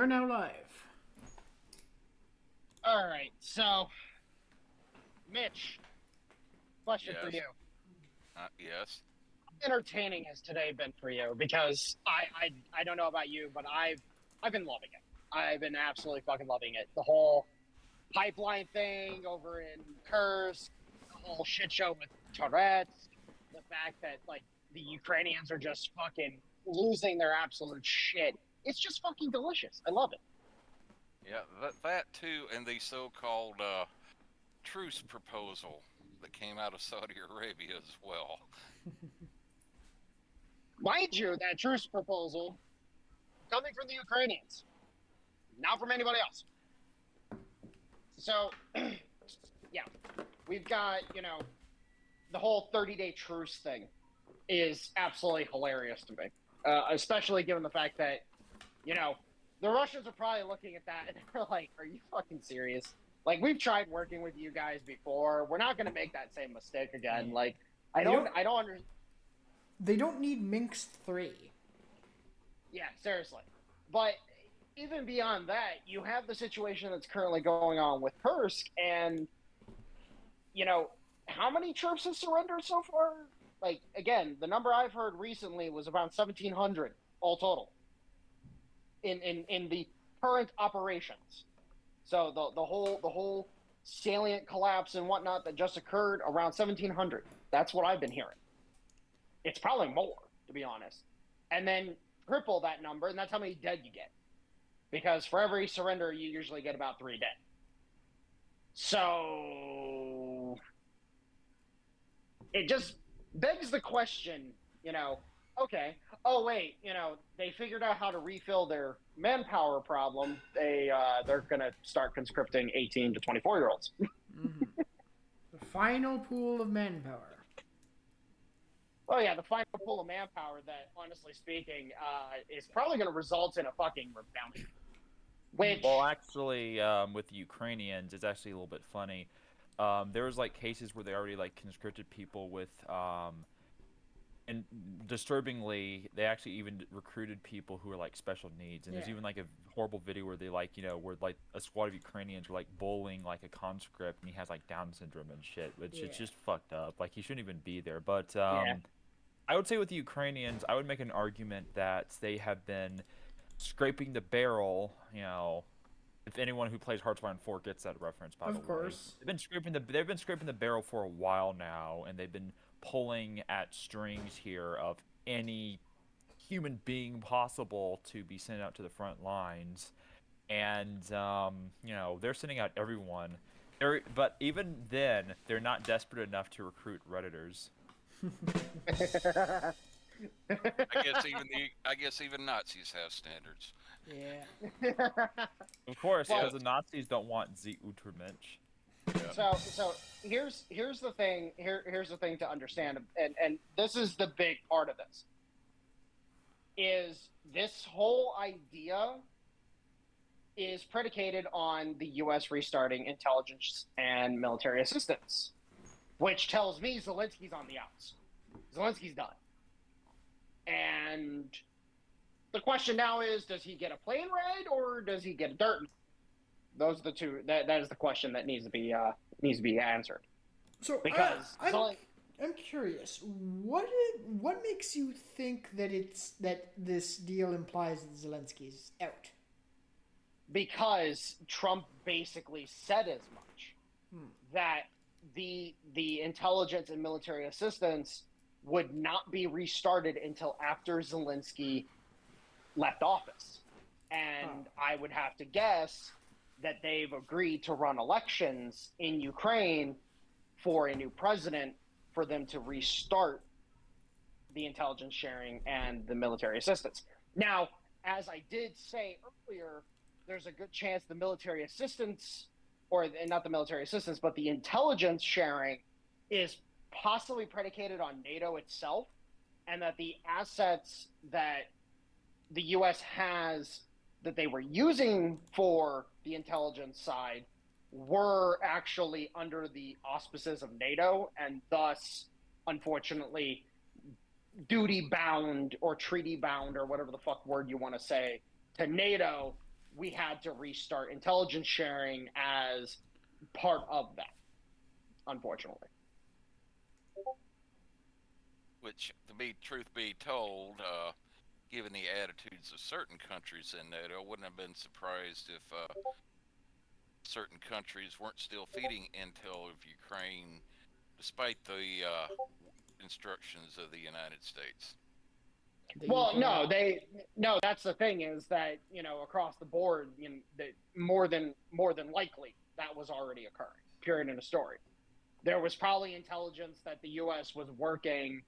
you're now live. All right, so Mitch, question for Yes. you. Yes. How entertaining has today been for you? Because I don't know about you, but I've been loving it. I've been absolutely fucking loving it. The whole pipeline thing over in Kursk, the whole shit show with Tourette's, the fact that like the Ukrainians are just fucking losing their absolute shit. It's just fucking delicious. I love it. Yeah, that too, and the so-called truce proposal that came out of Saudi Arabia as well. Mind you, that truce proposal coming from the Ukrainians, not from anybody else. So, yeah, we've got, the whole 30-day truce thing is absolutely hilarious to me, especially given the fact that, the Russians are probably looking at that and they're like, are you fucking serious? Like, we've tried working with you guys before. We're not going to make that same mistake again. Like, I don't understand. They don't need Minsk 3. Yeah, seriously. But even beyond that, you have the situation that's currently going on with Kursk, and how many troops have surrendered so far? Like, again, the number I've heard recently was about 1,700 all total in the current operations. So the whole salient collapse and whatnot that just occurred, around 1,700. That's what I've been hearing. It's probably more, to be honest. And then triple that number, and that's how many dead you get. Because for every surrender, you usually get about 3 dead. So it just begs the question, okay, oh wait, they figured out how to refill their manpower problem. They're gonna start conscripting 18 to 24-year-olds. Mm-hmm. The final pool of manpower. Oh yeah, the final pool of manpower that, honestly speaking, is probably going to result in a fucking rebellion. Which, well, actually, with the Ukrainians, it's actually a little bit funny. There was like cases where they already like conscripted people with, and disturbingly, they actually even recruited people who were like special needs. And there's even like a horrible video where they like, where like a squad of Ukrainians were like bullying like a conscript, and he has like Down syndrome and shit, which it's just fucked up. Like he shouldn't even be there. But I would say with the Ukrainians, I would make an argument that they have been scraping the barrel. If anyone who plays Hearts of Iron 4 gets that reference, by the way, of course, they've been scraping the barrel for a while now, and they've been pulling at strings here of any human being possible to be sent out to the front lines, and they're sending out everyone. But even then, they're not desperate enough to recruit Redditors. I guess even Nazis have standards. Yeah. Of course, because the Nazis don't want the Untermensch. Yeah. So here's the thing. Here's the thing to understand, and this is the big part of this. Is this whole idea is predicated on the U.S. restarting intelligence and military assistance, which tells me Zelensky's on the outs. Zelensky's done. And the question now is, does he get a plane ride or does he get a dirt? Those are the two. That is the question that needs to be answered. So because I'm curious, what makes you think that this deal implies that Zelensky's out? Because Trump basically said as much, that the intelligence and military assistance would not be restarted until after Zelensky left office. And I would have to guess that they've agreed to run elections in Ukraine for a new president for them to restart the intelligence sharing and the military assistance. Now, as I did say earlier, there's a good chance the military assistance, or not the military assistance, but the intelligence sharing is possibly predicated on NATO itself, and that the assets that the U.S. has that they were using for the intelligence side were actually under the auspices of NATO, and thus, unfortunately, duty bound or treaty bound or whatever the fuck word you want to say to NATO we had to restart intelligence sharing as part of that, unfortunately. Which, truth be told, given the attitudes of certain countries in NATO, I wouldn't have been surprised if certain countries weren't still feeding intel of Ukraine, despite the instructions of the United States. Well, no, that's the thing is that, across the board, that more than likely that was already occurring. Period in a story. There was probably intelligence that the U.S. was working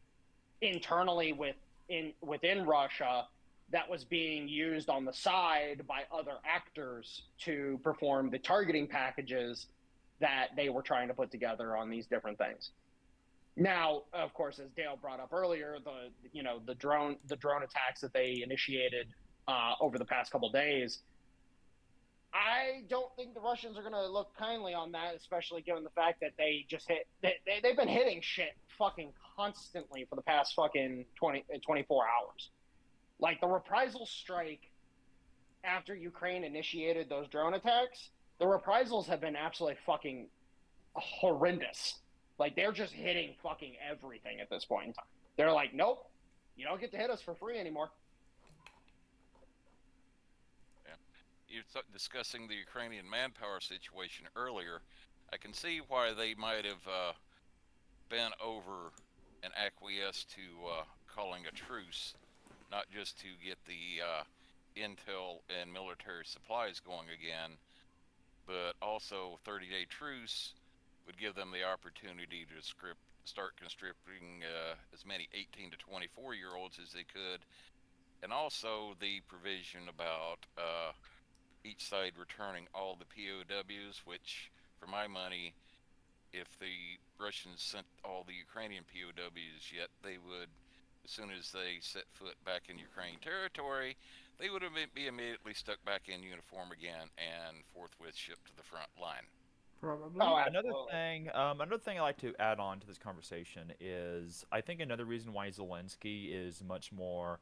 internally within Russia that was being used on the side by other actors to perform the targeting packages that they were trying to put together on these different things. Now, of course, as Dale brought up earlier, the drone attacks that they initiated over the past couple of days, I don't think the Russians are going to look kindly on that, especially given the fact that they've been hitting shit fucking constantly for the past fucking 24 hours. Like, the reprisal strike after Ukraine initiated those drone attacks, the reprisals have been absolutely fucking horrendous. Like, they're just hitting fucking everything at this point in time. They're like, nope, you don't get to hit us for free anymore. Yeah. You're discussing the Ukrainian manpower situation earlier. I can see why they might have bent over and acquiesced to calling a truce, not just to get the intel and military supplies going again, but also 30-day truce would give them the opportunity to start conscripting as many 18 to 24-year-olds as they could, and also the provision about each side returning all the POWs, which, for my money, if the Russians sent all the Ukrainian POWs yet, they would, as soon as they set foot back in Ukraine territory, they would be immediately stuck back in uniform again and forthwith shipped to the front line. Probably. Oh, Another thing I like to add on to this conversation is I think another reason why Zelensky is much more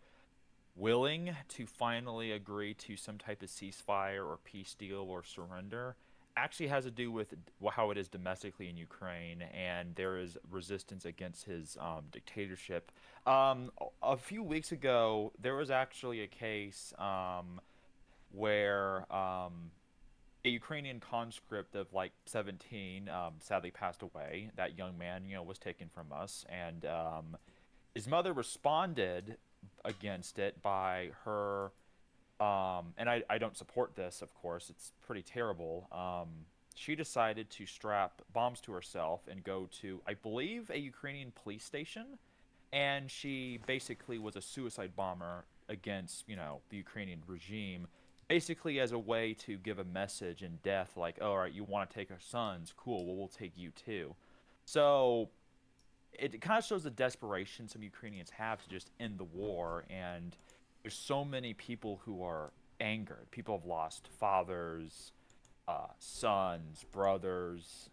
willing to finally agree to some type of ceasefire or peace deal or surrender actually has to do with how it is domestically in Ukraine, and there is resistance against his dictatorship. A few weeks ago, there was actually a case where a Ukrainian conscript of like 17 sadly passed away. That young man, was taken from us, and his mother responded against it by her, and I don't support this, of course, it's pretty terrible. She decided to strap bombs to herself and go to, I believe, a Ukrainian police station, and she basically was a suicide bomber against, the Ukrainian regime, basically as a way to give a message in death, like, oh, all right, you want to take our sons, cool, well, we'll take you too. So it kind of shows the desperation some Ukrainians have to just end the war, and there's so many people who are angered. People have lost fathers, sons, brothers,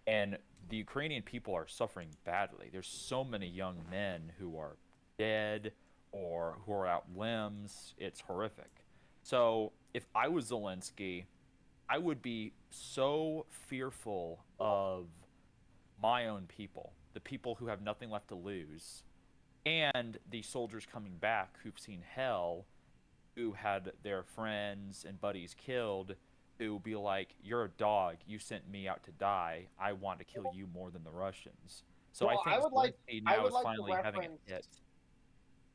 and the Ukrainian people are suffering badly. There's so many young men who are dead or who are out limbs. It's horrific. So if I was Zelensky, I would be so fearful of my own people, the people who have nothing left to lose, and the soldiers coming back who've seen hell, who had their friends and buddies killed, who will be like, you're a dog, you sent me out to die, I want to kill you more than the Russians. So Well, I think Zelensky now is finally having it hit.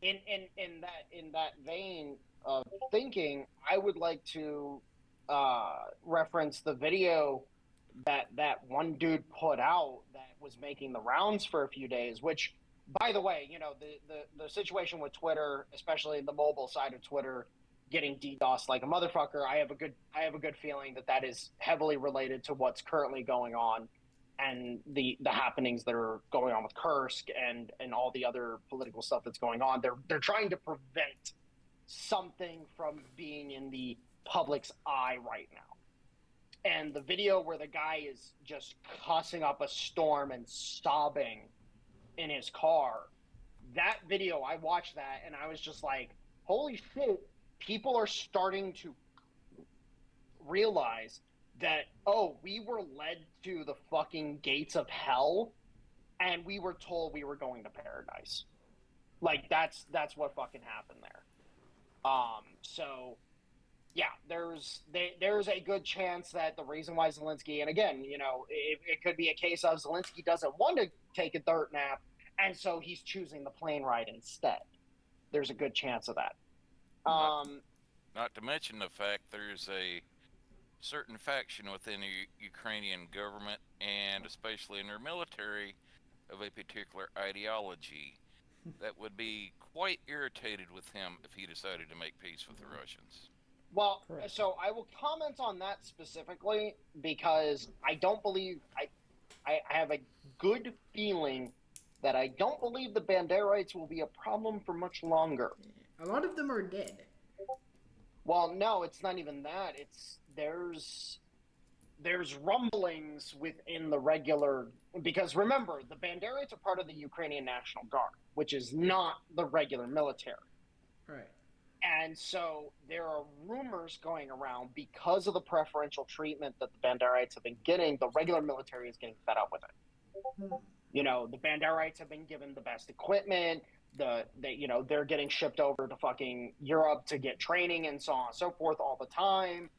In that vein of thinking, I would like to reference the video that one dude put out that was making the rounds for a few days, which, by the way, the situation with Twitter, especially the mobile side of Twitter, getting DDoS like a motherfucker, I have a good feeling that is heavily related to what's currently going on and the happenings that are going on with Kursk and all the other political stuff that's going on. They're trying to prevent something from being in the public's eye right now. And the video where the guy is just cussing up a storm and sobbing in his car, that video, I watched that and I was just like, holy shit, people are starting to realize that, oh, we were led to the fucking gates of hell and we were told we were going to paradise. Like that's what fucking happened there. So yeah, there's a good chance that the reason why Zelensky, and again, it could be a case of Zelensky doesn't want to take a dirt nap, and so he's choosing the plane ride instead. There's a good chance of that. Not to mention the fact there's a certain faction within the Ukrainian government, and especially in their military, of a particular ideology that would be quite irritated with him if he decided to make peace with the Russians. Well, Correct. so I will comment on that specifically because I don't believe I have a good feeling that I don't believe the Banderites will be a problem for much longer. A lot of them are dead. Well, no, it's not even that. It's there's rumblings within the regular, because remember, the Banderites are part of the Ukrainian National Guard, which is not the regular military. Right. And so there are rumors going around because of the preferential treatment that the Banderites have been getting. The regular military is getting fed up with it. The Banderites have been given the best equipment. They're getting shipped over to fucking Europe to get training and so on and so forth all the time.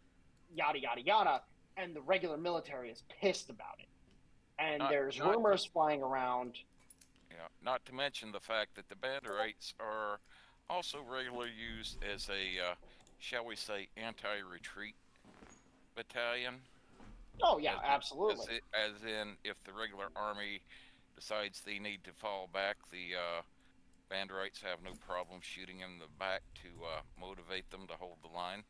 Yada yada yada. And the regular military is pissed about it. And there's rumors flying around. Yeah, not to mention the fact that the Banderites are also regularly used as a, shall we say, anti-retreat battalion. Oh yeah, absolutely. As in, if the regular army decides they need to fall back, the Banderites have no problem shooting in the back to motivate them to hold the line.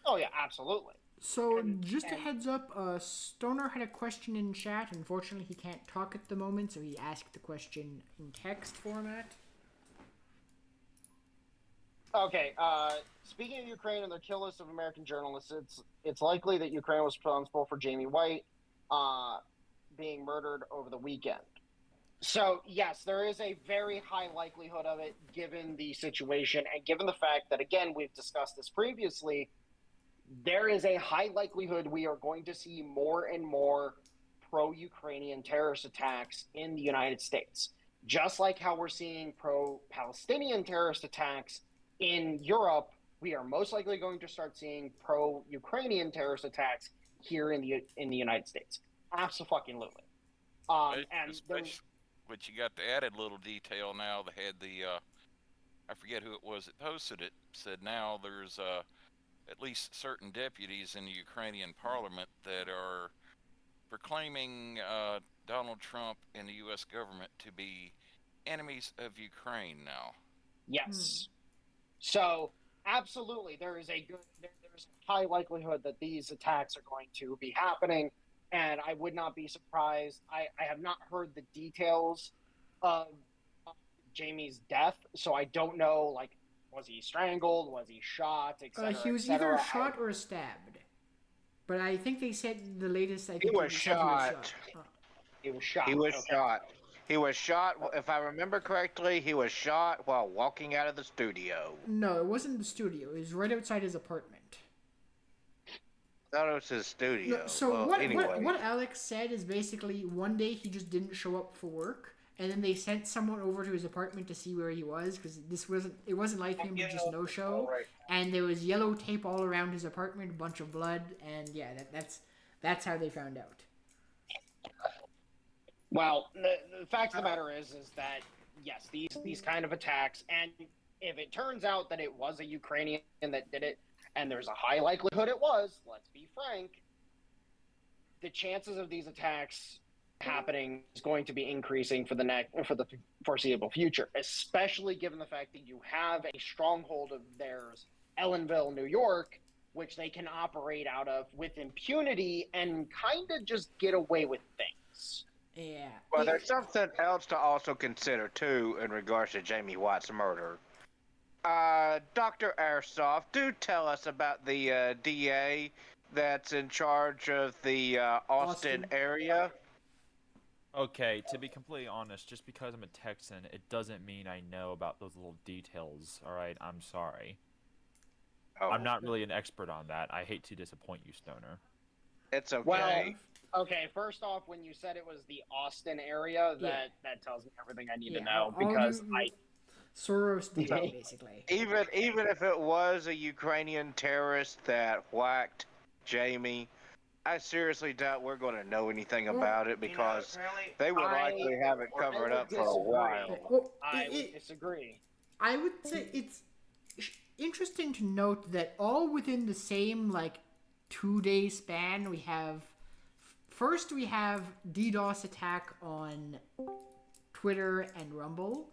Oh yeah, absolutely. So, just a heads up, Stoner had a question in chat. Unfortunately, he can't talk at the moment, so he asked the question in text format. Okay, speaking of Ukraine and their kill list of American journalists, it's likely that Ukraine was responsible for Jamie White being murdered over the weekend. So, yes, there is a very high likelihood of it, given the situation, and given the fact that, again, we've discussed this previously, there is a high likelihood we are going to see more and more pro-Ukrainian terrorist attacks in the United States. Just like how we're seeing pro-Palestinian terrorist attacks in Europe, we are most likely going to start seeing pro-Ukrainian terrorist attacks here in the United States. Absolutely. But you got the added little detail now. They had I forget who it was that posted it, said now there's at least certain deputies in the Ukrainian parliament that are proclaiming Donald Trump and the U.S. government to be enemies of Ukraine now. Yes. So, absolutely, there's a high likelihood that these attacks are going to be happening, and I would not be surprised. I have not heard the details of Jamie's death, so I don't know, was he strangled, was he shot, etc. He was either shot or stabbed. But I think they said the latest, I think he was shot. He was shot. He was shot. He was shot, if I remember correctly, he was shot while walking out of the studio. No, it wasn't the studio. It was right outside his apartment. I thought it was his studio. No, so anyway. what Alex said is basically one day he just didn't show up for work, and then they sent someone over to his apartment to see where he was, because it wasn't like him to just no show, and there was yellow tape all around his apartment, a bunch of blood, and yeah, that's how they found out. Well, the fact of the matter is that yes, these kind of attacks, and if it turns out that it was a Ukrainian that did it, and there's a high likelihood it was, let's be frank, the chances of these attacks happening is going to be increasing for the foreseeable future, especially given the fact that you have a stronghold of theirs, Ellenville, New York, which they can operate out of with impunity and kind of just get away with things. Yeah. Well, there's something else to also consider, too, in regards to Jamie White's murder. Dr. Airsoft, do tell us about the DA that's in charge of the Austin area. Okay, to be completely honest, just because I'm a Texan, it doesn't mean I know about those little details, alright? I'm sorry. Oh, I'm not really an expert on that. I hate to disappoint you, Stoner. it's okay. Well, okay. First off, when you said it was the Austin area, that tells me everything I need to know because Soros did it, basically. Even if it was a Ukrainian terrorist that whacked Jamie, I seriously doubt we're going to know anything about it because they would likely have it covered up for a while. Well, I would disagree. I would say it's interesting to note that all within the same 2-day span we have DDoS attack on Twitter and Rumble,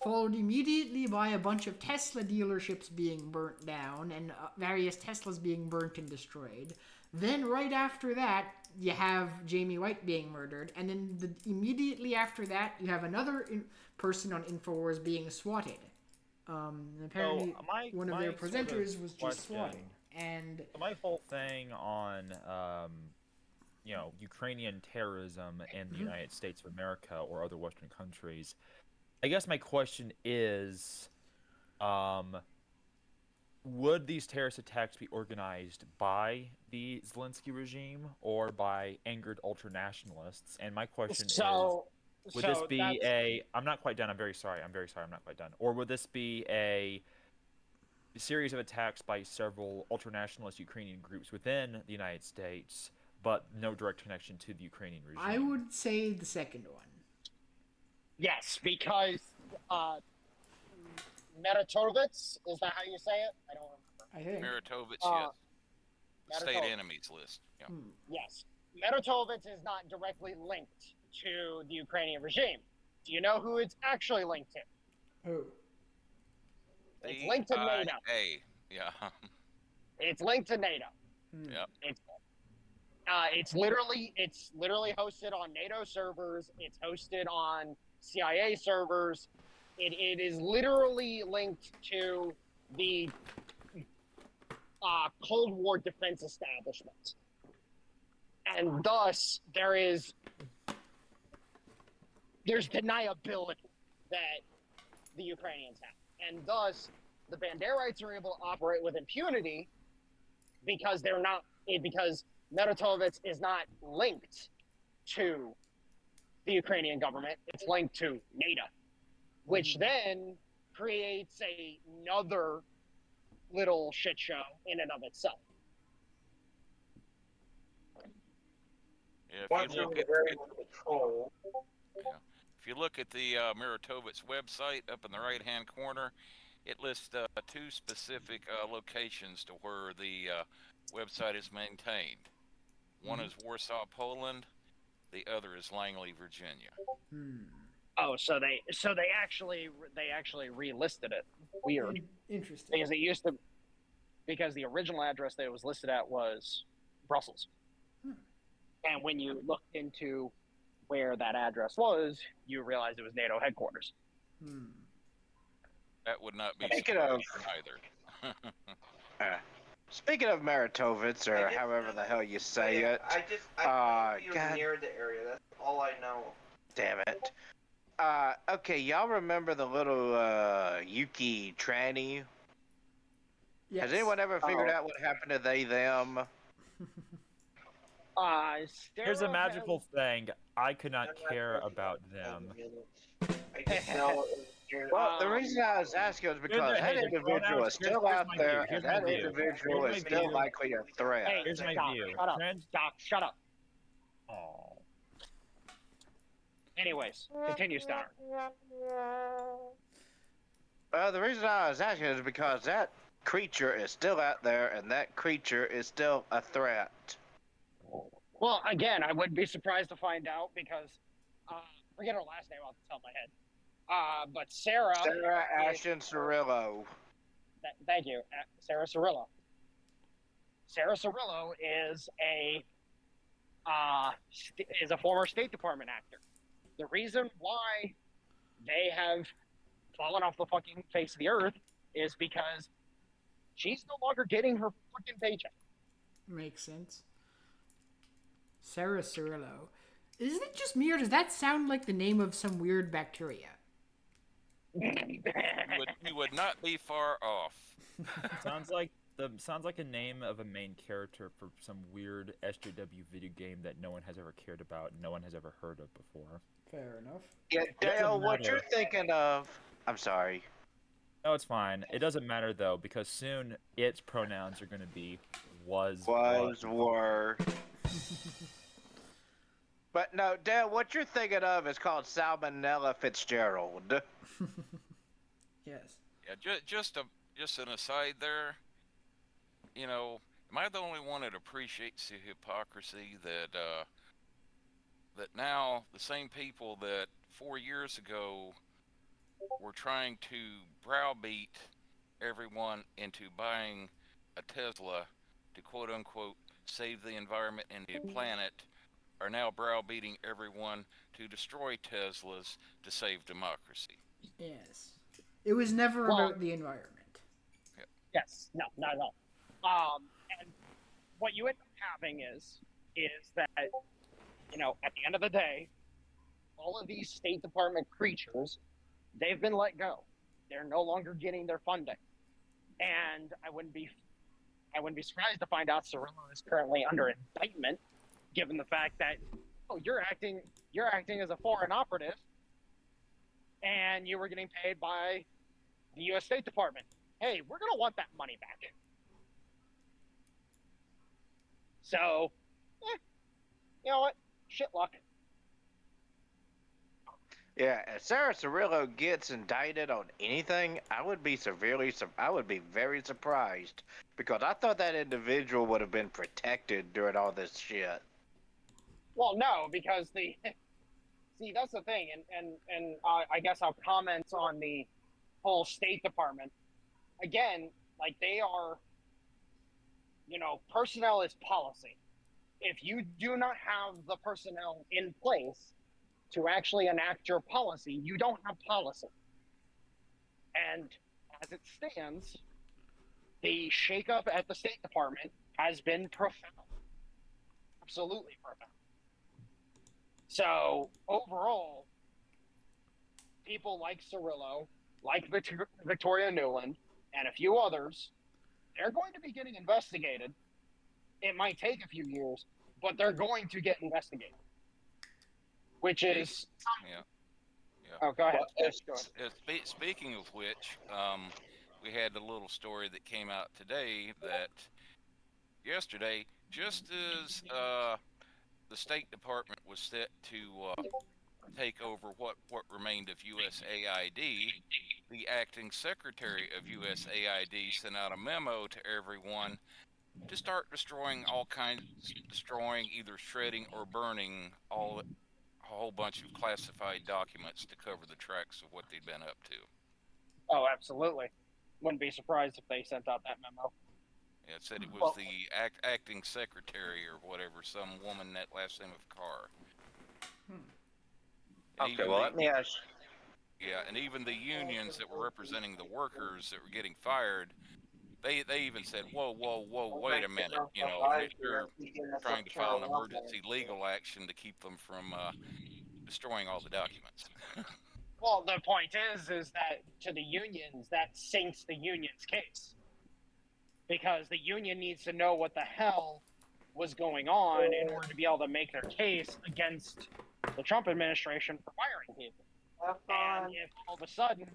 followed immediately by a bunch of Tesla dealerships being burnt down and various Teslas being burnt and destroyed. Then right after that, you have Jamie White being murdered, and then immediately after that, you have another person on InfoWars being swatted. Apparently, one of their presenters was just swatted. And my whole thing on Ukrainian terrorism in the United States of America or other Western countries, I guess my question is, would these terrorist attacks be organized by the Zelensky regime or by angered ultranationalists? And my question is, would this be I'm not quite done. I'm very sorry. I'm not quite done. Or would this be a series of attacks by several ultranationalist Ukrainian groups within the United States, but no direct connection to the Ukrainian regime? I would say the second one. Yes, because Meritovitz, is that how you say it? I don't remember. I think. Meritovitz, yes. State enemies list. Yeah. Yes. Meritovitz is not directly linked to the Ukrainian regime. Do you know who it's actually linked to? Who? It's linked to NATO. Yeah. It's linked to NATO. Yeah. It's literally hosted on NATO servers. It's hosted on CIA servers. It is literally linked to the Cold War defense establishment, and thus there's deniability that the Ukrainians have, and thus the Banderites are able to operate with impunity because Meritovitz is not linked to the Ukrainian government. It's linked to NATO, which then creates another little shit show in and of itself. Yeah, if you look at the Meritovitz website up in the right-hand corner, it lists 2 specific locations to where the website is maintained. One is Warsaw, Poland. The other is Langley, Virginia. Oh, so they actually relisted it. Weird. Interesting. Because the original address that it was listed at was Brussels. And when you looked into where that address was, you realized it was NATO headquarters. That would not be Speaking of either. Speaking of Meritovitz, or however the hell you say it, I you're near the area. That's all I know. Damn it. Okay, y'all remember the little Yuki tranny? Yes. Has anyone ever figured out what happened to they, them? Here's a magical thing. I could not care about them. I just know. Well, the reason I was asking was because that individual is still out there, and that individual is still likely a threat. Hey, Here's my view. Shut up. Oh. Anyways, continue, Star. Well, the reason I was asking is because that creature is still out there, and that creature is still a threat. Well, again, I wouldn't be surprised to find out because forget her last name off the top of my head. But Sarah Ashton Cirillo. Thank you, Sarah Cirillo. Sarah Cirillo is a former State Department actor. The reason why they have fallen off the fucking face of the earth is because she's no longer getting her fucking paycheck. Makes sense. Sarah Cirillo. Isn't it just me, or does that sound like the name of some weird bacteria? You would not be far off. Sounds like sounds like a name of a main character for some weird SJW video game that no one has ever cared about and no one has ever heard of before. Fair enough. Yeah, Dale, what you're thinking of... I'm sorry. No, it's fine. It doesn't matter, though, because soon its pronouns are going to be was, were. But no, Dale, what you're thinking of is called Salmonella Fitzgerald. Yes. Yeah, just an aside there. You know, am I the only one that appreciates the hypocrisy that that now the same people that 4 years ago were trying to browbeat everyone into buying a Tesla to quote unquote save the environment and the planet are now browbeating everyone to destroy Teslas to save democracy. Yes. It was never about the environment. Yes. No, not at all. And what you end up having is that, you know, at the end of the day, all of these State Department creatures, they've been let go. They're no longer getting their funding. And I wouldn't be surprised to find out Cirillo is currently under indictment, given the fact that, oh, you're acting as a foreign operative, and you were getting paid by the U.S. State Department. Hey, we're gonna want that money back. So, you know what? Shit luck. Yeah, if Sarah Cirillo gets indicted on anything, I would be very surprised, because I thought that individual would have been protected during all this shit. Well, no, because see, that's the thing, and I guess I'll comment on the whole State Department. Again, like, they are, you know, personnel is policy. If you do not have the personnel in place to actually enact your policy, you don't have policy. And as it stands, the shakeup at the State Department has been profound. Absolutely profound. So, overall, people like Cirillo, like Victoria Nuland, and a few others, they're going to be getting investigated. It might take a few years, but they're going to get investigated. Which is... Yeah. Oh, go ahead. Speaking of which, we had a little story that came out today that yesterday, just as the State Department was set to take over what remained of USAID, the acting secretary of USAID sent out a memo to everyone to start destroying either shredding or burning a whole bunch of classified documents to cover the tracks of what they'd been up to. Oh, absolutely. Wouldn't be surprised if they sent out that memo. Yeah, it said it was the acting secretary or whatever, some woman that last name of Carr. Okay, well, let me ask. Yeah, and even the unions that were representing the workers that were getting fired, they even said, whoa, wait a minute, you know, they're trying to file an emergency legal action to keep them from destroying all the documents. Well, the point is that to the unions, that sinks the union's case. Because the union needs to know what the hell was going on in order to be able to make their case against the Trump administration for firing people. And if all of a sudden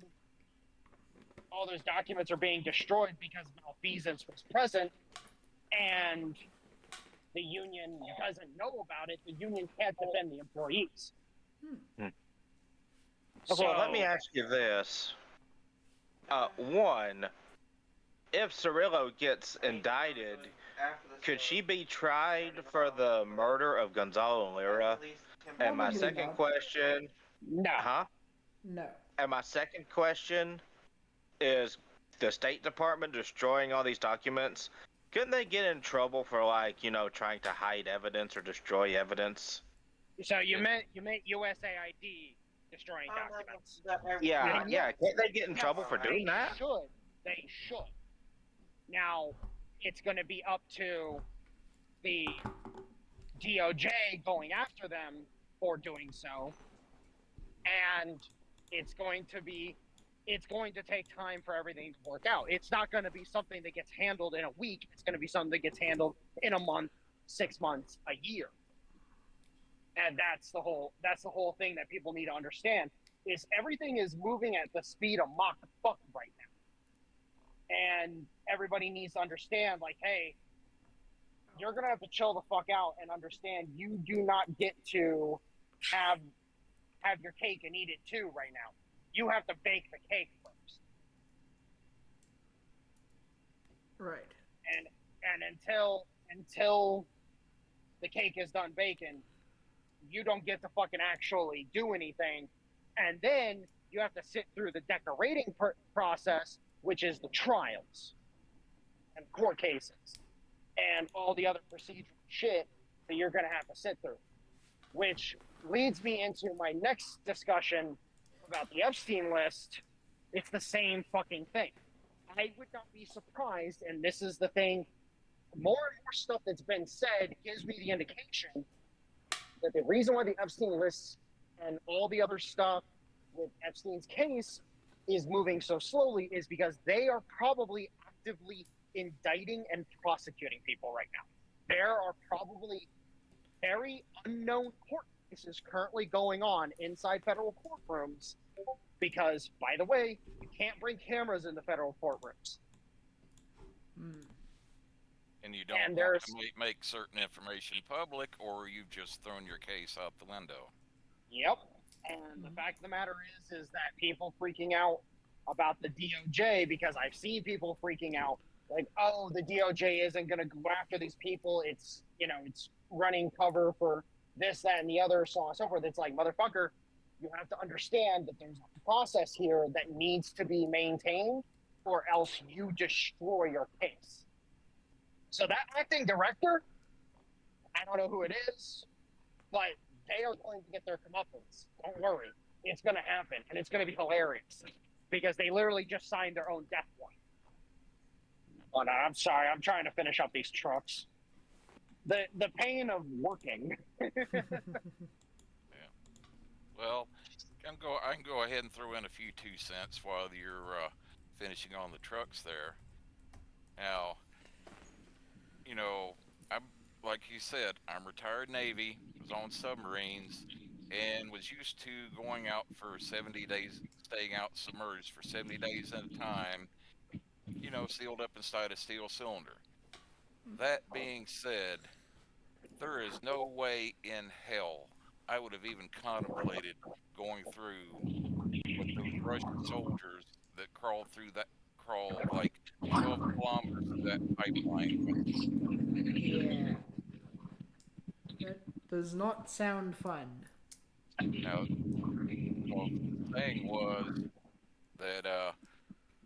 all those documents are being destroyed because malfeasance was present and the union doesn't know about it, the union can't defend the employees. Okay, well, let me ask you this. One, if Cirillo gets indicted, could she be tried for the murder of Gonzalo Lira? And my second question... No. Huh? No. And my second question is, the State Department destroying all these documents, couldn't they get in trouble for, like, you know, trying to hide evidence or destroy evidence? So you meant USAID destroying documents? Yeah. Can't they get in trouble for doing that? They should. Now, it's going to be up to the DOJ going after them for doing so, and it's going to be it's going to take time for everything to work out. It's not going to be something that gets handled in a week. It's going to be something that gets handled in a month, 6 months, a year. And that's the whole thing that people need to understand is everything is moving at the speed of Mach fuck right now. And everybody needs to understand, like, hey, you're going to have to chill the fuck out and understand you do not get to have your cake and eat it too right now. You have to bake the cake first. Right. And until the cake is done baking, you don't get to fucking actually do anything. And then you have to sit through the decorating process, which is the trials and court cases and all the other procedural shit that you're going to have to sit through. Which leads me into my next discussion about the Epstein list. It's the same fucking thing. I would not be surprised, and this is the thing, more and more stuff that's been said gives me the indication that the reason why the Epstein list and all the other stuff with Epstein's case is moving so slowly is because they are probably actively indicting and prosecuting people right now. There are probably very unknown court cases currently going on inside federal courtrooms because, by the way, you can't bring cameras into federal courtrooms. And you don't want to make certain information public, or you've just thrown your case out the window. Yep. And the fact of the matter is that people freaking out about the DOJ, because I've seen people freaking out, like, oh, the DOJ isn't going to go after these people. It's, it's running cover for this, that, and the other, so on and so forth. It's like, motherfucker, you have to understand that there's a process here that needs to be maintained, or else you destroy your case. So that acting director, I don't know who it is, but they are going to get their comeuppance. Don't worry. It's going to happen, and it's going to be hilarious because they literally just signed their own death warrant. Oh, no, I'm sorry. I'm trying to finish up these trucks. The pain of working. Yeah. Well, I can go ahead and throw in a few 2 cents while you're finishing on the trucks there. Now, I'm like you said, I'm retired Navy, was on submarines, and was used to going out for 70 days, staying out submerged for 70 days at a time, sealed up inside a steel cylinder. That being said, there is no way in hell I would have even contemplated going through with those Russian soldiers that crawled like 12 kilometers through that pipeline. Yeah. That does not sound fun. Now, well, the thing was that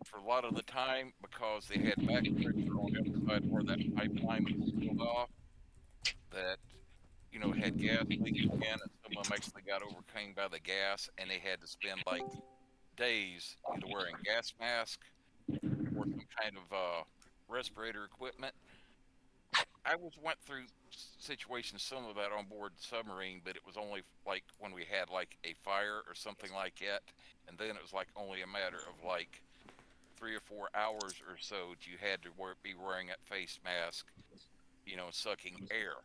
for a lot of the time, because they had back pressure on the other side where that pipeline was sealed off, that had gas leaking in, and some of them actually got overcome by the gas, and they had to spend like days either wearing gas mask or some kind of respirator equipment. I went through situations similar to that on board the submarine, but it was only like when we had like a fire or something like it, and then it was like only a matter of like 3 or 4 hours or so you had to be wearing that face mask, sucking air.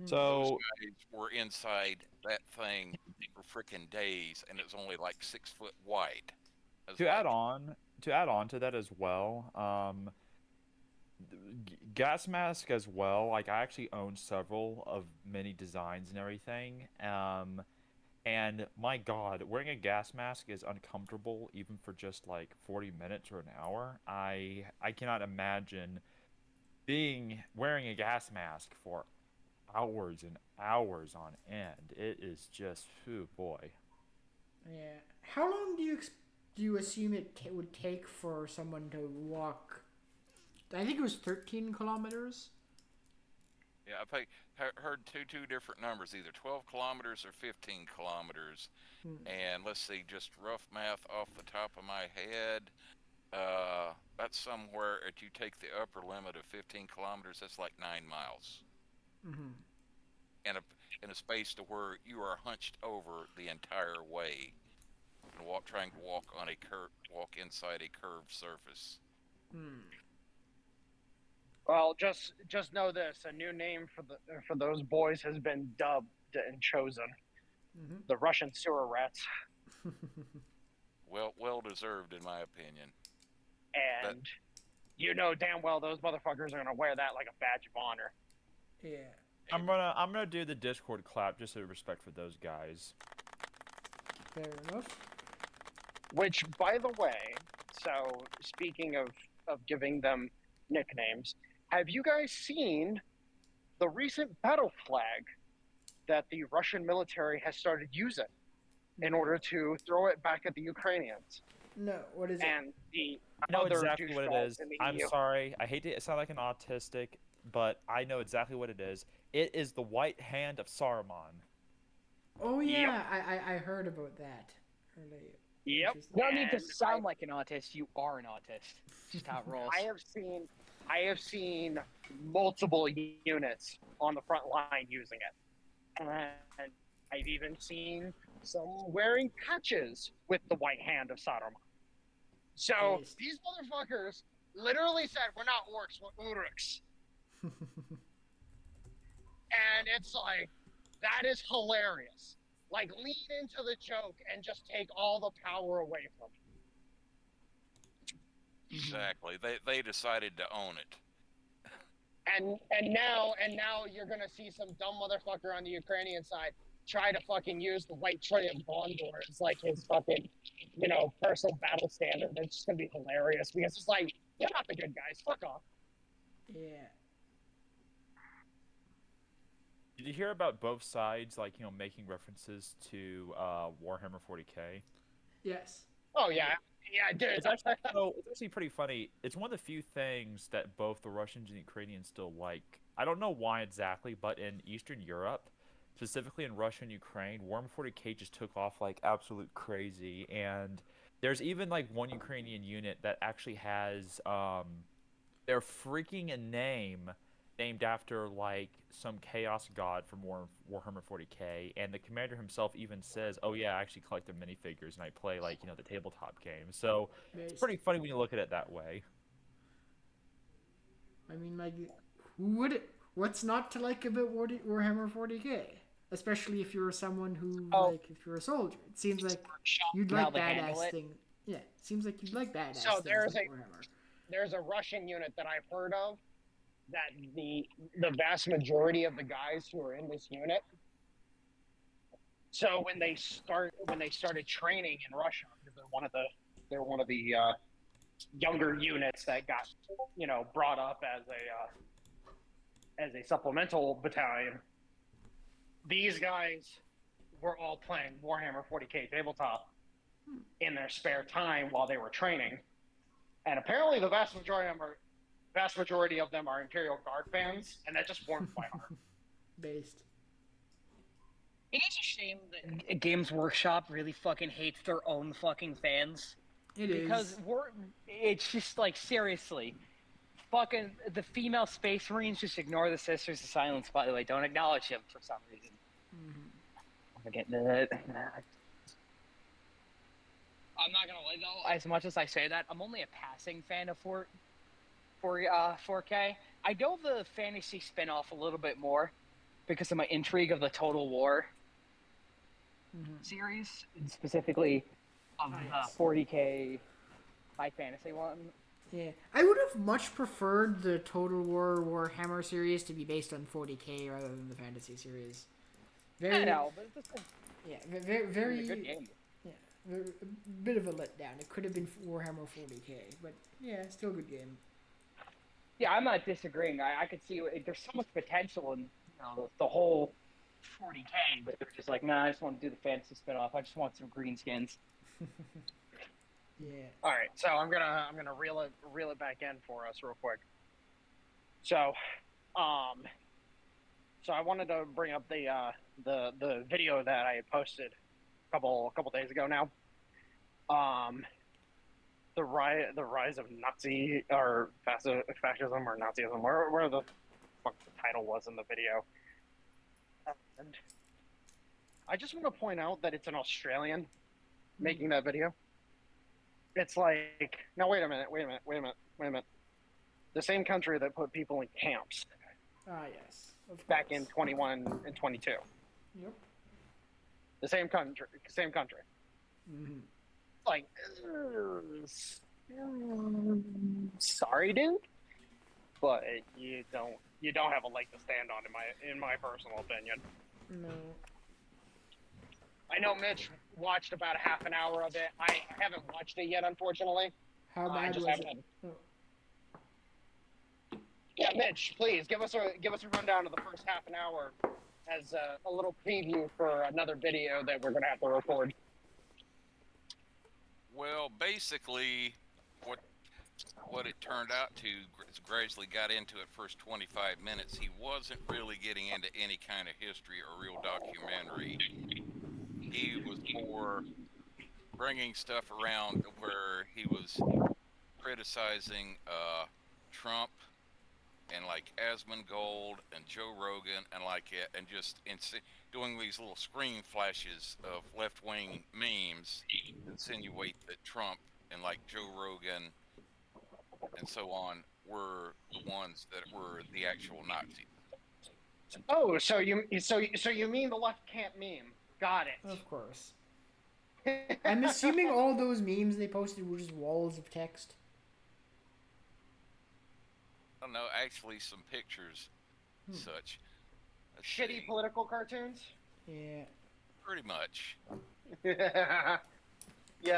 So those guys were inside that thing for freaking days, and it was only like 6 foot wide. To add on to that as well, gas mask as well. Like I actually own several of many designs and everything. And my God, wearing a gas mask is uncomfortable even for just like 40 minutes or an hour. I cannot imagine wearing a gas mask for hours and hours on end. It is just, oh boy. Yeah. How long do you assume it would take for someone to walk? I think it was 13 kilometers. Yeah, I've heard two different numbers, either 12 kilometers or 15 kilometers. And let's see, just rough math off the top of my head, that's somewhere, if you take the upper limit of 15 kilometers, that's like 9 miles. Mm-hmm. In a space to where you are hunched over the entire way. and trying to walk inside a curved surface. Well, just know this: a new name for those boys has been dubbed and chosen. The Russian sewer rats. Well deserved, in my opinion. And you know damn well those motherfuckers are gonna wear that like a badge of honor. Yeah. I'm gonna do the Discord clap just out of respect for those guys. Fair enough. Which, by the way, so speaking of giving them nicknames, have you guys seen the recent battle flag that the Russian military has started using in order to throw it back at the Ukrainians? No, what is it? And the I know other exactly what it douchebags is. in the I'm EU. sorry. I hate to sound like an autistic, but I know exactly what it is. It is the white hand of Saruman. Oh yeah, I heard about that earlier. Yep. You don't need to sound like an autist. You are an autist. Just how it rolls. I have seen multiple units on the front line using it, and I've even seen some wearing patches with the white hand of Saruman. So Nice. these motherfuckers literally said, "We're not orcs, we're Uruks," and it's like that is hilarious. Like, lean into the joke and just take all the power away from it. Exactly. They decided to own it. And now you're gonna see some dumb motherfucker on the Ukrainian side try to fucking use the white tray of Gondor as like his fucking, personal battle standard. It's just gonna be hilarious because it's like, you're not the good guys. Fuck off. Yeah. Did you hear about both sides, like, making references to Warhammer 40K? Yes. Oh yeah, dude. It's actually pretty funny. It's one of the few things that both the Russians and Ukrainians still like. I don't know why exactly, but in Eastern Europe, specifically in Russia and Ukraine, Warhammer 40K just took off like absolute crazy. And there's even like one Ukrainian unit that actually has their freaking name named after like some chaos god from Warhammer 40K, and the commander himself even says, "Oh yeah, I actually collect their minifigures and I play like the tabletop game." So it's pretty funny when you look at it that way. I mean, like, what's not to like about Warhammer 40K? Especially if you're someone who if you're a soldier, it seems like you'd like badass things. Yeah, it seems like you'd like badass So things like Warhammer. There's a Russian unit that I've heard of that the vast majority of the guys who are in this unit. So when they started training in Russia, because they're one of the younger units that got brought up as a supplemental battalion. These guys were all playing Warhammer 40K tabletop in their spare time while they were training, and apparently the vast majority of them are Imperial Guard fans, and that just warms my heart. Based. It is a shame that Games Workshop really fucking hates their own fucking fans. Because it's just like, seriously, fucking the female Space Marines just ignore the Sisters of Silence, by the way. Don't acknowledge them for some reason. I'm getting to that. I'm not gonna lie though, as much as I say that, I'm only a passing fan of 4K. I know the fantasy spin-off a little bit more because of my intrigue of the Total War series, and specifically of the 40K high fantasy one. Yeah, I would have much preferred the Total War Warhammer series to be based on 40K rather than the fantasy series. I know, but it's very a good game. Yeah, a bit of a letdown. It could have been Warhammer 40K, but yeah, still a good game. Yeah, I'm not disagreeing. I could see there's so much potential in the whole 40K, but they're just like, nah, I just want to do the fantasy spinoff. I just want some green skins. Yeah. All right, so I'm gonna reel it back in for us real quick. So, so I wanted to bring up the video that I had posted a couple days ago now. The rise of Nazi or fascism or Nazism, where the fuck the title was in the video. And I just want to point out that it's an Australian making that video. It's like, now wait a minute. The same country that put people in camps. Yes. Back in 21 and 22. Yep. The same country. Mm-hmm. Like, sorry, dude, but you don't have a leg to stand on, in my personal opinion. No. I know Mitch watched about a half an hour of it. I haven't watched it yet, unfortunately. How bad was it? Yeah, Mitch, please give us a rundown of the first half an hour as a little preview for another video that we're gonna have to record. Well, basically, what it turned out to gradually got into it first 25 minutes. He wasn't really getting into any kind of history or real documentary. He was more bringing stuff around where he was criticizing Trump and like Asmongold and Joe Rogan and just doing these little screen flashes of left-wing memes insinuate that Trump and like Joe Rogan and so on were the ones that were the actual Nazis. Oh, so you mean the left can't meme? Got it. Of course. I'm assuming all those memes they posted were just walls of text. I don't know, actually some pictures, such. Shitty political cartoons? Yeah. Pretty much. Yeah,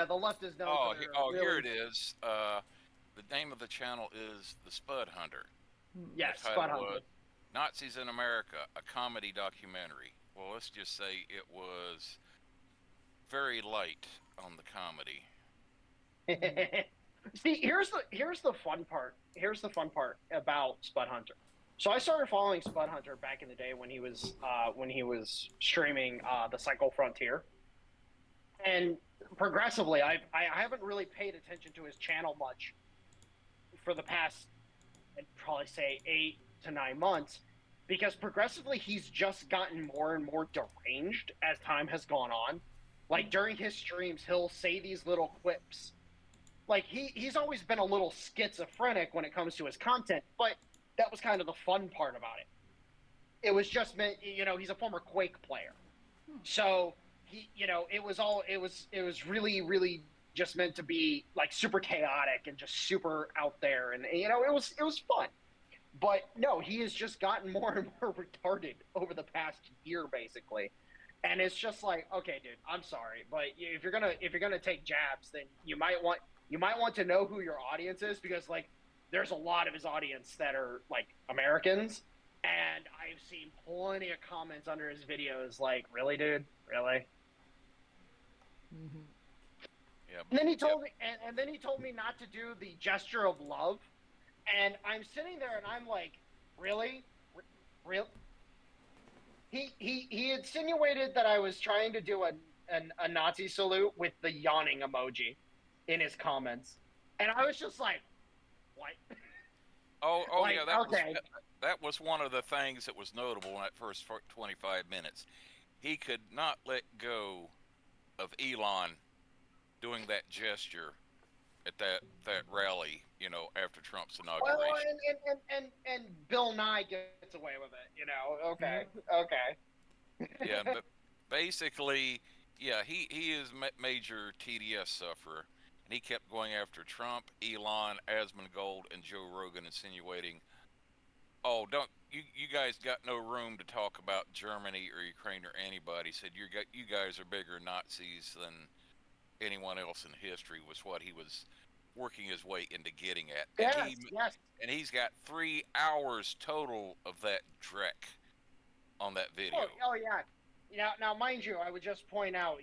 the left is known for here it is. The name of the channel is The Spud Hunter. Yes, Spud Hunter. Nazis in America, a comedy documentary. Well, let's just say it was very light on the comedy. See, here's the fun part. Here's the fun part about Spud Hunter. So I started following Spud Hunter back in the day when he was streaming the Cycle Frontier, and progressively I haven't really paid attention to his channel much for the past, I'd probably say 8 to 9 months, because progressively he's just gotten more and more deranged as time has gone on. Like during his streams, he'll say these little quips. Like he's always been a little schizophrenic when it comes to his content, but that was kind of the fun part about it. It was just meant, he's a former Quake player, so it was really, really just meant to be like super chaotic and just super out there, and it was fun. But no, he has just gotten more and more retarded over the past year, basically. And it's just like, okay, dude, I'm sorry, but if you're gonna take jabs, then you might want to know who your audience is, because like there's a lot of his audience that are like Americans, and I've seen plenty of comments under his videos like, really, dude, really. Mm-hmm. Yep. And then he told me, and then he told me not to do the gesture of love, and I'm sitting there and I'm like, really, real. He insinuated that I was trying to do a Nazi salute with the yawning emoji in his comments, and I was just like, what? Oh like, yeah, okay. That was one of the things that was notable in that first 25 minutes. He could not let go of Elon doing that gesture at that rally, after Trump's inauguration. Well, and Bill Nye gets away with it, Okay. Yeah, but basically, yeah, he is major TDS sufferer, and he kept going after Trump, Elon, Asmongold, and Joe Rogan, insinuating, "Oh, don't you guys got no room to talk about Germany or Ukraine or anybody." He said you guys are bigger Nazis than anyone else in history, was what he was working his way into getting at. Yes. And he's got 3 hours total of that dreck on that video. Oh yeah. Now, mind you, I would just point out,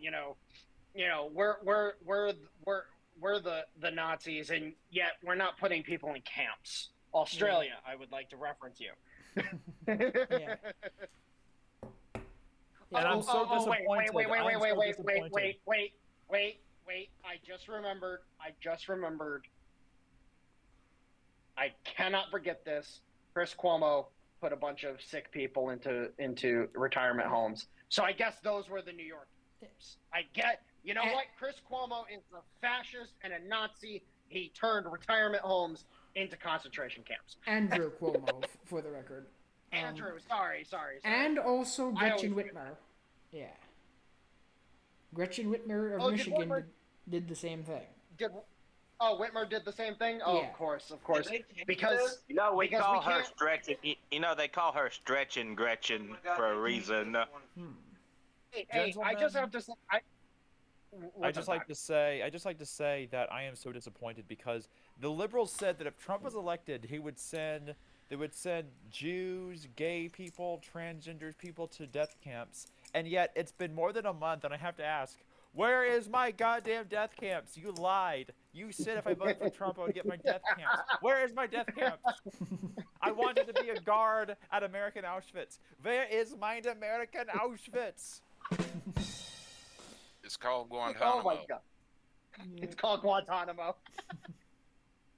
we're the Nazis, and yet we're not putting people in camps. Australia, I would like to reference you. Yeah. And I'm so disappointed. Wait. I just remembered. I cannot forget this. Chris Cuomo put a bunch of sick people into retirement homes. So I guess those were the New York camps. You know what? Chris Cuomo is a fascist and a Nazi. He turned retirement homes into concentration camps. Andrew Cuomo, for the record. Andrew, sorry. And also Gretchen Whitmer. Yeah. Gretchen Whitmer of Michigan did the same thing. Whitmer did the same thing? Oh, yeah. Of course. Because we call her Stretchin'. They call her Stretchin' Gretchen for a reason. Hey, I just have to say, I just like to say that I am so disappointed because the liberals said that if Trump was elected, they would send Jews, gay people, transgender people to death camps, and yet it's been more than a month, and I have to ask, where is my goddamn death camps? You lied. You said if I voted for Trump, I would get my death camps. Where is my death camps? I wanted to be a guard at American Auschwitz. Where is my American Auschwitz? It's called Guantanamo. Oh my God. It's called Guantanamo.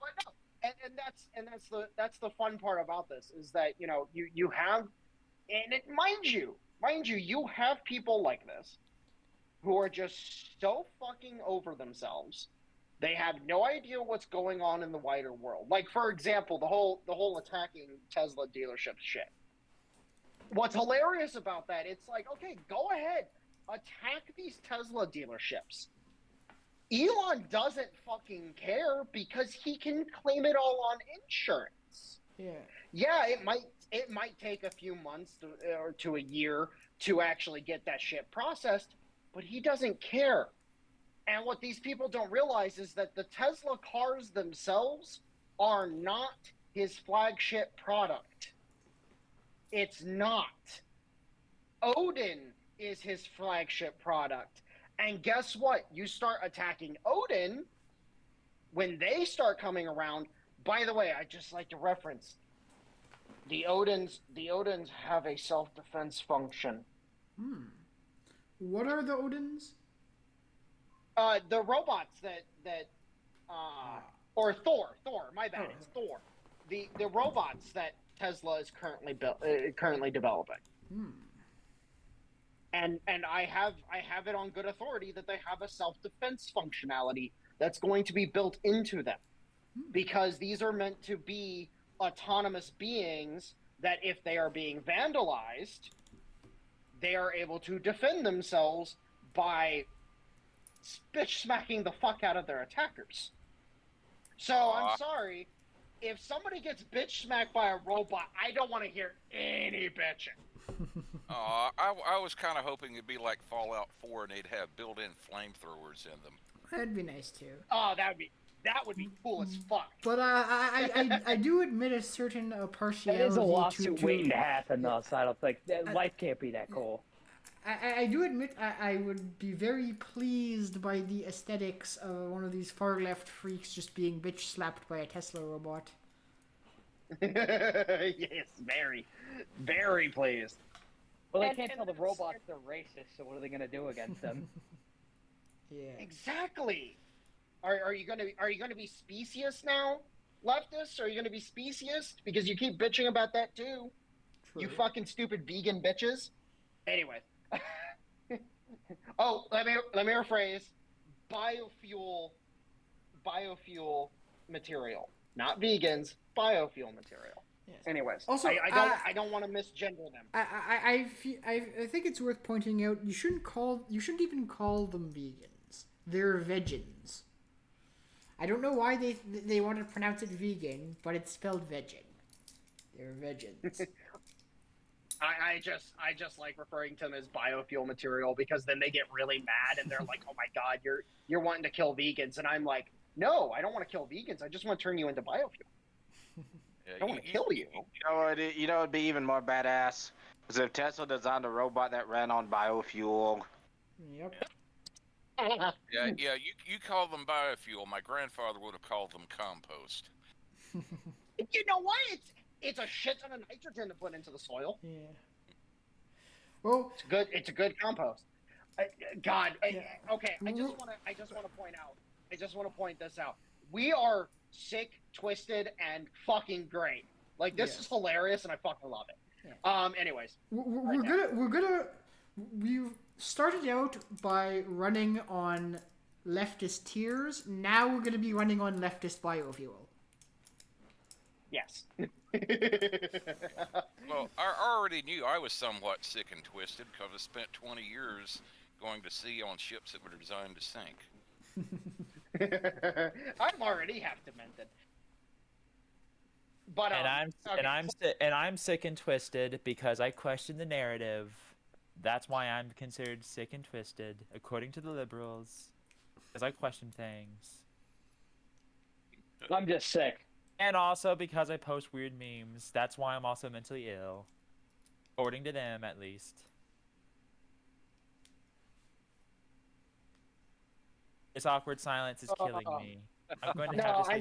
But no, and that's the fun part about this is that you have, and mind you, you have people like this who are just so fucking over themselves. They have no idea what's going on in the wider world. Like, for example, the whole attacking Tesla dealership shit. What's hilarious about that, it's like, okay, go ahead, attack these Tesla dealerships. Elon doesn't fucking care because he can claim it all on insurance. Yeah, it might take a few months or to a year to actually get that shit processed, but he doesn't care. And what these people don't realize is that the Tesla cars themselves are not his flagship product. It's not. Odin is his flagship product. And guess what? You start attacking Odin when they start coming around. By the way, I just like to reference the Odins have a self-defense function. What are the Odins? The robots that or Thor, my bad, it's Thor. The robots that Tesla is currently developing. And I have it on good authority that they have a self-defense functionality that's going to be built into them. Because these are meant to be autonomous beings that if they are being vandalized, they are able to defend themselves by bitch smacking the fuck out of their attackers. So I'm sorry, if somebody gets bitch smacked by a robot, I don't want to hear any bitching. I was kind of hoping it'd be like Fallout 4 and they'd have built-in flamethrowers in them. That'd be nice too. Oh, that would be cool as fuck. But I do admit a certain partiality. That is a lawsuit waiting to happen, though. So I don't think life can't be that cool. I do admit I would be very pleased by the aesthetics of one of these far left freaks just being bitch slapped by a Tesla robot. Yes, very, very pleased. Well, they can't tell the robots they're racist, so what are they going to do against them? Yeah. Exactly. Are you gonna be speciest now, leftists? Are you gonna be speciest because you keep bitching about that too? True. You fucking stupid vegan bitches. Anyway. Oh, let me rephrase. Biofuel material, not vegans. Biofuel material. Yes. Anyways, also, I don't want to misgender them. I think it's worth pointing out you shouldn't even call them vegans. They're vegans. I don't know why they want to pronounce it vegan, but it's spelled vegan. They're vegans. I just like referring to them as biofuel material because then they get really mad and they're like, "Oh my God, you're wanting to kill vegans," and I'm like, "No, I don't want to kill vegans. I just want to turn you into biofuel. I don't want to kill you." You know, it'd be even more badass is if Tesla designed a robot that ran on biofuel. Yep. Yeah. You call them biofuel. My grandfather would have called them compost. You know what? It's a shit ton of nitrogen to put into the soil. Yeah. Well, it's a good compost. God. Yeah. Okay. I just want to point this out. We are sick, twisted, and fucking great. Like this is hilarious, and I fucking love it. Yeah. Anyways, we're we've started out by running on leftist tiers. Now we're going to be running on leftist biofuel. Yes. Well, I already knew I was somewhat sick and twisted because I spent 20 years going to sea on ships that were designed to sink. I'm already half demented. But I'm sick and twisted because I question the narrative. That's why I'm considered sick and twisted, according to the liberals, because I question things. I'm just sick. And also because I post weird memes. That's why I'm also mentally ill. According to them, at least. This awkward silence is killing me. I'm going to have to say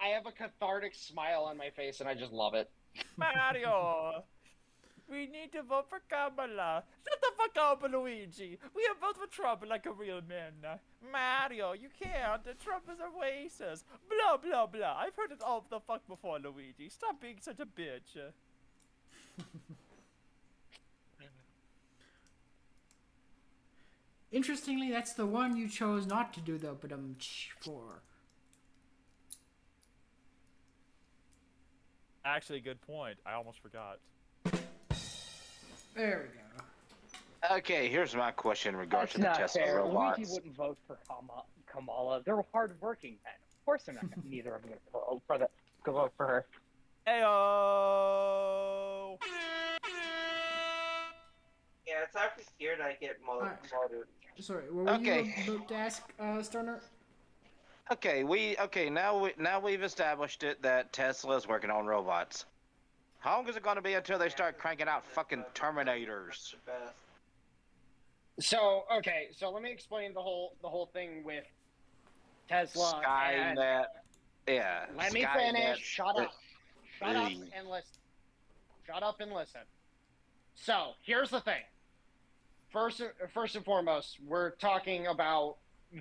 I have a cathartic smile on my face, and I just love it. Mario! We need to vote for Kamala. Shut the fuck up, Luigi. We have voted for Trump like a real man. Mario, you can't. Trump is a racist. Blah, blah, blah. I've heard it all the fuck before, Luigi. Stop being such a bitch. Interestingly, that's the one you chose not to do the for. Actually, good point. I almost forgot. There we go. Okay, here's my question in regards to the Tesla fair. robots. Luigi wouldn't vote for Kamala. They're hardworking men. Of course, they're not. Neither of them going to vote for her. Heyo. Yeah, it's actually scared I get molded. Sorry, what were you about to ask, Stoner? Now we've established it that Tesla is working on robots. How long is it going to be until they start cranking out fucking Terminators? So let me explain the whole thing with Tesla. Skynet. Yeah. Let me finish. Shut up. Shut up and listen. Shut up and listen. So here's the thing. First and foremost, we're talking about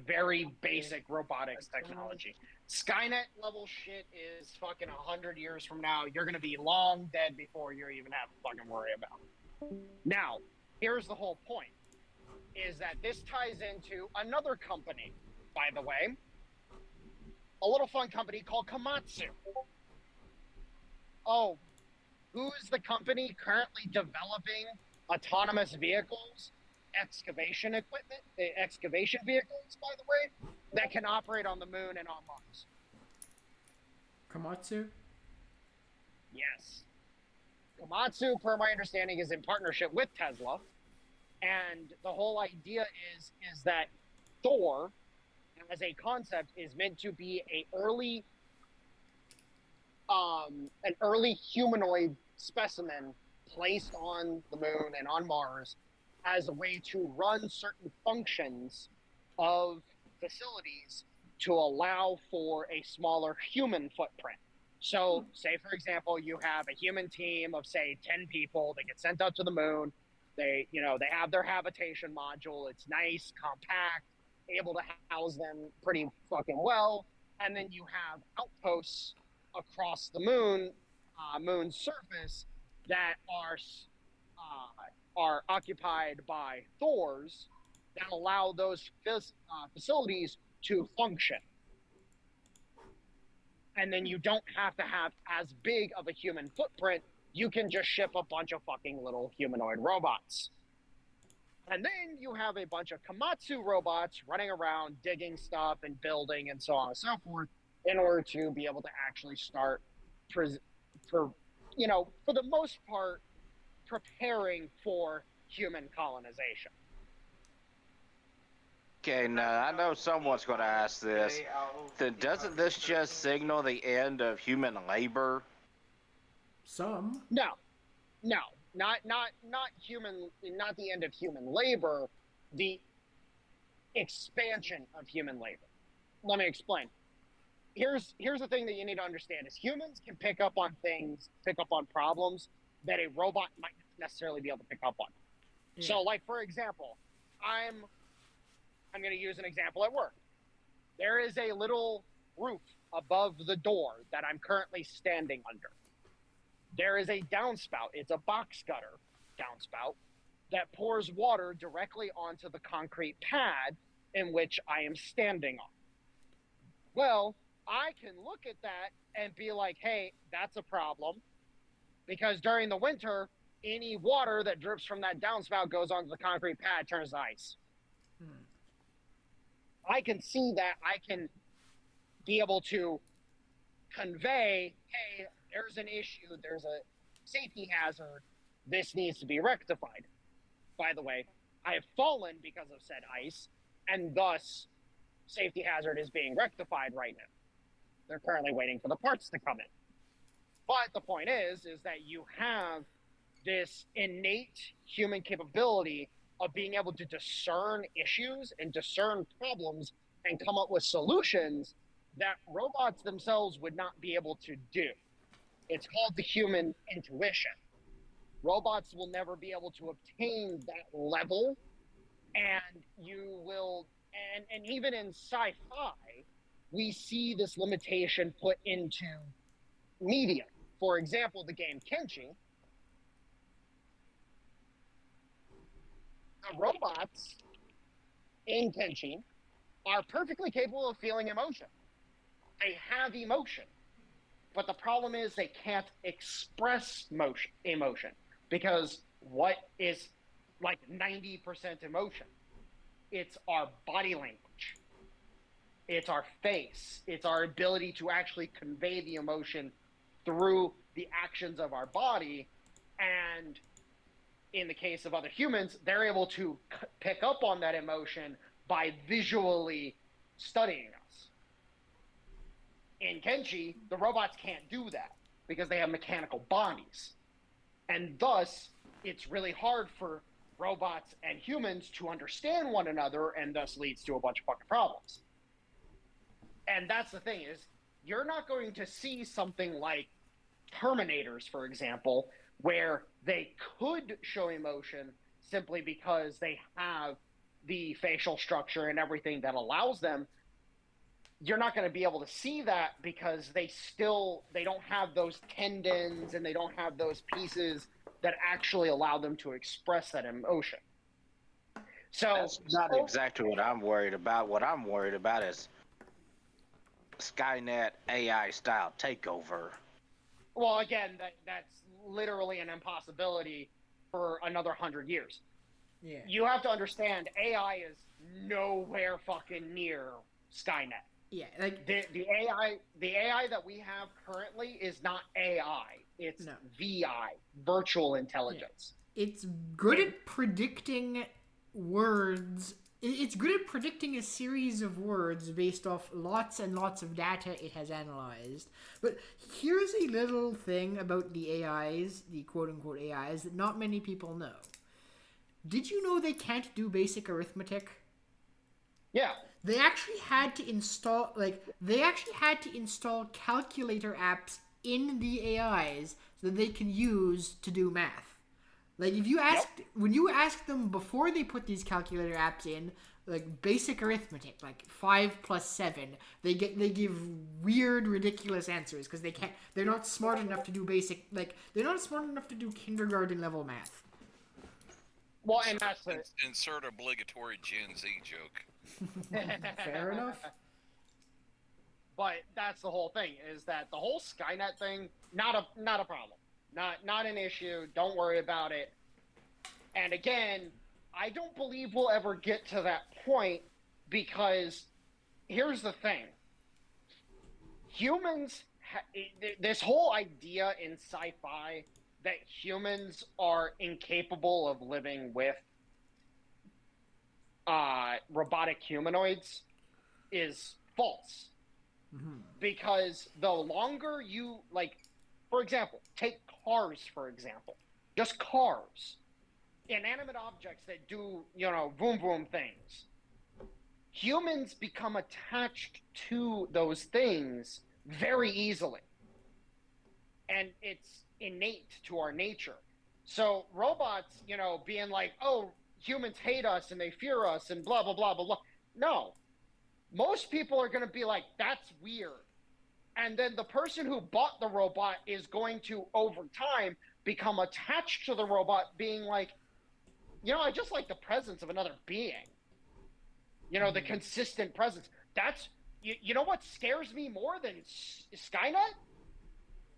very basic robotics technology. Skynet level shit is fucking 100 years from now. You're going to be long dead before you even have to fucking worry about it. Now, here's the whole point, is that this ties into another company, by the way, a little fun company called Komatsu. Oh, who's the company currently developing autonomous vehicles, excavation vehicles, by the way, that can operate on the moon and on Mars? Komatsu? Yes. Komatsu, per my understanding, is in partnership with Tesla, and the whole idea is that Thor, as a concept, is meant to be an early humanoid specimen placed on the moon and on Mars as a way to run certain functions of facilities to allow for a smaller human footprint. So, say, for example, you have a human team of, say, 10 people that get sent out to the moon. They have their habitation module. It's nice, compact, able to house them pretty fucking well. And then you have outposts across the moon's surface that are occupied by Thors that allow those facilities to function. And then you don't have to have as big of a human footprint. You can just ship a bunch of fucking little humanoid robots. And then you have a bunch of Komatsu robots running around digging stuff and building and so on and so forth in order to be able to actually start, for the most part, preparing for human colonization. Okay, now I know someone's going to ask this. Then doesn't this just signal the end of human labor? Some. No, not the end of human labor. The expansion of human labor. Let me explain. Here's the thing that you need to understand: is humans can pick up on problems that a robot might not necessarily be able to pick up on. Yeah. So, like, for example, I'm going to use an example at work. There is a little roof above the door that I'm currently standing under. there is a downspout. It's a box gutter downspout that pours water directly onto the concrete pad in which I am standing on. Well, I can look at that and be like, hey, that's a problem, because during the winter, any water that drips from that downspout goes onto the concrete pad, turns to ice. I can see that. I can be able to convey, hey, there's an issue, there's a safety hazard, this needs to be rectified. By the way, I have fallen because of said ice, and thus safety hazard is being rectified right now. They're currently waiting for the parts to come in. But the point is that you have this innate human capability of being able to discern issues and discern problems and come up with solutions that robots themselves would not be able to do. It's called the human intuition. Robots will never be able to obtain that level, and you will, and even in sci-fi, we see this limitation put into media. For example, the game Kenshi, the robots in Kenshi are perfectly capable of feeling emotion. They have emotion. But the problem is they can't express emotion, because what is like 90% emotion? It's our body language. It's our face. It's our ability to actually convey the emotion through the actions of our body. And in the case of other humans, they're able to pick up on that emotion by visually studying us. In Kenshi, the robots can't do that because they have mechanical bodies. And thus, it's really hard for robots and humans to understand one another, and thus leads to a bunch of fucking problems. And that's the thing, is you're not going to see something like Terminators, for example, where they could show emotion simply because they have the facial structure and everything that allows them. You're not going to be able to see that because they don't have those tendons and they don't have those pieces that actually allow them to express that emotion. So that's not exactly what I'm worried about. What I'm worried about is Skynet AI style takeover. Well, again, that's literally an impossibility for another 100 years. Yeah. You have to understand, AI is nowhere fucking near Skynet. Yeah, like the AI that we have currently is not AI. It's VI, virtual intelligence. Yeah. It's good at predicting words. It's good at predicting a series of words based off lots and lots of data it has analyzed. But here's a little thing about the AIs, the quote-unquote AIs, that not many people know. Did you know they can't do basic arithmetic? Yeah. They actually had to install calculator apps in the AIs so that they can use to do math. Like when you ask them before they put these calculator apps in, like basic arithmetic, like 5 plus 7, they give weird, ridiculous answers because they're not smart enough to do they're not smart enough to do kindergarten level math. Well, and that's insert obligatory Gen Z joke. Fair enough. But that's the whole thing, is that the whole Skynet thing, not a problem. Not an issue. Don't worry about it. And again, I don't believe we'll ever get to that point, because here's the thing. Humans, this whole idea in sci-fi that humans are incapable of living with robotic humanoids is false. Mm-hmm. Because the longer you, like, for example, take cars, for example. Just cars. Inanimate objects that do, boom boom things. Humans become attached to those things very easily. And it's innate to our nature. So robots, being like, oh, humans hate us and they fear us and blah, blah, blah, blah, blah. No. Most people are going to be like, that's weird. And then the person who bought the robot is going to, over time, become attached to the robot, being like, I just like the presence of another being. The consistent presence. That's, you know what scares me more than Skynet?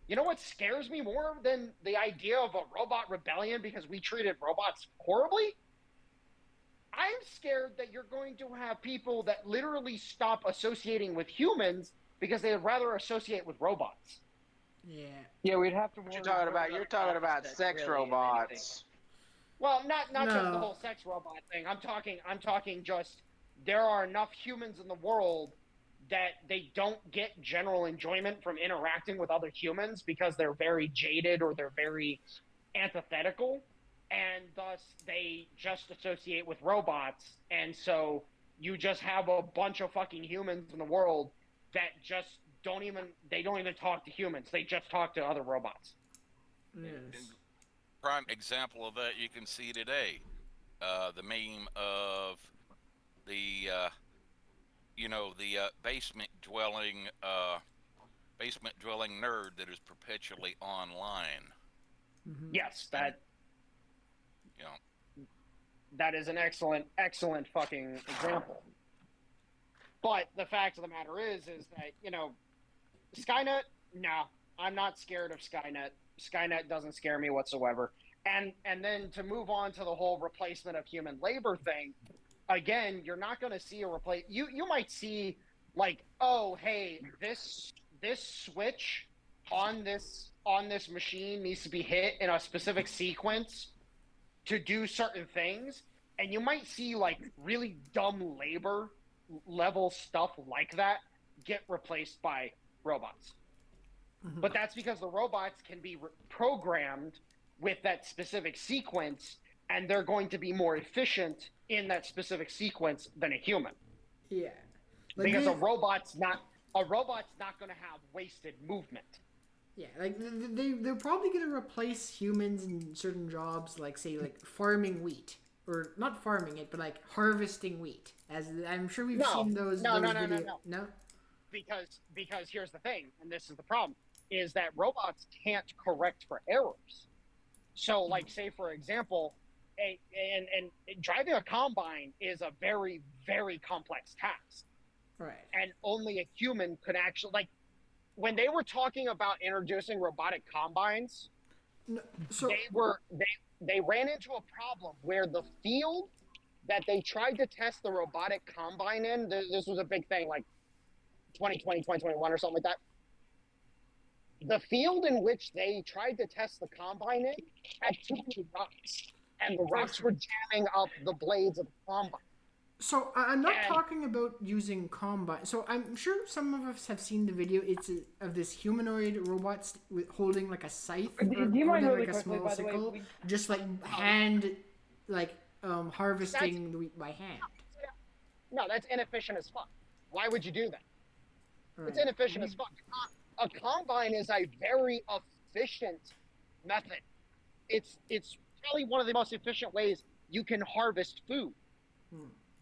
You know what scares me more than the idea of a robot rebellion because we treated robots horribly? I'm scared that you're going to have people that literally stop associating with humans because they'd rather associate with robots. Yeah. Yeah, we'd have to. You're talking about sex really robots. Well, not just the whole sex robot thing. I'm talking just there are enough humans in the world that they don't get general enjoyment from interacting with other humans because they're very jaded or they're very antithetical, and thus they just associate with robots. And so you just have a bunch of fucking humans in the world that just don't even talk to humans. They just talk to other robots. Yes. Prime example of that you can see today. The meme of the basement dwelling nerd that is perpetually online. Mm-hmm. Yes, that that is an excellent fucking example. But the fact of the matter is that Skynet, no, I'm not scared of Skynet. Skynet doesn't scare me whatsoever. And then to move on to the whole replacement of human labor thing, again, you're not going to see a replace. You might see like, oh, hey, this switch on this machine needs to be hit in a specific sequence to do certain things, and you might see like really dumb labor level stuff like that get replaced by robots. Mm-hmm. But that's because the robots can be programmed with that specific sequence, and they're going to be more efficient in that specific sequence than a human. Yeah. Like because a robot's not going to have wasted movement. Yeah, like they're probably going to replace humans in certain jobs, like say like farming wheat, or not farming it, but like harvesting wheat. As I'm sure we've seen those. No. No. Because here's the thing, and this is the problem, is that robots can't correct for errors. So, like, say for example, and driving a combine is a very, very complex task. Right. And only a human could actually, like, when they were talking about introducing robotic combines, they ran into a problem where the field that they tried to test the robotic combine in, this was a big thing, like 2020, 2021 or something like that. The field in which they tried to test the combine in had too many rocks, and the rocks were jamming up the blades of the combine. So I'm not talking about using combine. So I'm sure some of us have seen the video. It's of this humanoid robot holding like a scythe, do you mind really like a small sickle, just like harvesting the wheat by hand. No, that's inefficient as fuck. Why would you do that? Right. It's inefficient as fuck. A combine is a very efficient method. It's probably one of the most efficient ways you can harvest food.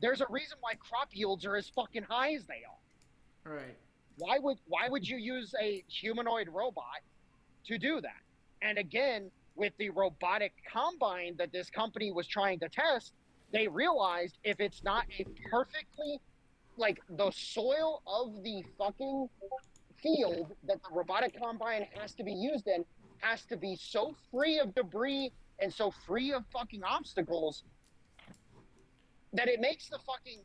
There's a reason why crop yields are as fucking high as they are. Right. Why would you use a humanoid robot to do that? And again, with the robotic combine that this company was trying to test, they realized if it's not a perfectly, like, the soil of the fucking field that the robotic combine has to be used in has to be so free of debris and so free of fucking obstacles that it makes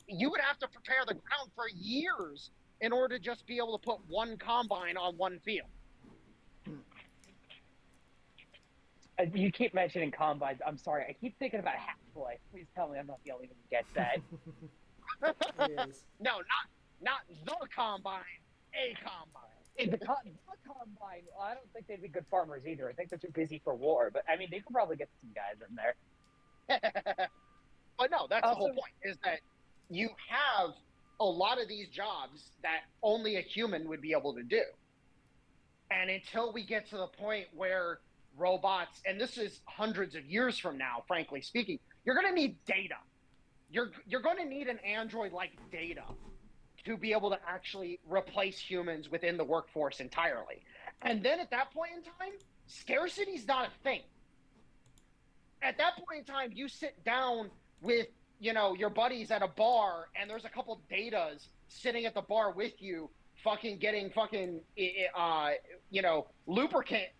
you would have to prepare the ground for years in order to just be able to put one combine on one field. You keep mentioning combines. I'm sorry. I keep thinking about Half-Life. Please tell me I'm not the only one who gets that. No, not the combine. A combine. The combine. Well, I don't think they'd be good farmers either. I think they're too busy for war. But I mean, they could probably get some guys in there. But no, that's the whole point. Is that you have a lot of these jobs that only a human would be able to do, and until we get to the point where robots, and this is hundreds of years from now, frankly speaking, you're going to need data. You're going to need an android like data to be able to actually replace humans within the workforce entirely. And then at that point in time, scarcity's not a thing. At that point in time, you sit down with, you know, your buddies at a bar, and there's a couple datas sitting at the bar with you, fucking getting fucking, you know, lubricant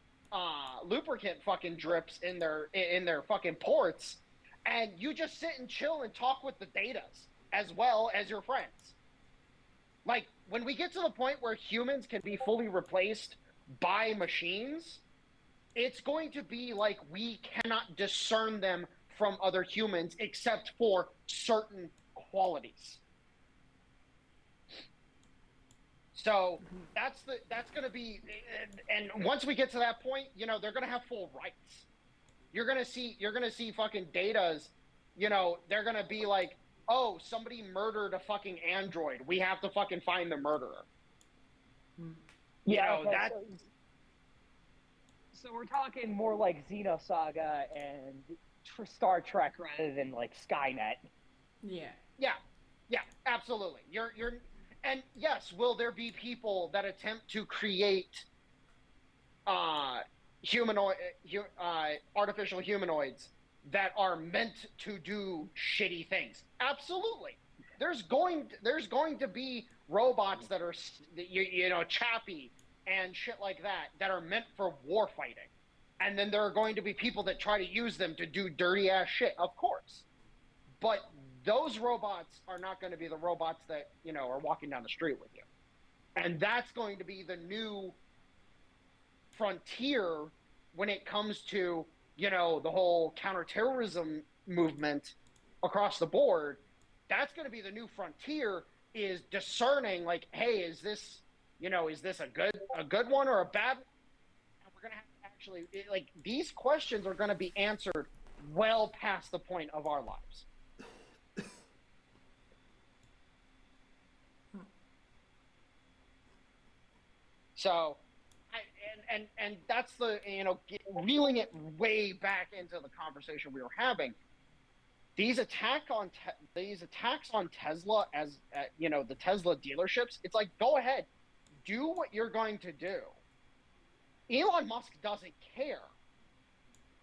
fucking drips in their fucking ports, and you just sit and chill and talk with the datas as well as your friends. Like, when we get to the point where humans can be fully replaced by machines, it's going to be like we cannot discern them from other humans except for certain qualities. So that's going to be, and once we get to that point, you know, they're going to have full rights. You're going to see fucking datas, you know, they're going to be like, oh, somebody murdered a fucking android. We have to fucking find the murderer. Yeah, you know, okay, so we're talking more like Xenosaga and Star Trek rather than like Skynet. Yeah, absolutely. You're, and yes, will there be people that attempt to create artificial humanoids that are meant to do shitty things? Absolutely. There's going to be robots that are, you know, chappy and shit like that are meant for war fighting. And then there are going to be people that try to use them to do dirty ass shit, of course. But those robots are not going to be the robots that, you know, are walking down the street with you. And that's going to be the new frontier when it comes to, you know, the whole counterterrorism movement across the board. That's going to be the new frontier, is discerning, like, hey, is this a good one or a bad one? And we're going to have to actually, like, these questions are going to be answered well past the point of our lives. So, and that's the, you know, reeling it way back into the conversation we were having. These attacks on Tesla, as you know, the Tesla dealerships. It's like, go ahead, do what you're going to do. Elon Musk doesn't care,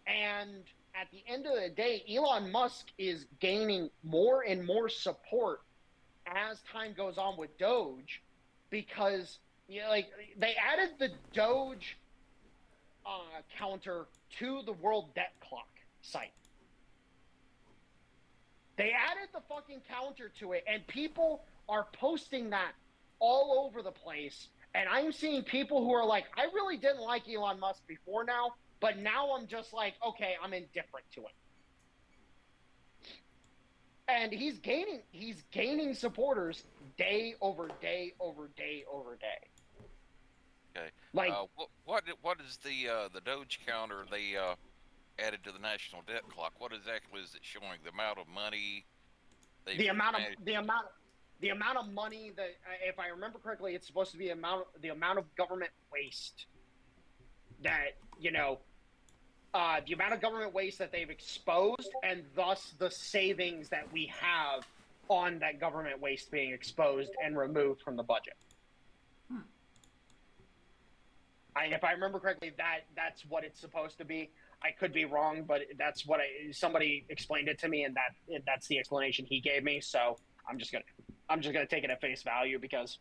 and at the end of the day, Elon Musk is gaining more and more support as time goes on with Doge, because, you know, like, they added the Doge counter to the World Debt Clock site. They added the fucking counter to it, and people are posting that all over the place. And I'm seeing people who are like, I really didn't like Elon Musk before now, but now I'm just like, okay, I'm indifferent to it. And he's gaining supporters day over day over day over day. Okay. Like, what is the Doge counter they added to the national debt clock? What exactly is it showing? The amount of money? The amount of money that, if I remember correctly, it's supposed to be the amount of government waste that, you know, the amount of government waste that they've exposed, and thus the savings that we have on that government waste being exposed and removed from the budget. If I remember correctly, that's what it's supposed to be. I could be wrong, but that's what somebody explained it to me, and that's the explanation he gave me. So I'm just gonna take it at face value, because,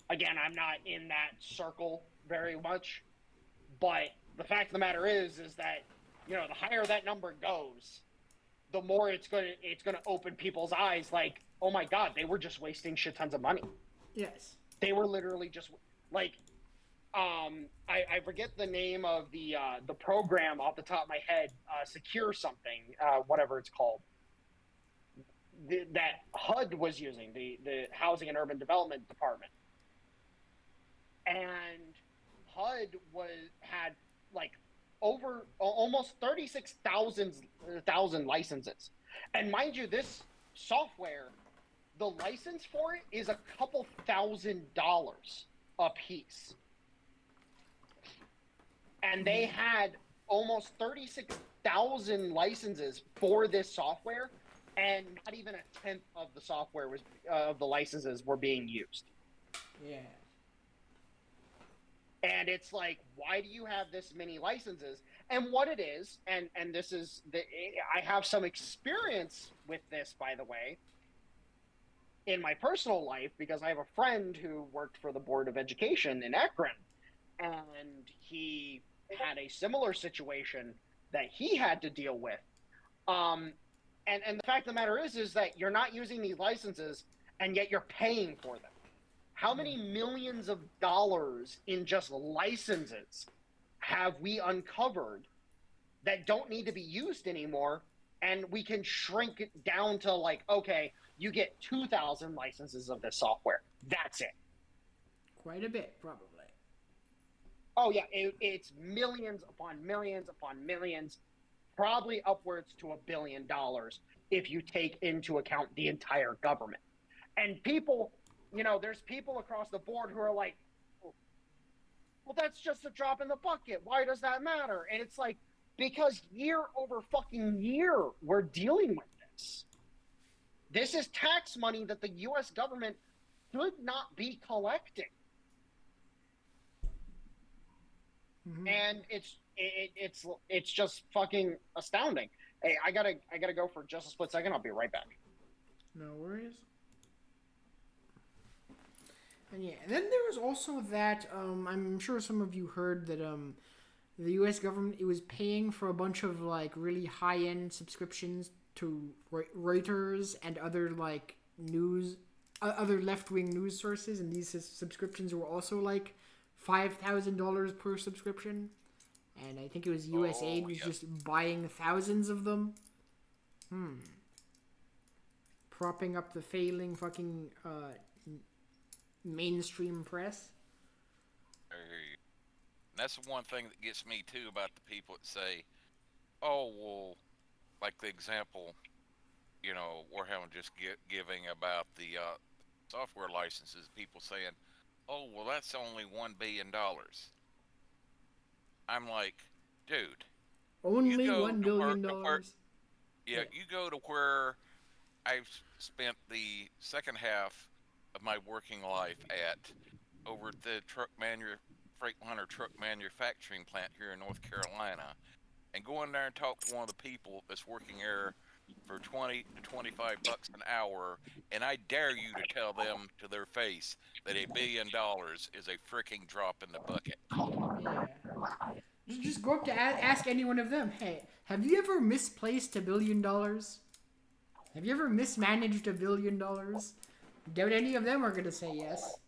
again, I'm not in that circle very much. But the fact of the matter is that, you know, the higher that number goes, the more it's gonna open people's eyes. Like, oh my God, they were just wasting shit tons of money. Yes. They were literally just like. I forget the name of the program off the top of my head, Secure something, whatever it's called, that HUD was using, the Housing and Urban Development Department. And HUD had like over almost 36,000 licenses. And mind you, this software, the license for it is a couple $1,000s a piece. And they had almost 36,000 licenses for this software and not even a tenth of the software was of the licenses were being used. Yeah. And it's like, why do you have this many licenses? And what it is, and this is I have some experience with this, by the way, in my personal life, because I have a friend who worked for the Board of Education in Akron, and he had a similar situation that he had to deal with. And the fact of the matter is that you're not using these licenses, and yet you're paying for them. How many millions of dollars in just licenses have we uncovered that don't need to be used anymore? And we can shrink it down to like, okay, you get 2,000 licenses of this software. That's it. Quite a bit, probably. Oh, yeah. It's millions upon millions upon millions, probably upwards to $1 billion if you take into account the entire government. And people, there's people across the board who are like, well, that's just a drop in the bucket. Why does that matter? And it's like, because year over fucking year, we're dealing with this. This is tax money that the U.S. government should not be collecting. Mm-hmm. And it's just fucking astounding. Hey, I gotta go for just a split second. I'll be right back. No worries. And yeah, and then there was also that I'm sure some of you heard that the U.S. government, it was paying for a bunch of like really high-end subscriptions to Reuters and other like other left-wing news sources, and these subscriptions were also like $5,000 per subscription, and I think it was USAID was just buying thousands of them. Propping up the failing fucking mainstream press. That's the one thing that gets me too about the people that say, "Oh, well," like the example, we're having just giving about the software licenses. People saying, "Oh, well, that's only $1 billion." I'm like, dude, only $1 billion. Yeah, you go to where I've spent the second half of my working life at, over at the Freightliner truck manufacturing plant here in North Carolina, and go in there and talk to one of the people that's working there for 20 to 25 bucks an hour, and I dare you to tell them to their face that $1 billion is a freaking drop in the bucket. Yeah. Just go up to ask any one of them, hey, have you ever misplaced $1 billion? Have you ever mismanaged $1 billion? Doubt any of them are going to say yes.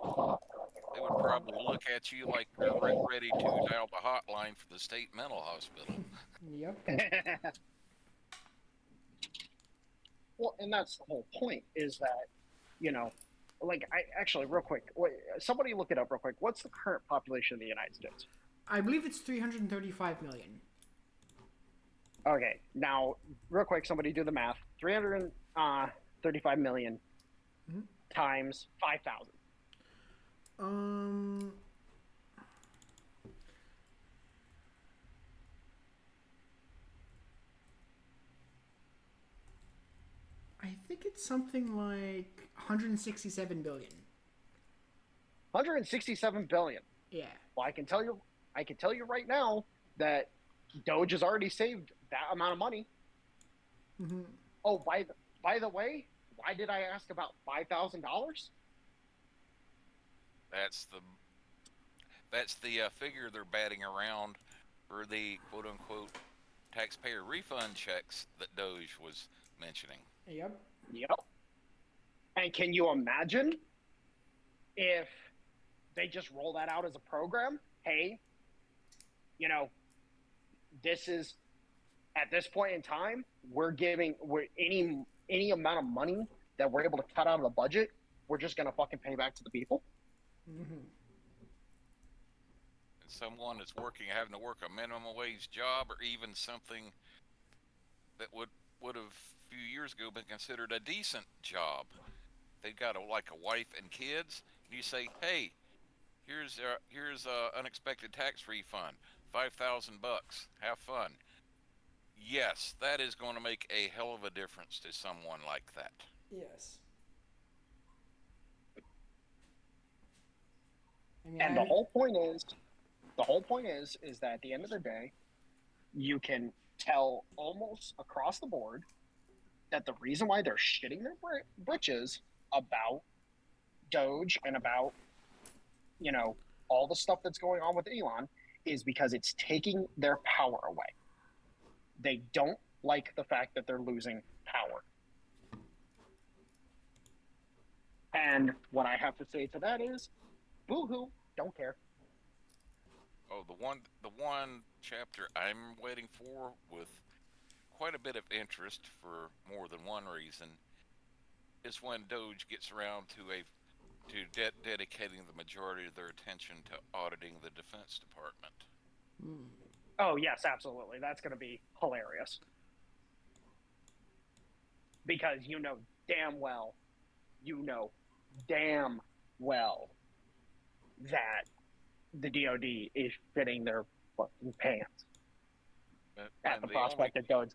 They would probably look at you like you're ready to dial the hotline for the state mental hospital. Yep. Well, and that's the whole point, is that, real quick, somebody look it up real quick. What's the current population of the United States? I believe it's 335 million. Okay, now, real quick, somebody do the math. 335 million times 5,000. I think it's something like 167 billion. 167 billion. Yeah. Well, I can tell you right now that Doge has already saved that amount of money. Mm-hmm. Oh, by the way, why did I ask about $5,000? That's the figure they're batting around for the quote unquote taxpayer refund checks that Doge was mentioning. Yep. And can you imagine if they just roll that out as a program? Hey, this is, at this point in time, we're any amount of money that we're able to cut out of the budget, we're just going to fucking pay back to the people. Mm-hmm. And someone that's having to work a minimum wage job, or even something that would have a few years ago been considered a decent job. They've got a wife and kids, and you say, hey, here's a unexpected tax refund, $5,000, have fun. Yes, that is going to make a hell of a difference to someone like that. Yes. And the whole point is that at the end of the day, you can tell almost across the board that the reason why they're shitting their britches about Doge and about, all the stuff that's going on with Elon is because it's taking their power away. They don't like the fact that they're losing power. And what I have to say to that is, boo-hoo, don't care. Oh, the one chapter I'm waiting for with quite a bit of interest for more than one reason is when Doge gets around to dedicating the majority of their attention to auditing the Defense Department. Oh, yes, absolutely. That's going to be hilarious. Because you know damn well that the DOD is fitting their fucking pants at the prospect of Doge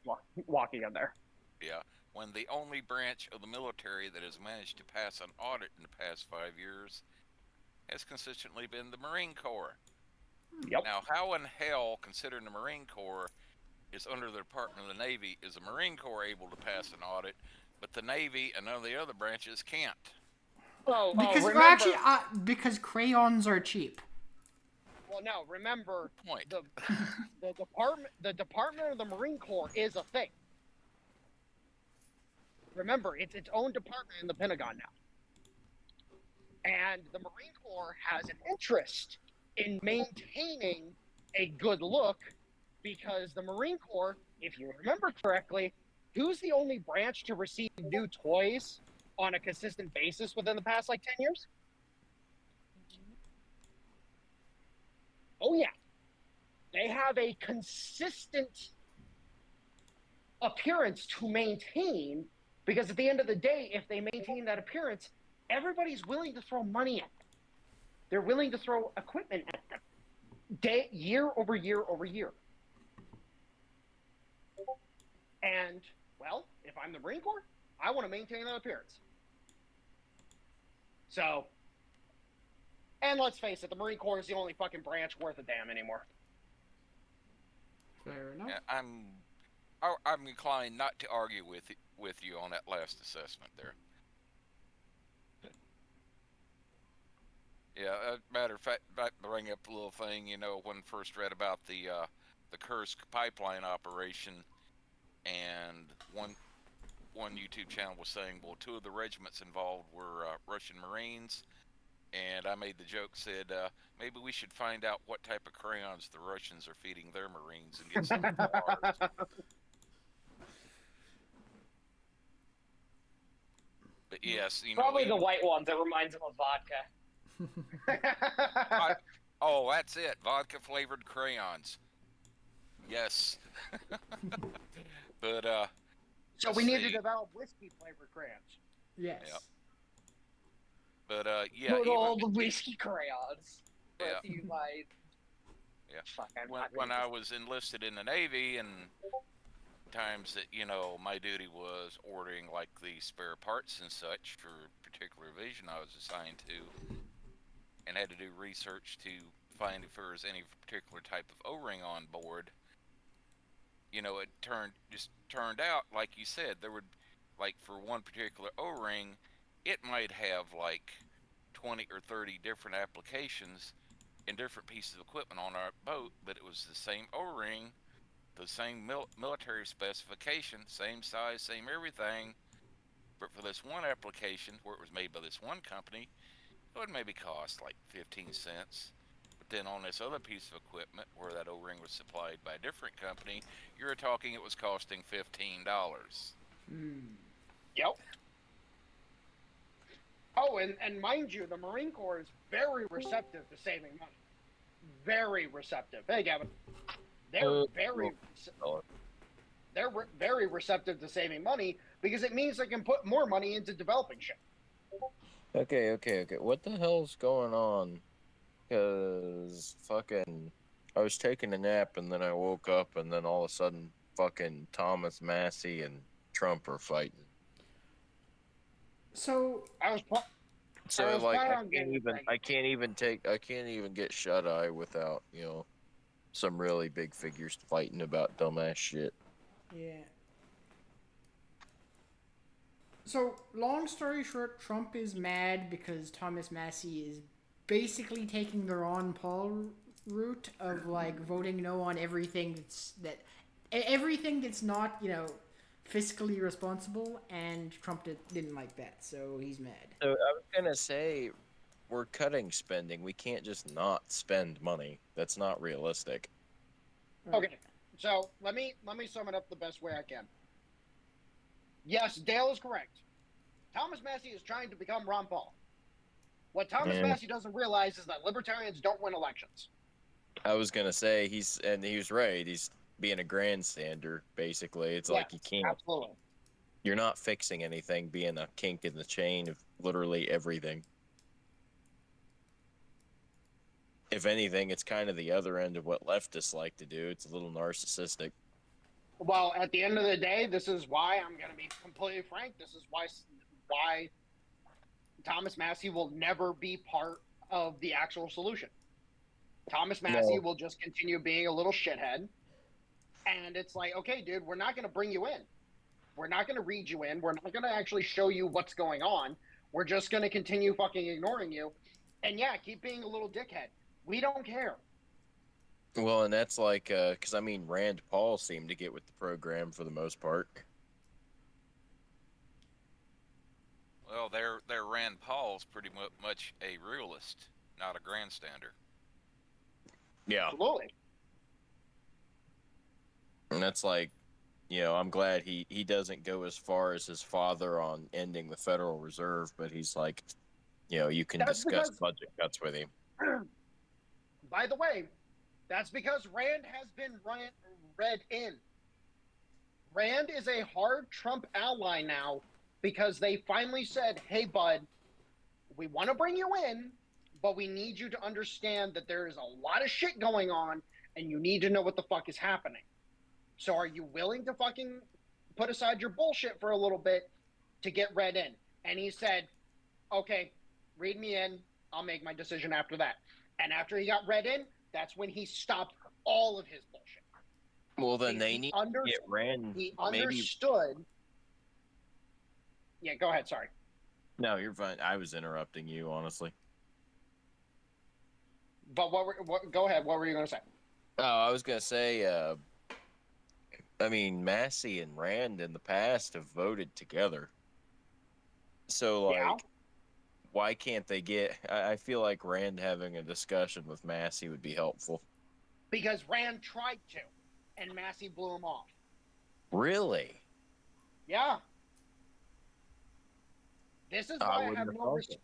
walking in there. Yeah, when the only branch of the military that has managed to pass an audit in the past 5 years has consistently been the Marine Corps. Yep. Now, how in hell, considering the Marine Corps is under the Department of the Navy, is the Marine Corps able to pass an audit, but the Navy and none of the other branches can't? Because crayons are cheap. Well, no, remember, the Department of the Marine Corps is a thing. Remember, it's its own department in the Pentagon now. And the Marine Corps has an interest in maintaining a good look because the Marine Corps, if you remember correctly, who's the only branch to receive new toys on a consistent basis within the past, 10 years? Oh, yeah. They have a consistent appearance to maintain because at the end of the day, if they maintain that appearance, everybody's willing to throw money at them. They're willing to throw equipment at them year over year over year. And, well, if I'm the Marine Corps, I want to maintain that appearance. So, and let's face it, the Marine Corps is the only fucking branch worth a damn anymore. Fair enough. Yeah, I'm inclined not to argue with you on that last assessment there. Yeah, matter of fact, bring up a little thing. When first read about the Kursk pipeline operation, and one YouTube channel was saying, well, 2 of the regiments involved were Russian Marines, and I made the joke, said maybe we should find out what type of crayons the Russians are feeding their Marines and get some of ours. But yes, probably the white ones. That reminds them of vodka. Oh, that's it. Vodka flavored crayons. Yes. But so we need to develop whiskey flavored crayons. Yes. Yep. But yeah. Put all the whiskey crayons. Yeah. You might. Yeah. When I was enlisted in the Navy, and times that my duty was ordering like the spare parts and such for a particular division I was assigned to, and had to do research to find if there was any particular type of O-ring on board. It turned out, like you said, there would, like, for one particular O-ring, it might have like 20 or 30 different applications in different pieces of equipment on our boat, but it was the same O-ring, the same military specification, same size, same everything, but for this one application, where it was made by this one company, it would maybe cost like 15 cents. But then on this other piece of equipment, where that O-ring was supplied by a different company, you were talking it was costing $15. Yep. Oh, and mind you, the Marine Corps is very receptive to saving money. Very receptive. Hey, Gavin. They're very receptive to saving money because it means they can put more money into developing shit. Okay. What the hell's going on? Because I was taking a nap and then I woke up and then all of a sudden fucking Thomas Massey and Trump are fighting. So I can't even get shut eye without, you know, some really big figures fighting about dumbass shit. Yeah. So, long story short, Trump is mad because Thomas Massey is basically taking the Ron Paul route of like voting no on everything that's not, you know, fiscally responsible, and Trump didn't like that, so he's mad. So I was gonna say, we're cutting spending. We can't just not spend money. That's not realistic. Okay, so let me sum it up the best way I can. Yes, Dale is correct. Thomas Massey is trying to become Ron Paul. What Thomas Massey doesn't realize is that libertarians don't win elections. I was gonna say he was right. He's being a grandstander, basically. It's like you can't. Absolutely. You're not fixing anything, being a kink in the chain of literally everything. If anything, it's kind of the other end of what leftists like to do. It's a little narcissistic. Well, at the end of the day, this is why I'm going to be completely frank. This is why Thomas Massey will never be part of the actual solution. Thomas Massey will just continue being a little shithead. And it's like, okay, dude, we're not going to bring you in. We're not going to read you in. We're not going to actually show you what's going on. We're just going to continue fucking ignoring you. And yeah, keep being a little dickhead. We don't care. Well, and that's like, because I mean, Rand Paul seemed to get with the program for the most part. Well, their Rand Paul's pretty much a realist, not a grandstander. Yeah. Absolutely. And that's like, you know, I'm glad he doesn't go as far as his father on ending the Federal Reserve, but he's like, you know, you can discuss budget cuts with him. By the way, that's because Rand has been read in. Rand is a hard Trump ally now because they finally said, hey, bud, we want to bring you in, but we need you to understand that there is a lot of shit going on and you need to know what the fuck is happening. So are you willing to fucking put aside your bullshit for a little bit to get read in? And he said, okay, read me in. I'll make my decision after that. And after he got read in, that's when he stopped all of his bullshit. Well, then they need to get Rand. He understood. Yeah, go ahead. Sorry. No, you're fine. I was interrupting you, honestly. But go ahead. What were you going to say? Oh, I was going to say, I mean, Massey and Rand in the past have voted together. So, like, why can't they get... I feel like Rand having a discussion with Massey would be helpful. Because Rand tried to, and Massey blew him off. Really? Yeah. This is why I have no respect.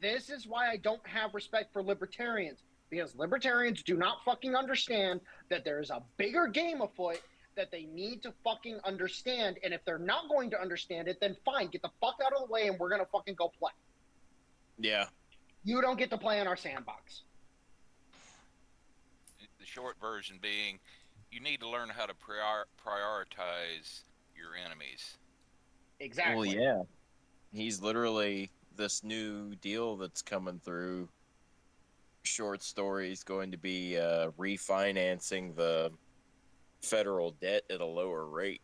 This is why I don't have respect for libertarians. Because libertarians do not fucking understand that there is a bigger game afoot that they need to fucking understand. And if they're not going to understand it, then fine, get the fuck out of the way and we're going to fucking go play. Yeah. You don't get to play in our sandbox. The short version being, you need to learn how to prioritize your enemies. Exactly. Well, yeah. He's literally this new deal that's coming through. Short story is going to be refinancing the federal debt at a lower rate.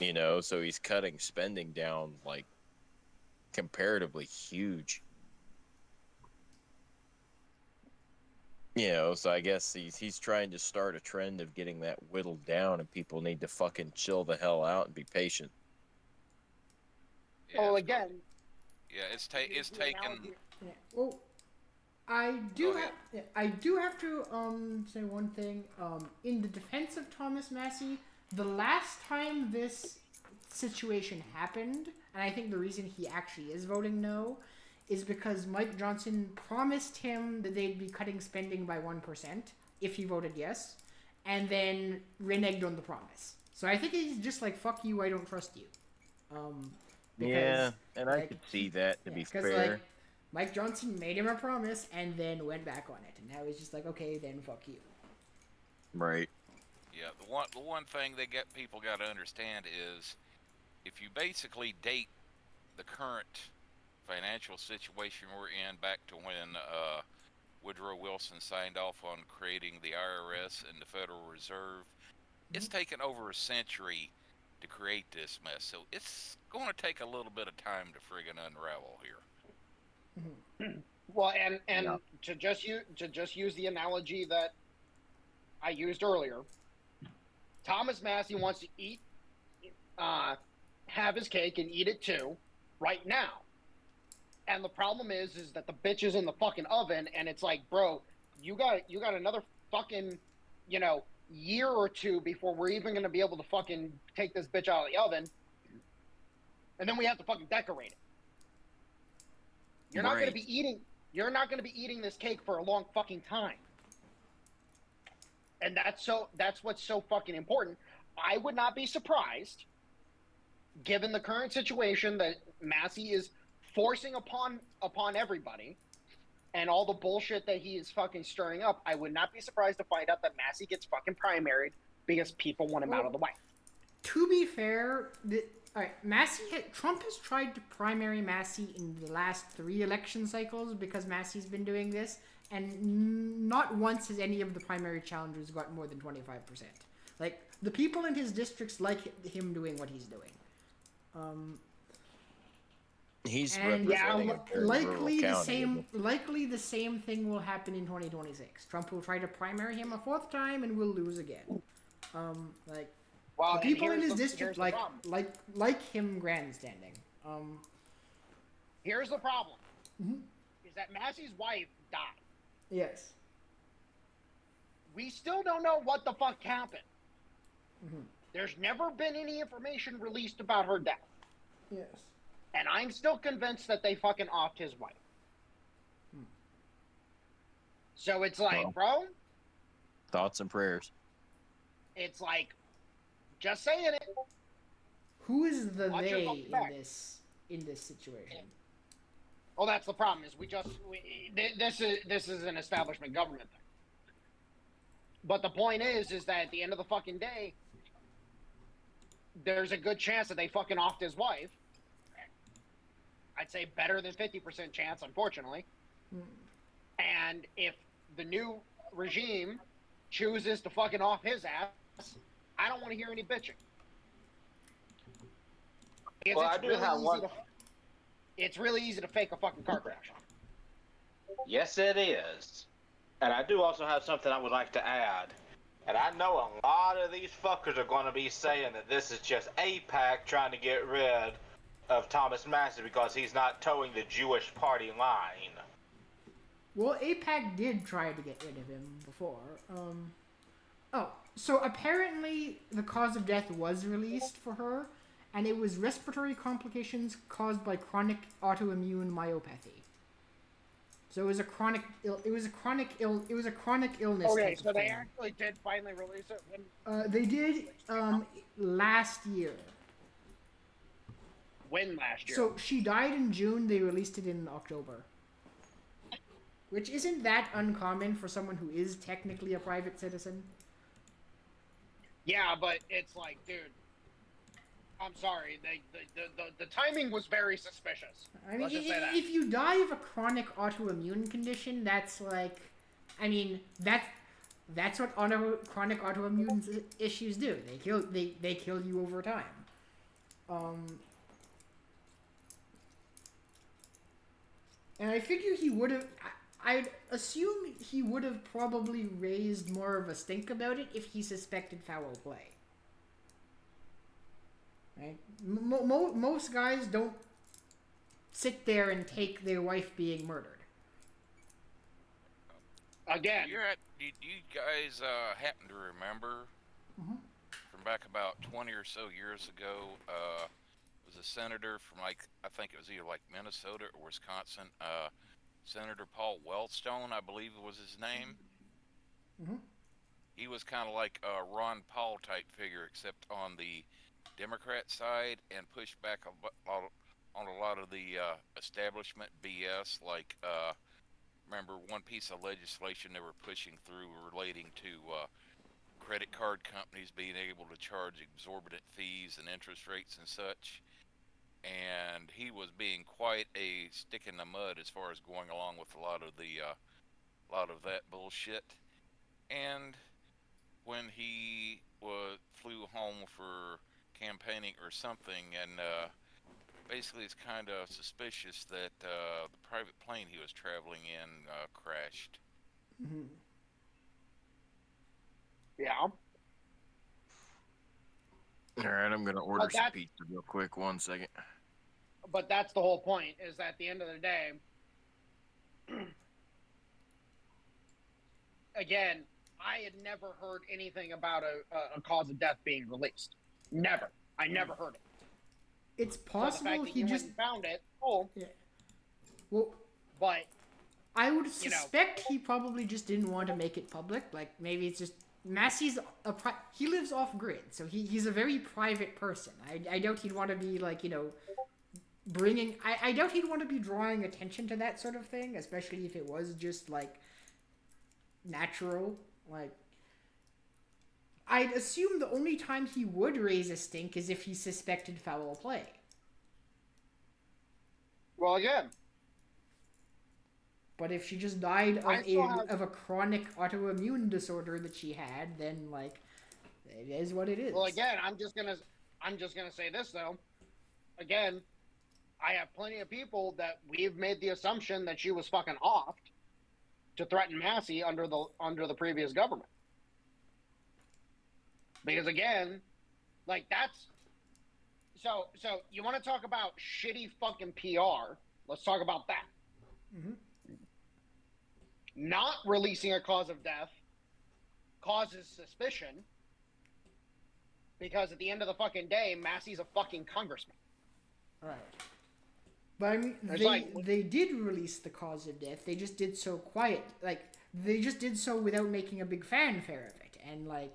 You know, so he's cutting spending down like comparatively huge. You know, so I guess he's trying to start a trend of getting that whittled down, and people need to fucking chill the hell out and be patient. Yeah, well, again. Yeah, it's taken. Yeah. Well, I do have to say one thing. In the defense of Thomas Massey, the last time this situation happened, and I think the reason he actually is voting no, is because Mike Johnson promised him that they'd be cutting spending by 1% if he voted yes, and then reneged on the promise. So I think he's just like, fuck you, I don't trust you. Because, yeah, and I could see that, to be fair. Like, Mike Johnson made him a promise and then went back on it. And now he's just like, okay, then fuck you. Right. Yeah, the one thing people got to understand is if you basically date the current financial situation we're in back to when Woodrow Wilson signed off on creating the IRS and the Federal Reserve, it's taken over a century to create this mess. So it's going to take a little bit of time to friggin' unravel here. Well, and to just use the analogy that I used earlier, Thomas Massey wants to have his cake and eat it too, right now. And the problem is that the bitch is in the fucking oven, and it's like, bro, you got another fucking, year or two before we're even gonna be able to fucking take this bitch out of the oven, and then we have to fucking decorate it. You're not gonna be eating this cake for a long fucking time. And that's what's so fucking important. I would not be surprised, given the current situation that Massey is forcing upon everybody and all the bullshit that he is fucking stirring up. I would not be surprised to find out that Massey gets fucking primaried because people want him out of the way. To be fair, Trump has tried to primary Massey in the last 3 election cycles because Massey's been doing this, and not once has any of the primary challengers got more than 25%. Like, the people in his districts like him doing what he's doing. He's likely the same thing will happen in 2026. Trump will try to primary him a 4th time and will lose again. The people in his district like him grandstanding. Here's the problem: is that Massey's wife died. Yes. We still don't know what the fuck happened. There's never been any information released about her death. Yes. And I'm still convinced that they fucking offed his wife. So it's like, bro. Thoughts and prayers. It's like, just saying it. Who is the they in this situation? Well, that's the problem. Is this is an establishment government thing. But the point is that at the end of the fucking day, there's a good chance that they fucking offed his wife. I'd say better than 50% chance, unfortunately. And if the new regime chooses to fucking off his ass, I don't want to hear any bitching. It's really easy to fake a fucking car crash. Yes, it is. And I do also have something I would like to add. And I know a lot of these fuckers are going to be saying that this is just AIPAC trying to get rid of Thomas Massey because he's not towing the Jewish party line. Well, AIPAC did try to get rid of him before. So apparently the cause of death was released for her, and it was respiratory complications caused by chronic autoimmune myopathy. So it was a chronic illness. Okay, so they actually did finally release it. They did last year. When last year? So she died in June. They released it in October, which isn't that uncommon for someone who is technically a private citizen. Yeah, but it's like, dude, I'm sorry. The timing was very suspicious. I mean, if you die of a chronic autoimmune condition, that's like, I mean, that's what chronic autoimmune issues do. They kill you over time. And I figure he would have. I'd assume he would have probably raised more of a stink about it if he suspected foul play. Right? Most guys don't sit there and take their wife being murdered. Again. Do you guys happen to remember from back about 20 or so years ago, was a senator from, like, I think it was either like Minnesota or Wisconsin, Senator Paul Wellstone, I believe was his name. He was kind of like a Ron Paul type figure, except on the Democrat side, and pushed back on a lot of the establishment BS. Like, remember one piece of legislation they were pushing through relating to credit card companies being able to charge exorbitant fees and interest rates and such. And he was being quite a stick in the mud as far as going along with a lot of that bullshit. And when he flew home for campaigning or something, and basically it's kind of suspicious that the private plane he was traveling in crashed. Mm-hmm. Yeah. All right, I'm gonna order some pizza real quick. 1 second. But that's the whole point. Is that at the end of the day, again, I had never heard anything about a cause of death being released. Never. I never heard it. It's possible so the fact that he just found it. Oh. Yeah. Well, but I would suspect he probably just didn't want to make it public. Like maybe it's just Massey's he lives off grid, so he's a very private person. I doubt he'd want to be like bringing. I doubt he'd want to be drawing attention to that sort of thing, especially if it was just like natural. Like I'd assume the only time he would raise a stink is if he suspected foul play. Well, again. But if she just died of a chronic autoimmune disorder that she had, then like it is what it is. Well, again, I'm just gonna say this though. Again, I have plenty of people that we've made the assumption that she was fucking offed to threaten Massey under the previous government. Because again, like that's so you want to talk about shitty fucking PR? Let's talk about that. Mm-hmm. Not releasing a cause of death causes suspicion because at the end of the fucking day, Massey's a fucking congressman. Right. But I mean, they did release the cause of death. They just did so quiet. Like, they just did so without making a big fanfare of it. And, like,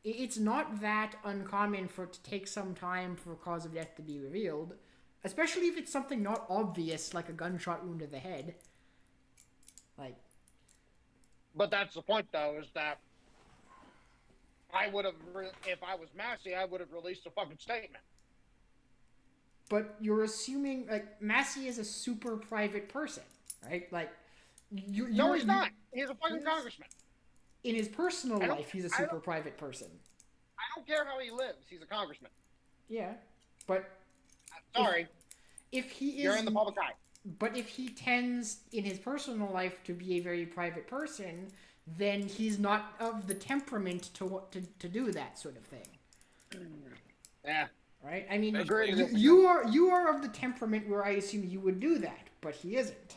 it's not that uncommon for it to take some time for a cause of death to be revealed, especially if it's something not obvious, like a gunshot wound to the head. Like... But that's the point, though, is that I would have, if I was Massey, I would have released a fucking statement. But you're assuming, like, Massey is a super private person, right? Like, no, he's not. He's a fucking congressman. In his personal life, he's a super private person. I don't care how he lives. He's a congressman. Yeah, but... Sorry. If he is... You're in the public eye. But if he tends, in his personal life, to be a very private person, then he's not of the temperament to do that sort of thing. Yeah. Right? I mean, you are of the temperament where I assume you would do that, but he isn't.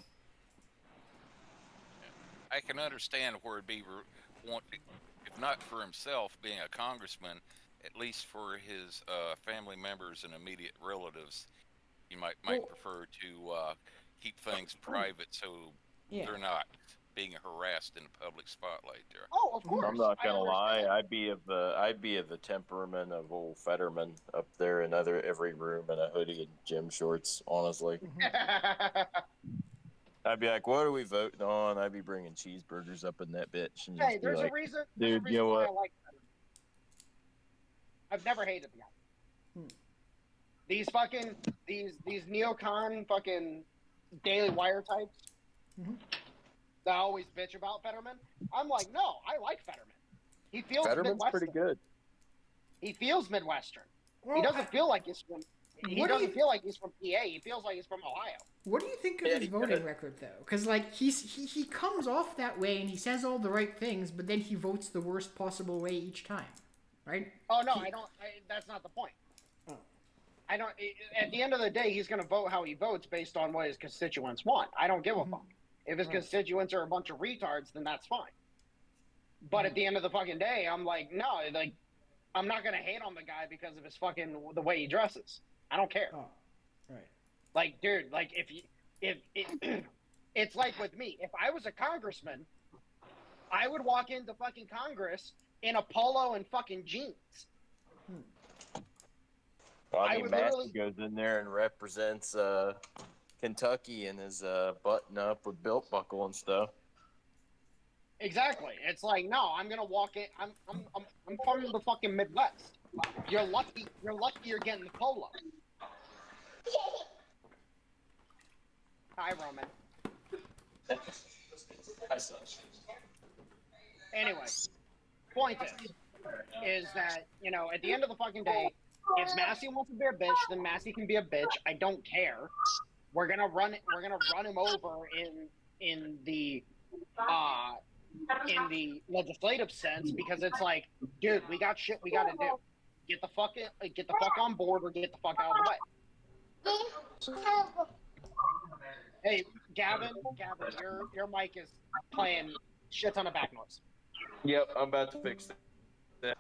I can understand where it'd be, if not for himself being a congressman, at least for his family members and immediate relatives, you might prefer to keep things private so they're not being harassed in the public spotlight there. Oh, of course. I'm not gonna lie. I'd be of the temperament of old Fetterman up there in every room in a hoodie and gym shorts. Honestly, I'd be like, "What are we voting on?" I'd be bringing cheeseburgers up in that bitch. And hey, there's a reason. Dude, you know what? I like Fetterman. I've never hated the guy. These fucking these neocon fucking Daily Wire types. That always bitch about Fetterman. I'm like, no, I like Fetterman. He feels Fetterman's Midwestern. pretty good. He feels Midwestern. Well, he doesn't feel like he's from. He doesn't feel like he's from PA. He feels like he's from Ohio. What do you think of his voting record, though? Because like he comes off that way and he says all the right things, but then he votes the worst possible way each time, right? Oh no, I don't. That's not the point. Oh. I don't. At the end of the day, he's going to vote how he votes based on what his constituents want. I don't give a fuck. If his constituents are a bunch of retards, then that's fine. But at the end of the fucking day, I'm like, no, like, I'm not gonna hate on the guy because of his fucking the way he dresses. I don't care. Oh, right. Like, dude, like if it's like with me. If I was a congressman, I would walk into fucking Congress in a polo and fucking jeans. Well, I mean, Massey goes in there and represents Kentucky in his button up with belt buckle and stuff. Exactly. It's like, no, I'm gonna walk in. I'm from the fucking Midwest. You're lucky. You're getting the polo. Hi, Roman. Anyway, point is that, you know, at the end of the fucking day, if Massey wants to be a bitch, then Massey can be a bitch. I don't care. We're gonna run him over in the legislative sense, because it's like, dude, we got shit we gotta do. Get the fuck on board, or get the fuck out of the way. Hey, Gavin, your mic is playing shit ton of back noise. Yep, I'm about to fix that.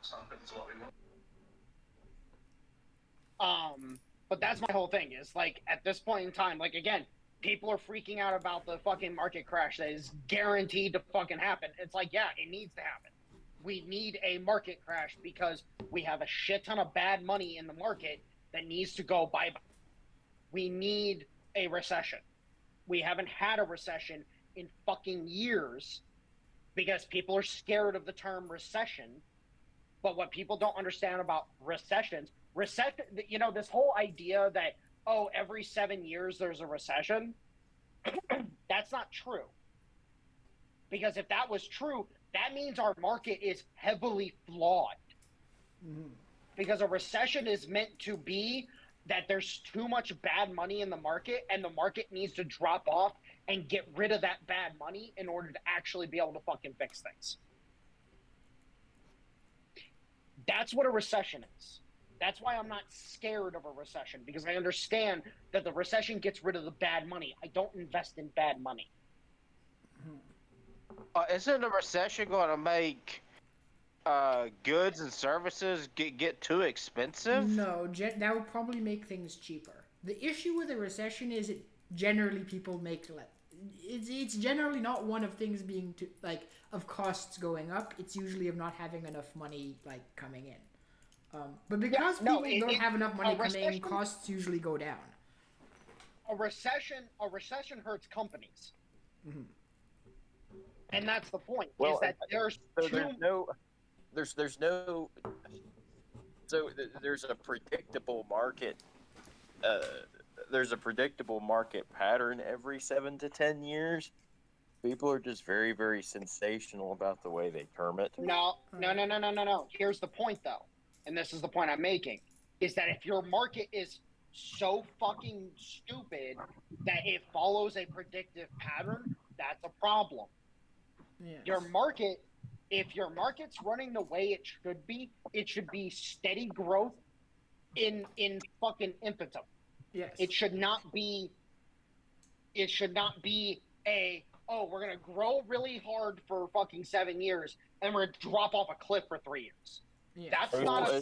But that's my whole thing, is like, at this point in time, like, again, people are freaking out about the fucking market crash that is guaranteed to fucking happen. It's like, yeah, it needs to happen. We need a market crash because we have a shit ton of bad money in the market that needs to go bye-bye. We need a recession. We haven't had a recession in fucking years because people are scared of the term recession. But what people don't understand about recession, you know, this whole idea that, oh, every 7 years there's a recession, that's not true. Because if that was true, that means our market is heavily flawed. Mm-hmm. Because a recession is meant to be that there's too much bad money in the market, and the market needs to drop off and get rid of that bad money in order to actually be able to fucking fix things. That's what a recession is. That's why I'm not scared of a recession, because I understand that the recession gets rid of the bad money. I don't invest in bad money. Isn't a recession going to make goods and services get too expensive? No, that would probably make things cheaper. The issue with a recession is generally people make less. It's generally not one of things being of costs going up. It's usually of not having enough money coming in. But because people don't have enough money coming in, costs usually go down. A recession hurts companies. Mm-hmm. And that's the point. Well, is that there's a predictable market. There's a predictable market pattern every 7 to 10 years. People are just very, very sensational about the way they term it. No. Here's the point, though, and this is the point I'm making, is that if your market is so fucking stupid that it follows a predictive pattern, that's a problem. Yes. If your market's running the way it should be steady growth in fucking impetum. Yes. It should not be a, oh, we're gonna grow really hard for fucking 7 years and we're gonna drop off a cliff for 3 years. Yes. That's not a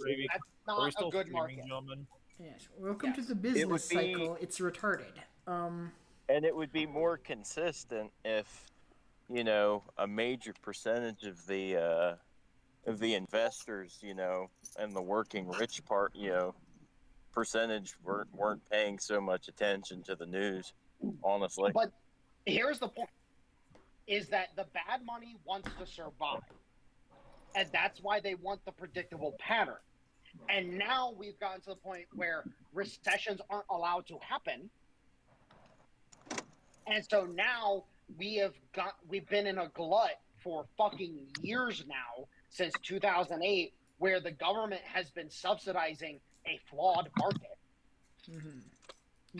good market. Gentlemen? Yes. Welcome to the business cycle. It's retarded. And it would be more consistent if, you know, a major percentage of the investors, you know, and the working rich part, you know, percentage weren't paying so much attention to the news, honestly. But here's the point, is that the bad money wants to survive. And that's why they want the predictable pattern. And now we've gotten to the point where recessions aren't allowed to happen. And so now we've been in a glut for fucking years now, since 2008, where the government has been subsidizing a flawed market. Mm-hmm.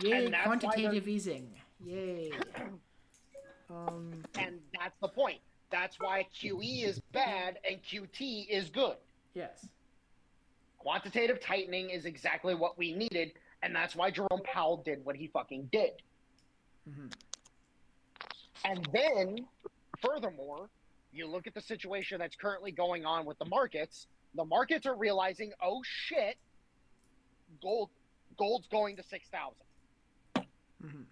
Yay, quantitative easing. Yay. And that's the point. That's why QE is bad and QT is good. Yes. Quantitative tightening is exactly what we needed, and that's why Jerome Powell did what he fucking did. Mm-hmm. And then, furthermore, you look at the situation that's currently going on with the markets. The markets are realizing, oh shit, gold's going to 6,000. Mm-hmm.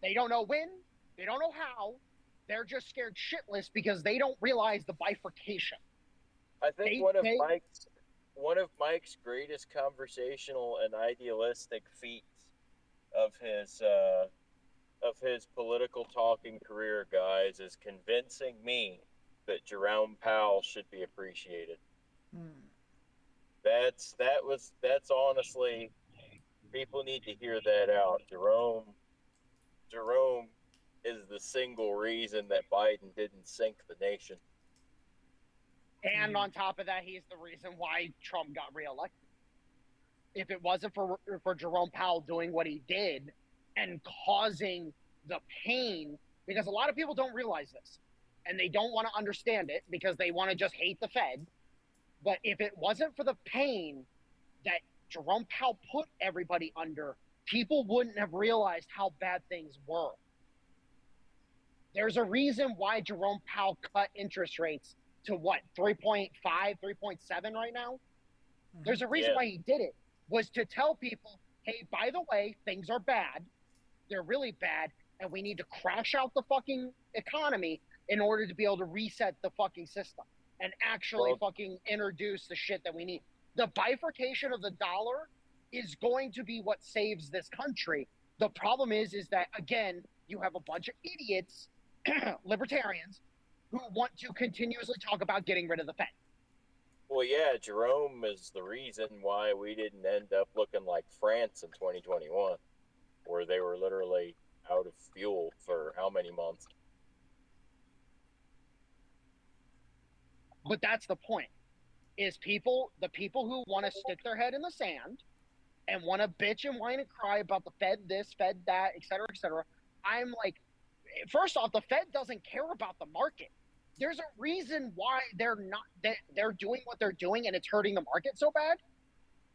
They don't know when, they don't know how. They're just scared shitless because they don't realize the bifurcation. I think one of Mike's greatest conversational and idealistic feats of of his political talking career, guys, is convincing me that Jerome Powell should be appreciated. That's honestly, people need to hear that out. Jerome is the single reason that Biden didn't sink the nation. And on top of that, he's the reason why Trump got reelected. If it wasn't for Jerome Powell doing what he did and causing the pain, because a lot of people don't realize this, and they don't want to understand it because they want to just hate the Fed. But if it wasn't for the pain that Jerome Powell put everybody under, people wouldn't have realized how bad things were. There's a reason why Jerome Powell cut interest rates to what, 3.5, 3.7 right now? There's a reason why he did it, was to tell people, hey, by the way, things are bad. They're really bad, and we need to crash out the fucking economy in order to be able to reset the fucking system and actually fucking introduce the shit that we need. The bifurcation of the dollar is going to be what saves this country. The problem is that, again, you have a bunch of idiots, libertarians, who want to continuously talk about getting rid of the Fed. Well, yeah, Jerome is the reason why we didn't end up looking like France in 2021, where they were literally out of fuel for how many months? But that's the point, is the people who want to stick their head in the sand and want to bitch and whine and cry about the Fed this, Fed that, et cetera, I'm like, first off, the Fed doesn't care about the market. There's a reason why they're doing what they're doing and it's hurting the market so bad.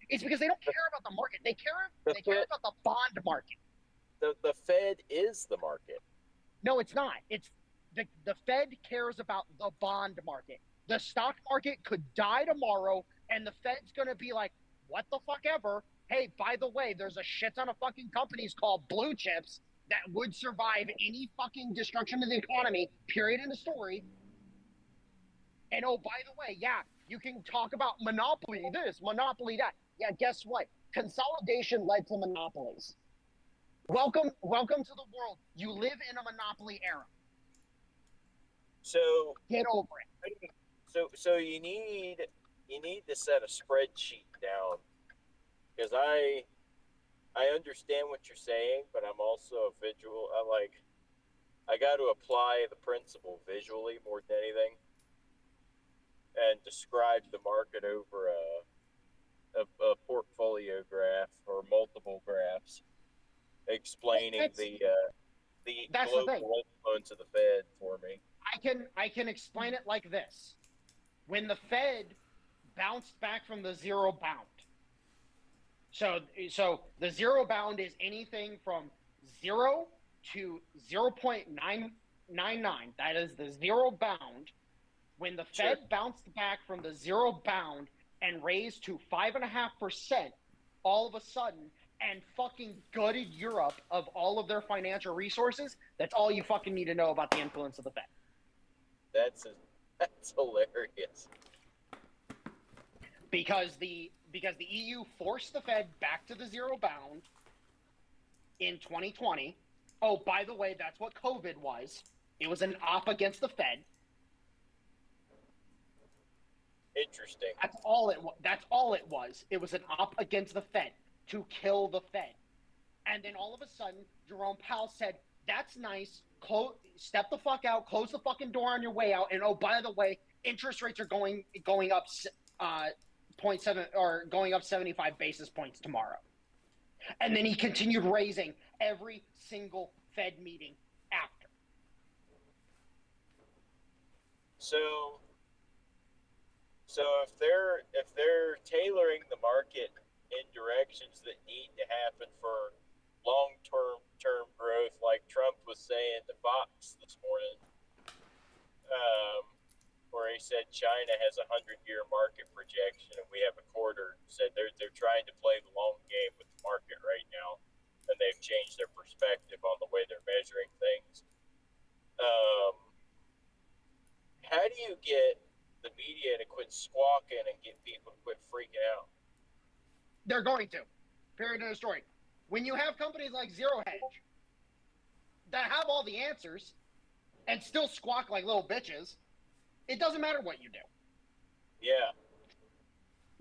It's because they don't care about the market. They care about the bond market. The Fed is the market. No, it's not. It's the Fed cares about the bond market. The stock market could die tomorrow and the Fed's going to be like, what the fuck ever? Hey, by the way, there's a shit ton of fucking companies called blue chips that would survive any fucking destruction of the economy, period, in the story. And oh, by the way, yeah, you can talk about monopoly this, monopoly that. Yeah, guess what? Consolidation led to monopolies. Welcome to the world. You live in a monopoly era. So get over it. So you need to set a spreadsheet down, because I understand what you're saying, but I'm also a visual. I got to apply the principle visually more than anything, and describe the market over a portfolio graph or multiple graphs, explaining the global influence of the Fed for me. I can explain it like this: when the Fed bounced back from the zero bound. So the zero bound is anything from 0 to 0.999. That is the zero bound. When the Fed bounced back from the zero bound and raised to 5.5% all of a sudden and fucking gutted Europe of all of their financial resources, that's all you fucking need to know about the influence of the Fed. That's hilarious. Because the EU forced the Fed back to the zero bound in 2020. Oh, by the way, that's what COVID was. It was an op against the Fed. Interesting. That's all it was. It was an op against the Fed to kill the Fed. And then all of a sudden, Jerome Powell said, "That's nice. Step the fuck out. Close the fucking door on your way out. And oh, by the way, interest rates are going up 0.7 or going up 75 basis points tomorrow." And then he continued raising every single Fed meeting after. So if they're tailoring the market in directions that need to happen for long-term growth, like Trump was saying to Fox this morning, where he said China has a 100-year market projection and we have a quarter, said they're trying to play the long game with the market right now, and they've changed their perspective on the way they're measuring things. How do you get the media to quit squawking and get people to quit freaking out? They're going to. Period of the story. When you have companies like Zero Hedge, that have all the answers and still squawk like little bitches. It doesn't matter what you do. Yeah.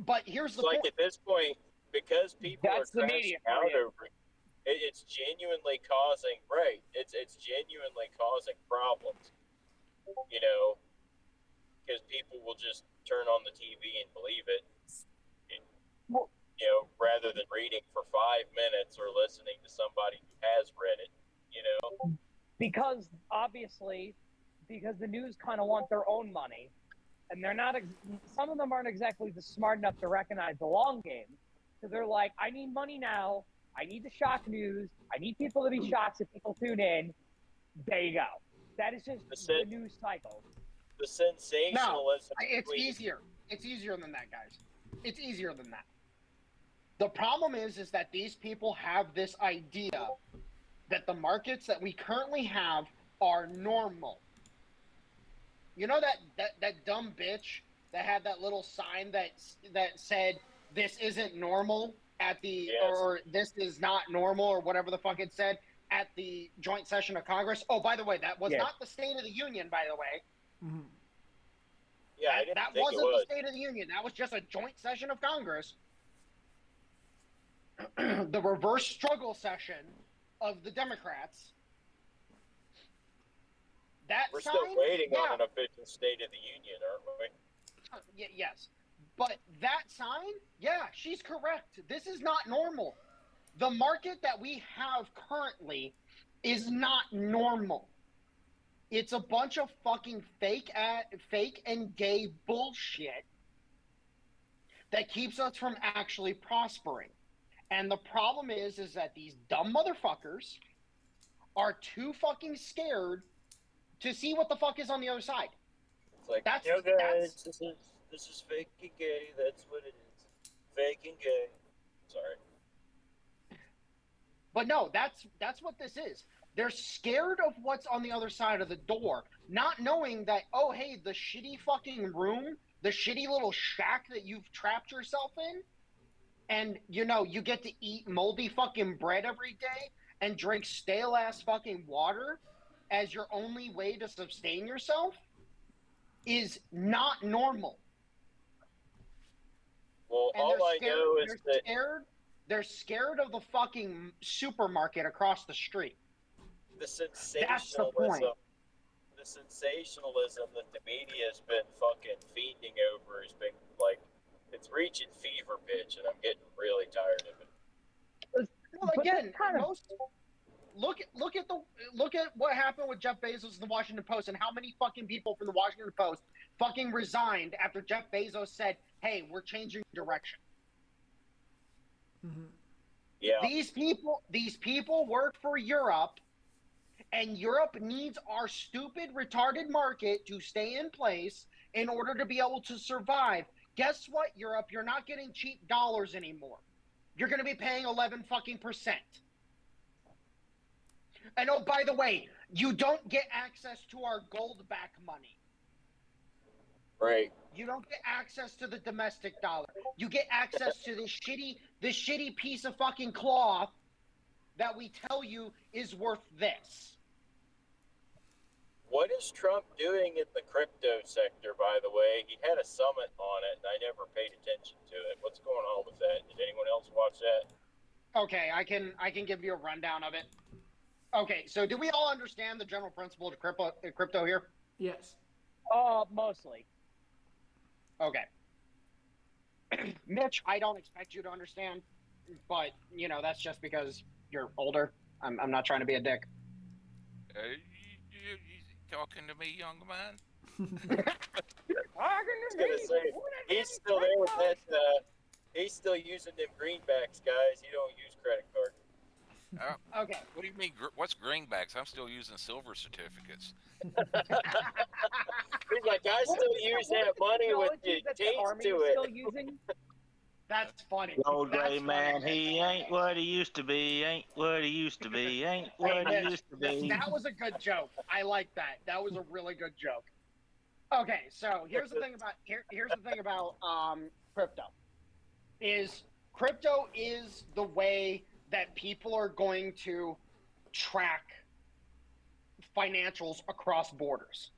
But here's the point. Like at this point, because people That's are crashing out over it, it's genuinely causing It's genuinely causing problems. You know, because people will just turn on the TV and believe it. Well, you know, rather than reading for 5 minutes or listening to somebody who has read it. You know, because obviously, because the news kind of want their own money, and they're not. Some of them aren't exactly smart enough to recognize the long game. So they're like, I need money now. I need the shock news. I need people to be shocked so people tune in. There you go. That is just the news cycle. The sensationalism. No, it's easier. It's easier than that, guys. It's easier than that. The problem is that these people have this idea that the markets that we currently have are normal. You know that dumb bitch that had that little sign that said this isn't normal at the or this is not normal or whatever the fuck it said at the joint session of Congress. Oh, by the way, that was not the State of the Union, by the way. Mm-hmm. Yeah, that wasn't the State of the Union. That was just a joint session of Congress. The reverse struggle session of the Democrats. We're still waiting on an official State of the Union, aren't we? Yes. But that sign, she's correct. This is not normal. The market that we have currently is not normal. It's a bunch of fucking fake and gay bullshit that keeps us from actually prospering. And the problem is that these dumb motherfuckers are too fucking scared to see what the fuck is on the other side. It's like, guys, this is fake and gay. That's what it is. Fake and gay. Sorry. But no, that's what this is. They're scared of what's on the other side of the door, not knowing that, oh, hey, the shitty fucking room, the shitty little shack that you've trapped yourself in, and, you know, you get to eat moldy fucking bread every day and drink stale-ass fucking water as your only way to sustain yourself is not normal. Well, and all I know is that they're scared of the fucking supermarket across the street. The sensationalism. That's the point. The sensationalism that the media has been fucking feeding over has been like, it's reaching fever pitch, and I'm getting really tired of it. Well, again, look at what happened with Jeff Bezos and the Washington Post, and how many fucking people from the Washington Post fucking resigned after Jeff Bezos said, "Hey, we're changing direction." Mm-hmm. Yeah. These people work for Europe, and Europe needs our stupid, retarded market to stay in place in order to be able to survive. Guess what, Europe? You're not getting cheap dollars anymore. You're going to be paying 11% fucking. And oh, by the way, you don't get access to our gold back money. Right. You don't get access to the domestic dollar. You get access to this shitty piece of fucking cloth that we tell you is worth this. What is Trump doing in the crypto sector, by the way? He had a summit on it, and I never paid attention to it. What's going on with that? Did anyone else watch that? Okay, I can give you a rundown of it. Okay, so do we all understand the general principle of crypto here? Yes. Mostly. Okay. Mitch, I don't expect you to understand, but, you know, that's just because you're older. I'm not trying to be a dick. You talking to me, young man? He's still there with that. He's still using them greenbacks, guys. You don't use credit cards. Okay. What do you mean? What's greenbacks? I'm still using silver certificates. He's like, I still use that money with the dates to it. Still using? That's funny. Old gray man, he ain't what he used to be, ain't what he used to be, ain't what he used to be. That was a good joke. I like that. That was a really good joke. Okay, so here's the thing about crypto. Crypto is the way that people are going to track financials across borders.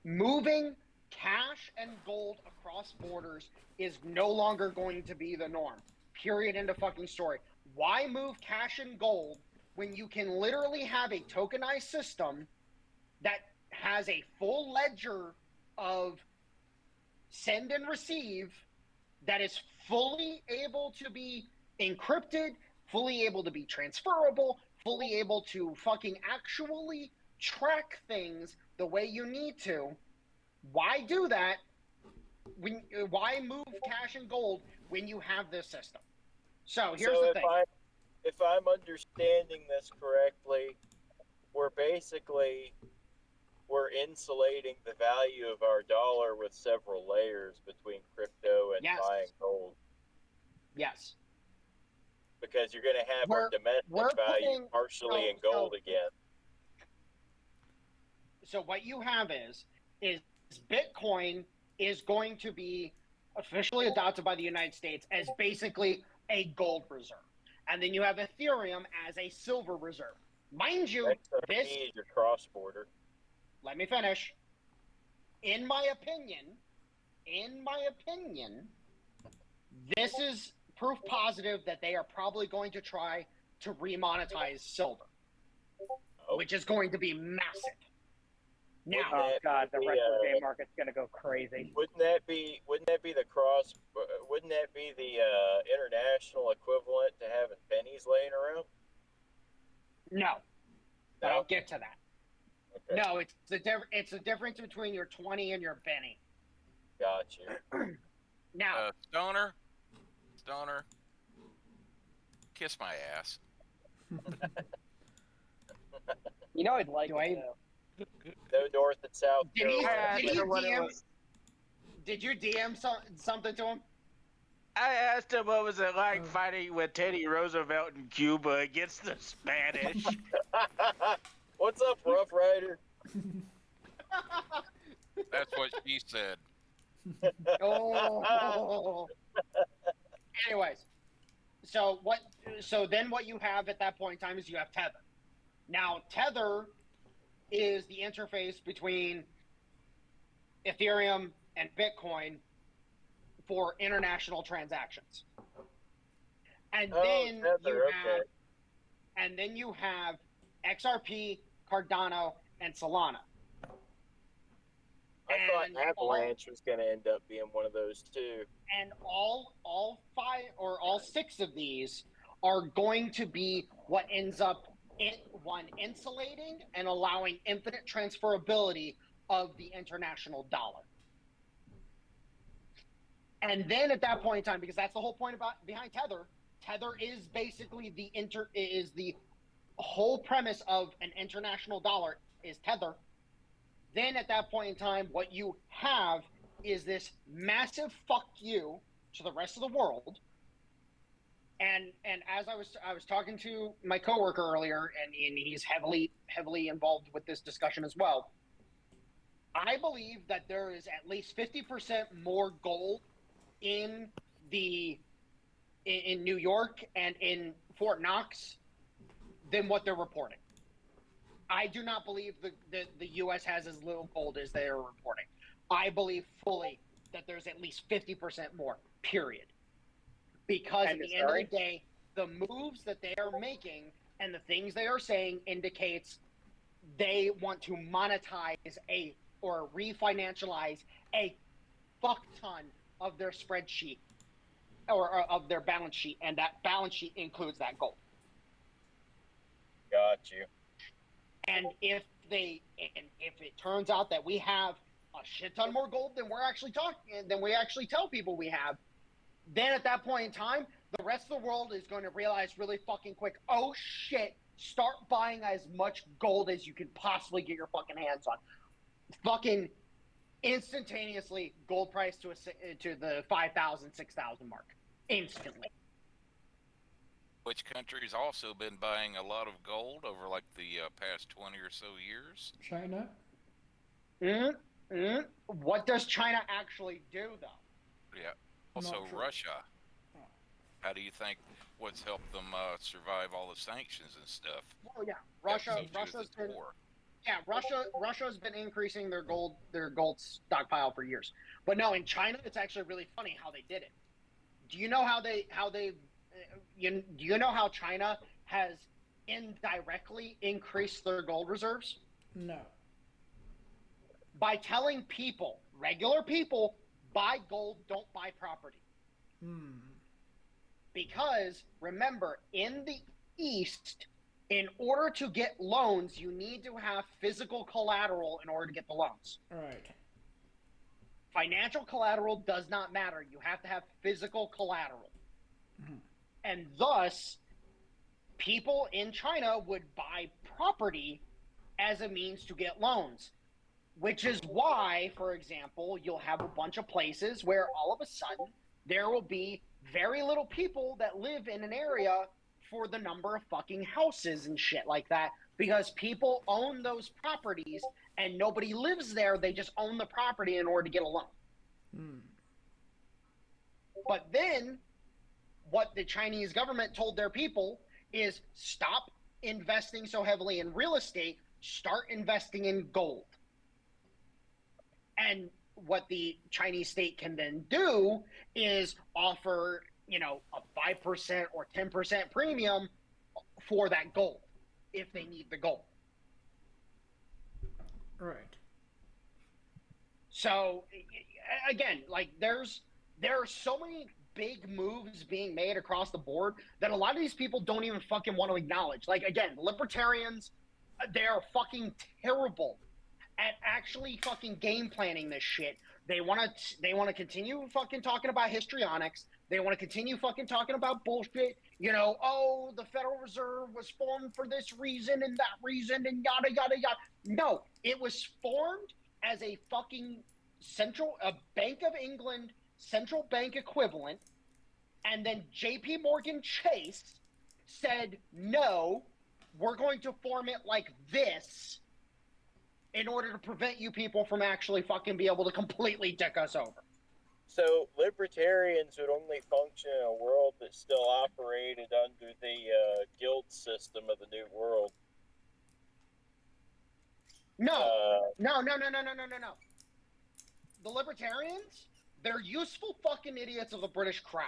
Moving cash and gold across borders is no longer going to be the norm. Period. End of fucking story. Why move cash and gold when you can literally have a tokenized system that has a full ledger of send and receive that is fully able to be encrypted, fully able to be transferable, fully able to fucking actually track things the way you need to? Why do that? Why move cash and gold when you have this system? So here's the thing. If I'm understanding this correctly, we're insulating the value of our dollar with several layers between crypto and buying gold. Yes. Because you're going to have our domestic value partially in gold again. So what you have is Bitcoin is going to be officially adopted by the United States as basically a gold reserve. And then you have Ethereum as a silver reserve. Mind you, this is your cross-border. Let me finish. In my opinion, this is proof positive that they are probably going to try to remonetize silver, which is going to be massive. Now, oh god, the retro game market's gonna go crazy. Wouldn't that be the cross? Wouldn't that be the international equivalent to having pennies laying around? No, but I'll get to that. Okay. No, it's the difference between your 20 and your penny. Gotcha. Now, Stoner, kiss my ass. You know I'd like it. No North and South. Did you DM something to him? I asked him what was it like fighting with Teddy Roosevelt in Cuba against the Spanish. What's up, Rough Rider? That's what she said. Oh. Anyways, so then what you have at that point in time is you have Tether. Now, Tether is the interface between Ethereum and Bitcoin for international transactions. And then you have XRP, Cardano, and Solana. I thought Avalanche was going to end up being one of those too. And all six of these are going to be what ends up insulating and allowing infinite transferability of the international dollar. And then at that point in time, because that's the whole point behind Tether, Tether is basically the whole premise of an international dollar is Tether. Then at that point in time, what you have is this massive fuck you to the rest of the world. And as I was talking to my coworker earlier, and he's heavily involved with this discussion as well. I believe that there is at least 50% more gold in New York and in Fort Knox than what they're reporting. I do not believe the U.S. has as little gold as they are reporting. I believe fully that there's at least 50% more, period. Because at the end of the day, the moves that they are making and the things they are saying indicates they want to monetize or refinancialize a fuck ton of their spreadsheet or of their balance sheet, and that balance sheet includes that gold. Got you. And if it turns out that we have a shit ton more gold than we actually tell people we have, then at that point in time, the rest of the world is going to realize really fucking quick, oh shit, start buying as much gold as you can possibly get your fucking hands on. Fucking instantaneously, gold price to the 5,000, 6,000 mark. Instantly. Which country's also been buying a lot of gold over like the past 20 or so years? China. What does China actually do, though? Yeah. Also, Russia. How do you think what's helped them survive all the sanctions and stuff? Oh yeah, Russia's been. Yeah, Russia's been increasing their gold stockpile for years. But no, in China, it's actually really funny how they did it. Do you know do you know how China has indirectly increased their gold reserves? No. By telling people, regular people, buy gold, don't buy property. Because remember, in the East, in order to get loans, you need to have physical collateral in order to get the loans. All right. Financial collateral does not matter. You have to have physical collateral. And thus, people in China would buy property as a means to get loans. Which is why, for example, you'll have a bunch of places where all of a sudden there will be very little people that live in an area for the number of fucking houses and shit like that, because people own those properties and nobody lives there. They just own the property in order to get a loan. But then what the Chinese government told their people is stop investing so heavily in real estate, start investing in gold. And what the Chinese state can then do is offer, a 5% or 10% premium for that gold if they need the gold. Right. So again, like there are so many big moves being made across the board that a lot of these people don't even fucking want to acknowledge. Like, again, libertarians, they are fucking terrible at actually fucking game planning this shit. They want to continue fucking talking about histrionics. They want to continue fucking talking about bullshit. The Federal Reserve was formed for this reason and that reason and yada, yada, yada. No, it was formed as a fucking Bank of England central bank equivalent. And then JP Morgan Chase said, no, we're going to form it like this in order to prevent you people from actually fucking be able to completely dick us over. So libertarians would only function in a world that still operated under the guild system of the New World. No. No. The libertarians, they're useful fucking idiots of the British Crown.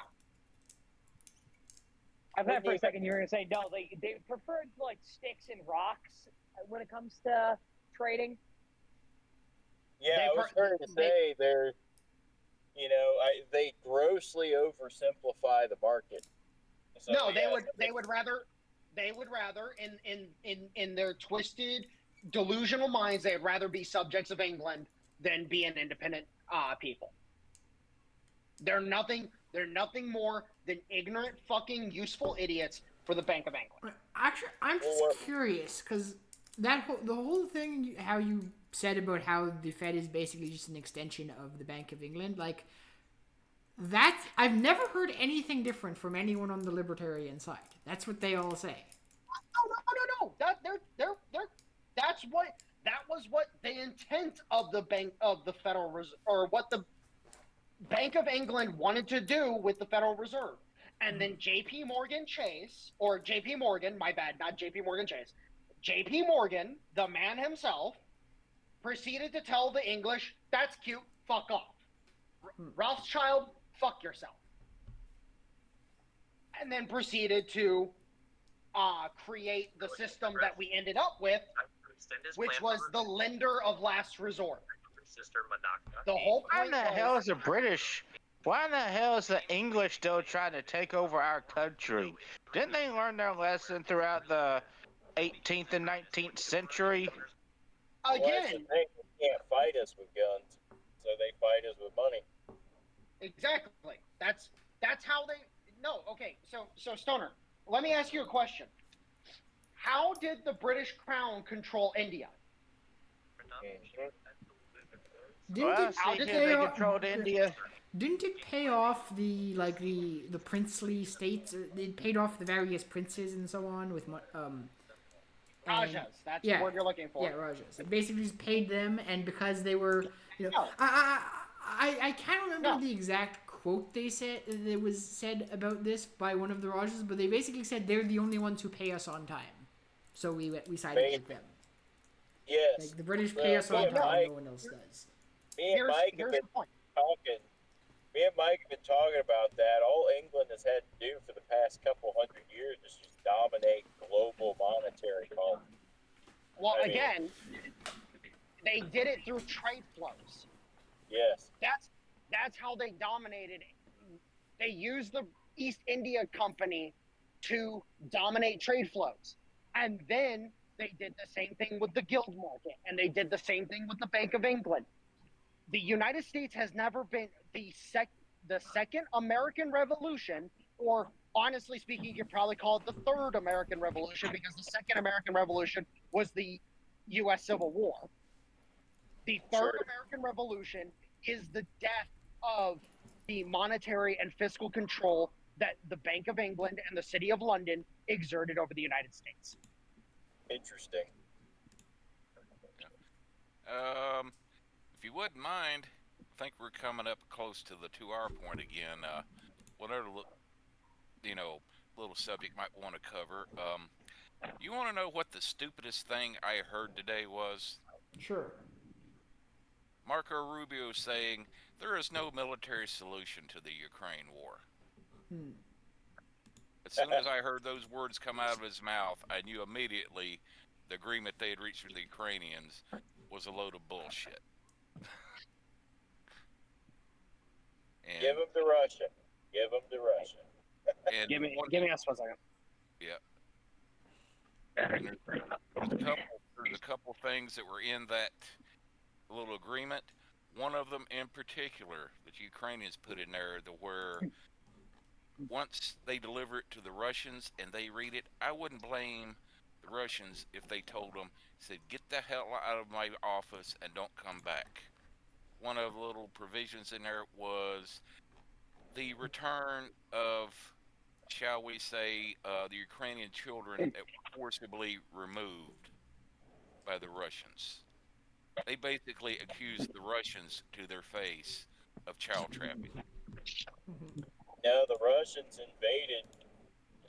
I thought for a second you were going to say, no, they preferred, like, sticks and rocks when it comes to trading. Yeah, I was going to say they grossly oversimplify the market. So, no, they would rather in their twisted, delusional minds, they'd rather be subjects of England than be an independent people. They're nothing more than ignorant, fucking useful idiots for the Bank of England. Actually, I'm just curious because the whole thing how you said about how the Fed is basically just an extension of the Bank of England, like that. I've never heard anything different from anyone on the libertarian side. That's what they all say. No. That was what the intent of the Federal Reserve, or what the Bank of England wanted to do with the Federal Reserve. And then JP Morgan, my bad, not JP Morgan Chase. JP Morgan, the man himself, proceeded to tell the English, that's cute, fuck off. Rothschild, fuck yourself. And then proceeded to create the system that we ended up with, which was the lender of last resort. The whole point Why in the hell is the English still trying to take over our country? Didn't they learn their lesson throughout the 18th and 19th century? Again, they can't fight us with guns, so they fight us with money. Exactly. That's how they. No, okay. So Stoner, let me ask you a question. How did the British Crown control India? They controlled India. Didn't it pay off the princely states? It paid off the various princes and so on with Rajas. That's the word you're looking for. Yeah, Rajas. It basically just paid them, and because they were, I can't remember the exact quote they said that was said about this by one of the Rajas, but they basically said they're the only ones who pay us on time, so we sided with them. Yes. Like the British pay us on time, no one else does. Me and Mike have been talking. Me and Mike have been talking about that. All England has had to do for the past couple hundred years is just dominate global monetary policy. Well, they did it through trade flows. Yes. That's how they dominated. They used the East India Company to dominate trade flows. And then they did the same thing with the guild market, and they did the same thing with the Bank of England. The United States has never been the second American Revolution, or honestly speaking, you could probably call it the third American Revolution, because the second American Revolution was the U.S. Civil War. The third American Revolution is the death of the monetary and fiscal control that the Bank of England and the City of London exerted over the United States. Interesting. If you wouldn't mind, I think we're coming up close to the 2-hour point again. Whatever, little subject might want to cover. You want to know what the stupidest thing I heard today was? Sure. Marco Rubio saying there is no military solution to the Ukraine war. As soon as I heard those words come out of his mouth, I knew immediately the agreement they had reached with the Ukrainians was a load of bullshit. Give him the Russian. Give him the Russian. Give me us 1 second. Yeah. There's a couple things that were in that little agreement. One of them in particular that the Ukrainians put in there, where once they deliver it to the Russians and they read it, I wouldn't blame the Russians if they told them, said, get the hell out of my office and don't come back. One of the little provisions in there was the return of, shall we say, the Ukrainian children that were forcibly removed by the Russians. They basically accused the Russians to their face of child trafficking. No, the Russians invaded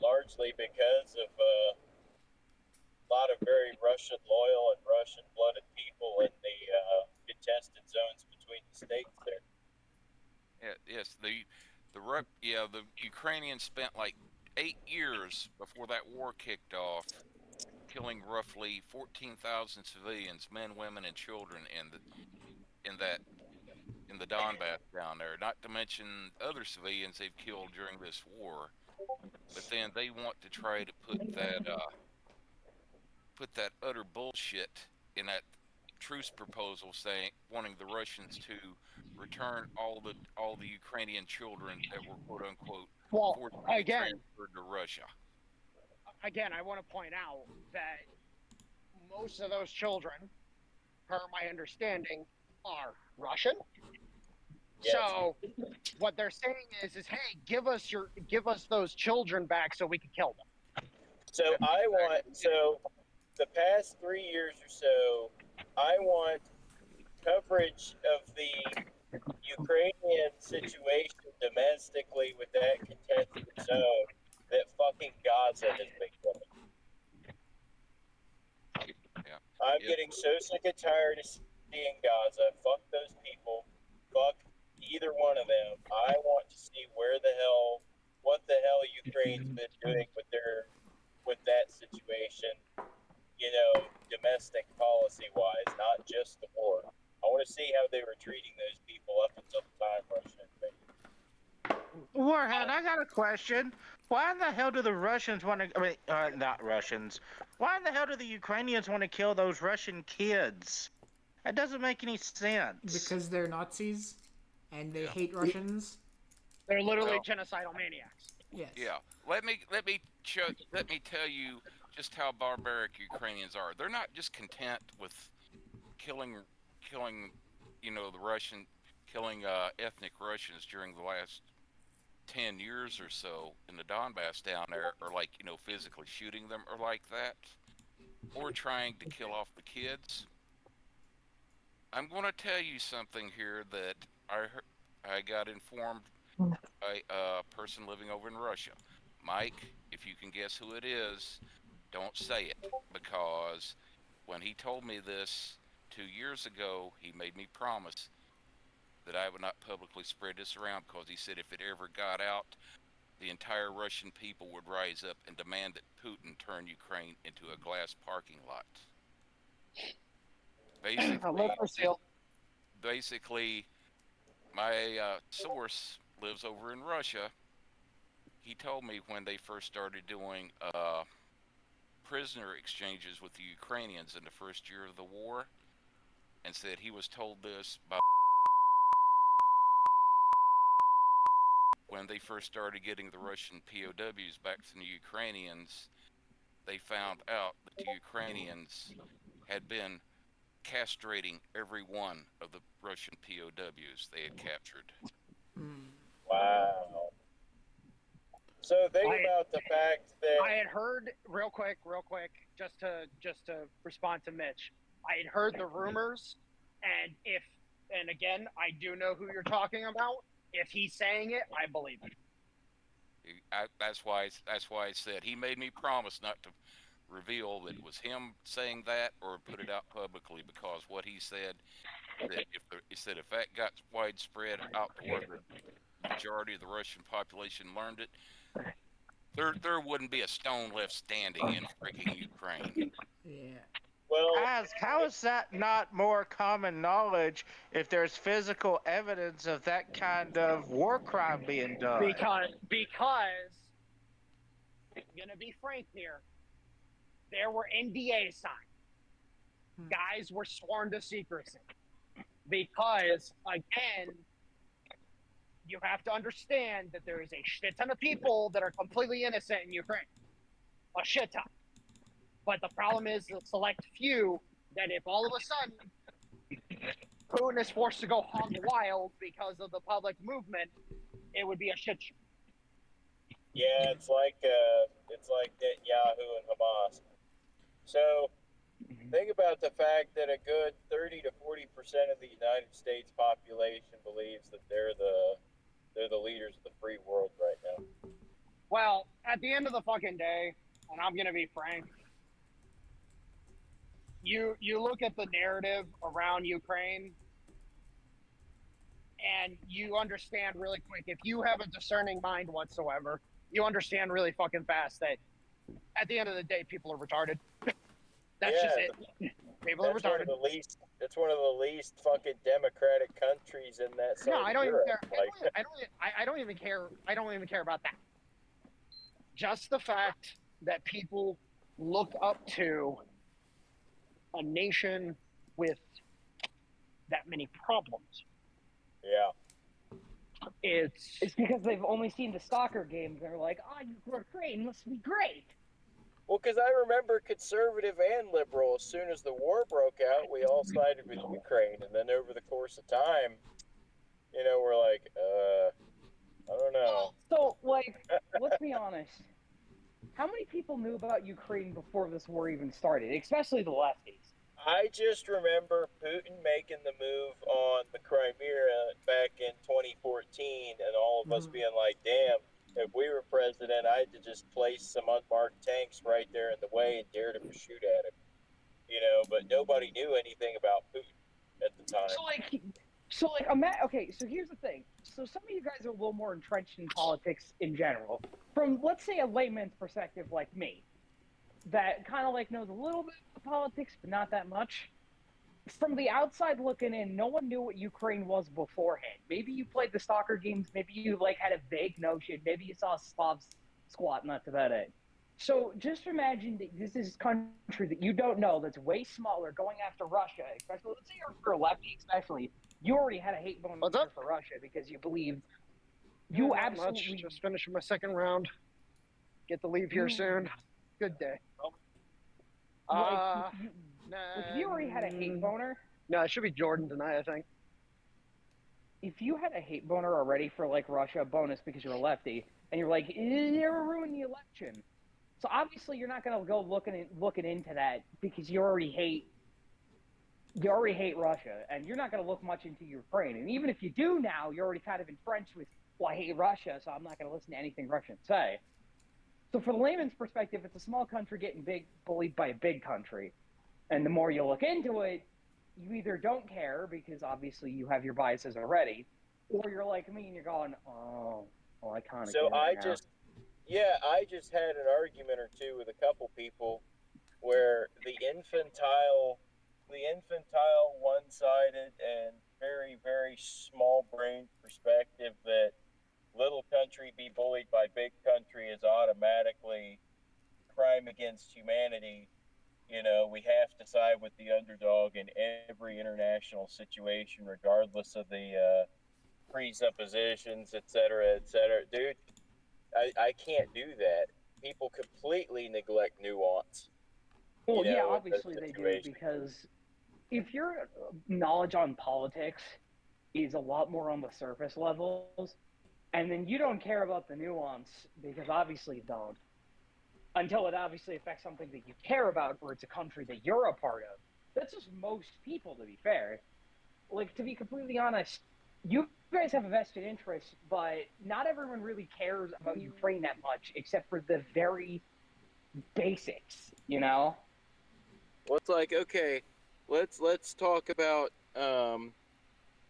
largely because of a lot of very Russian loyal and Russian blooded people in the contested zones between the states there. Yes, the Ukrainians spent like 8 years before that war kicked off, killing roughly 14,000 civilians, men, women, and children in the Donbass down there. Not to mention other civilians they've killed during this war. But then they want to try to put that utter bullshit in that truce proposal, saying wanting the Russians to return all the Ukrainian children that were quote unquote forcibly transferred to Russia. Again, I want to point out that most of those children, per my understanding, are Russian. Yes. So what they're saying is hey, give us those children back so we can kill them. So the past 3 years or so, I want coverage of the Ukrainian situation domestically with that contested zone that fucking Gaza has been given. Yeah. I'm getting so sick and tired of seeing Gaza. Fuck those people. Fuck either one of them. I want to see what the hell Ukraine's been doing with that situation, domestic policy-wise, not just the war. I want to see how they were treating those people up until the time Russia invaded. Warhead, I got a question. Why in the hell do the Russians want to... not Russians. Why in the hell do the Ukrainians want to kill those Russian kids? That doesn't make any sense. Because they're Nazis and they hate Russians. They're literally genocidal maniacs. Yes. Yeah. Let me tell you just how barbaric Ukrainians are. They're not just content with killing ethnic Russians during the last 10 years or so in the Donbass down there, or physically shooting them or like that, or trying to kill off the kids. I'm going to tell you something here that I got informed by a person living over in Russia. Mike, if you can guess who it is, don't say it, because when he told me this 2 years ago, he made me promise that I would not publicly spread this around, because he said if it ever got out, the entire Russian people would rise up and demand that Putin turn Ukraine into a glass parking lot. Basically, my source lives over in Russia. He told me when they first started doing prisoner exchanges with the Ukrainians in the first year of the war, and said he was told this by when they first started getting the Russian POWs back from the Ukrainians. They found out that the Ukrainians had been castrating every one of the Russian POWs they had captured. Wow. So think about the fact that I had heard real quick, just to respond to Mitch. I had heard the rumors, and again, I do know who you're talking about. If he's saying it, I believe it. That's why I said he made me promise not to reveal that it was him saying that or put it out publicly, because what he said, that if that got widespread out to where the majority of the Russian population learned it, there wouldn't be a stone left standing in freaking Ukraine. Yeah. Well, how is that not more common knowledge if there's physical evidence of that kind of war crime being done? Because I'm gonna be frank here, there were NDAs signed. Guys were sworn to secrecy. Because again, you have to understand that there is a shit ton of people that are completely innocent in Ukraine. A shit ton. But the problem is the select few that if all of a sudden Putin is forced to go hog wild because of the public movement, it would be a shit show. Yeah, it's like Netanyahu and Hamas. So think about the fact that a good 30 to 40% of the United States population believes that they're the leaders of the free world right now. Well, at the end of the fucking day, and I'm gonna be frank, you look at the narrative around Ukraine, and you understand really quick, if you have a discerning mind whatsoever, you understand really fucking fast that at the end of the day, people are retarded. That's just it. People are retarded. It's one of the least fucking democratic countries in that side. No, I don't Europe. even care. I don't even care. I don't even care about that. Just the fact that people look up to a nation with that many problems. Yeah. It's because they've only seen the soccer games. They're like, oh, Ukraine must be great. Well, because I remember conservative and liberal, as soon as the war broke out, we all sided with Ukraine. And then over the course of time, we're like, I don't know. So, let's be honest. How many people knew about Ukraine before this war even started, especially the lefties? I just remember Putin making the move on the Crimea back in 2014, and all of us being like, damn, if we were president, I had to just place some unmarked tanks right there in the way and dare to shoot at him. But nobody knew anything about Putin at the time. Okay, so here's the thing. So some of you guys are a little more entrenched in politics in general. From, let's say, a layman's perspective like me, that kind of knows a little bit of politics, but not that much. From the outside looking in, no one knew what Ukraine was beforehand. Maybe you played the soccer games, maybe you had a vague notion, maybe you saw Slavs squat, not to that end. So just imagine that this is a country that you don't know, that's way smaller, going after Russia, especially, let's say you're a lefty especially, you already had a hate bone for Russia because you believed you absolutely... Just finishing my second round. Get to leave here soon. Good day. If you already had a hate boner... No, it should be Jordan tonight, I think. If you had a hate boner already for, Russia, bonus because you're a lefty, and you're like, it'll ruin the election. So obviously you're not going to go looking into that because you already hate Russia, and you're not going to look much into Ukraine. And even if you do now, you're already kind of entrenched with, well, I hate Russia, so I'm not going to listen to anything Russians say. So from the layman's perspective, it's a small country getting bullied by a big country. And the more you look into it, you either don't care because obviously you have your biases already, or you're like me and you're going, oh, well, I kind of. So I just had an argument or two with a couple people where the infantile, one-sided and very, very small-brained perspective that little country be bullied by big country is automatically crime against humanity. You know, we have to side with the underdog in every international situation, regardless of the presuppositions, et cetera, et cetera. Dude, I can't do that. People completely neglect nuance. Well, yeah, obviously they do, because if your knowledge on politics is a lot more on the surface levels, and then you don't care about the nuance, because obviously you don't, until it obviously affects something that you care about, or it's a country that you're a part of. That's just most people, to be fair. Like, to be completely honest, you guys have a vested interest, but not everyone really cares about Ukraine that much, except for the very basics, you know? Well, it's like, okay, let's talk about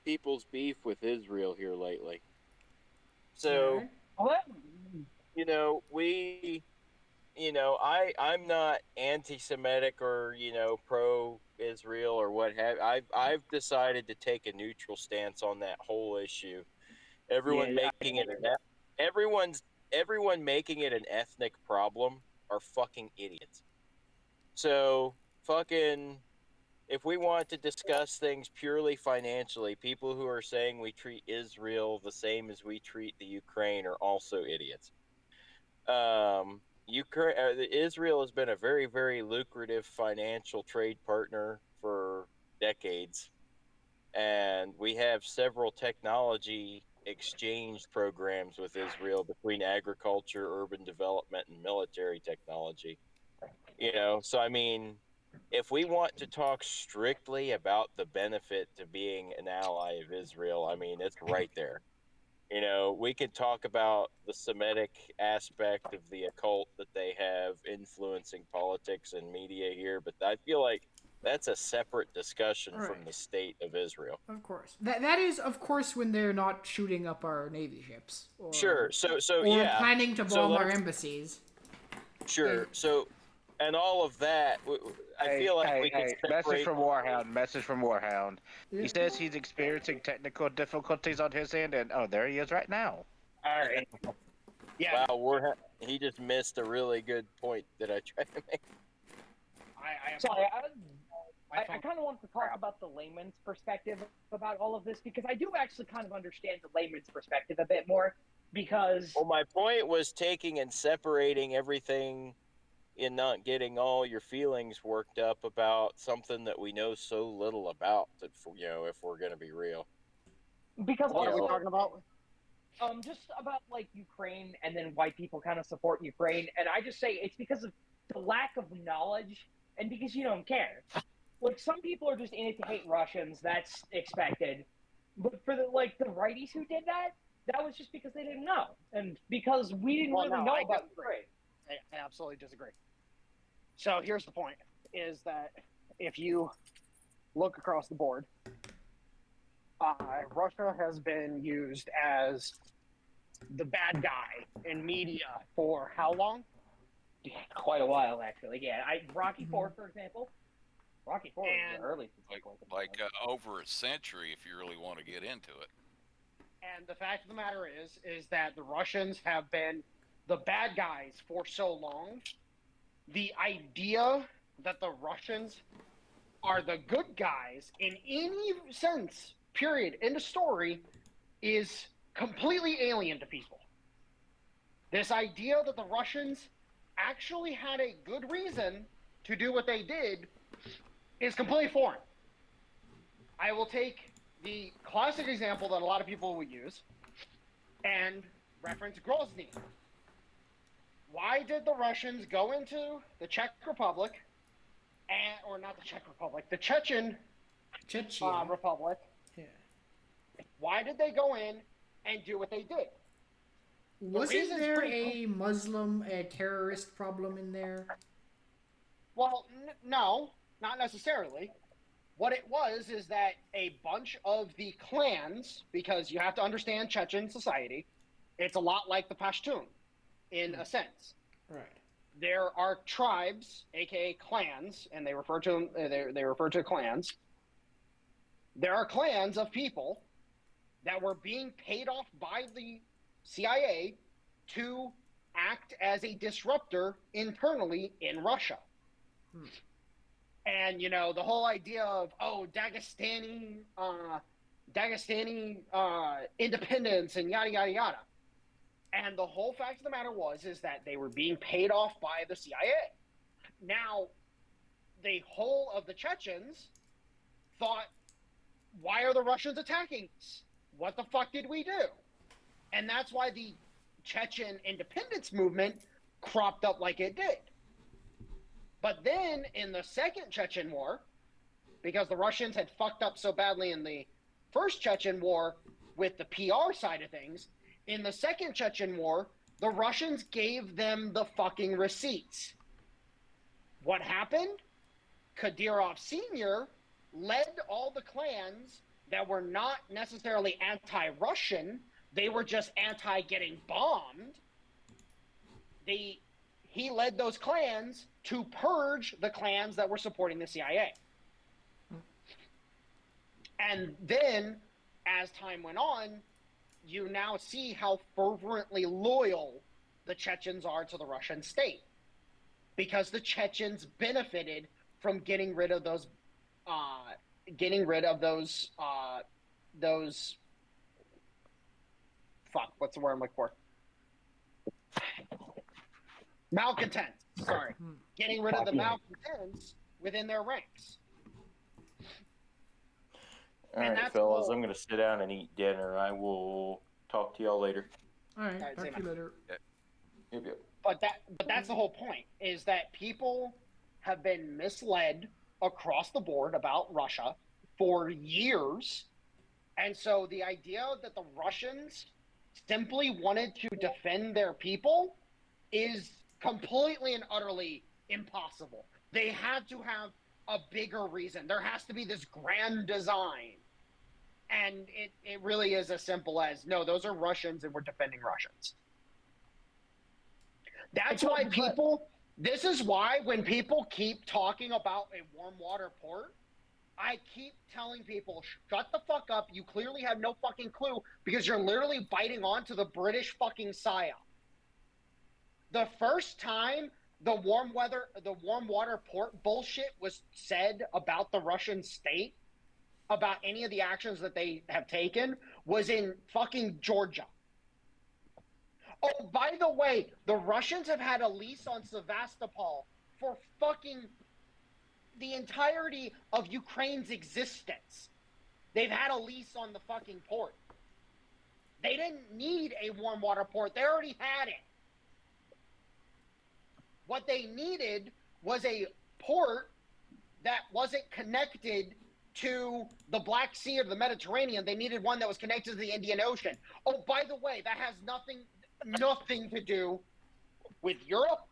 people's beef with Israel here lately. So, you know, I'm not anti-Semitic or, pro-Israel or what have. I've decided to take a neutral stance on that whole issue. Everyone making it an ethnic problem are fucking idiots. So, if we want to discuss things purely financially, people who are saying we treat Israel the same as we treat the Ukraine are also idiots. Israel has been a very, very lucrative financial trade partner for decades, and we have several technology exchange programs with Israel between agriculture, urban development, and military technology. So I mean, if we want to talk strictly about the benefit to being an ally of Israel, I mean, it's right there. We can talk about the Semitic aspect of the occult that they have influencing politics and media here, but I feel like that's a separate discussion from the state of Israel. Of course. That is, of course, when they're not shooting up our Navy ships. Or, or planning to bomb our embassies. Sure. And all of that, I feel like we can separate... Message from Warhound. He says he's experiencing technical difficulties on his end, and there he is right now. All right. Yeah. Wow, he just missed a really good point that I tried to make. I kind of wanted to talk about the layman's perspective about all of this, because I do actually kind of understand the layman's perspective a bit more, because... Well, my point was taking and separating everything in not getting all your feelings worked up about something that we know so little about, that, if we're going to be real. Because what are we talking about? Just about, like, Ukraine, and then why people kind of support Ukraine, and I just say it's because of the lack of knowledge, and because you don't care. Like, some people are just in it to hate Russians, that's expected, but for the righties who did that was just because they didn't know, and because we didn't know about Ukraine. I absolutely disagree. So here's the point, is that if you look across the board, Russia has been used as the bad guy in media for how long? Yeah, quite a while, actually. Yeah, Rocky IV, for example. Rocky IV was the early. Like over a century, if you really want to get into it. And the fact of the matter is that the Russians have been the bad guys for so long. The idea that the Russians are the good guys in any sense, period, in the story, is completely alien to people. This idea that the Russians actually had a good reason to do what they did is completely foreign. I will take the classic example that a lot of people will use and reference Grozny. Why did the Russians go into the Czech Republic, or not the Czech Republic, the Chechen Republic? Yeah. Why did they go in and do what they did? Wasn't there a terrorist problem in there? Well, no. Not necessarily. What it was is that a bunch of the clans, because you have to understand Chechen society, it's a lot like the Pashtun in a sense. Right. There are tribes, aka clans, and they refer to clans. There are clans of people that were being paid off by the CIA to act as a disruptor internally in Russia. And, you know, the whole idea of, Dagestani independence and yada, yada, yada. And the whole fact of the matter is that they were being paid off by the CIA. Now, the whole of the Chechens thought, why are the Russians attacking us? What the fuck did we do? And that's why the Chechen independence movement cropped up like it did. But then in the Second Chechen War, because the Russians had fucked up so badly in the First Chechen War with the PR side of things, in the Second Chechen War, the Russians gave them the fucking receipts. What happened? Kadyrov Sr. led all the clans that were not necessarily anti-Russian, they were just anti-getting bombed. He led those clans to purge the clans that were supporting the CIA. And then, as time went on, you now see how fervently loyal the Chechens are to the Russian state. Because the Chechens benefited from getting rid of those fuck, what's the word I'm looking for? Malcontents, sorry. Getting rid of the malcontents within their ranks. All right, fellas, I'm going to sit down and eat dinner. I will talk to y'all later. All right, talk to you later. Yep. But that's the whole point, is that people have been misled across the board about Russia for years. And so the idea that the Russians simply wanted to defend their people is completely and utterly impossible. They had to have a bigger reason. There has to be this grand design. And it really is as simple as, no, those are Russians and we're defending Russians. That's why this is why when people keep talking about a warm water port, I keep telling people, shut the fuck up. You clearly have no fucking clue because you're literally biting onto the British fucking psyop. The first time the warm water port bullshit was said about the Russian state, about any of the actions that they have taken, was in fucking Georgia. Oh, by the way, the Russians have had a lease on Sevastopol for fucking the entirety of Ukraine's existence. They've had a lease on the fucking port. They didn't need a warm water port. They already had it. What they needed was a port that wasn't connected to the Black Sea or the Mediterranean. They needed one that was connected to the Indian Ocean. Oh, by the way, that has nothing to do with Europe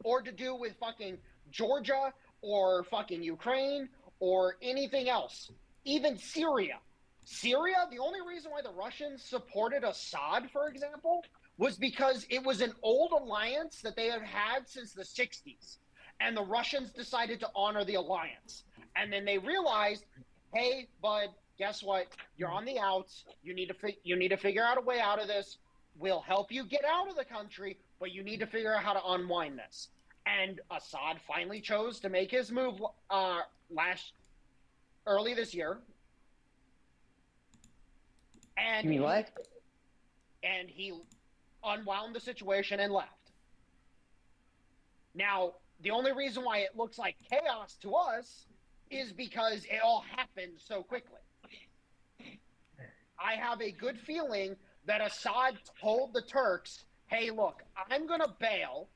or to do with fucking Georgia or fucking Ukraine or anything else. Even Syria. Syria, the only reason why the Russians supported Assad, for example, was because it was an old alliance that they had since the 60s. And the Russians decided to honor the alliance. And then they realized, hey, bud, guess what? You're on the outs. You need to figure out a way out of this. We'll help you get out of the country, but you need to figure out how to unwind this. And Assad finally chose to make his move early this year. And what? And he unwound the situation and left. Now, the only reason why it looks like chaos to us is because it all happened so quickly. I have a good feeling that Assad told the Turks, hey, look, I'm going to bail.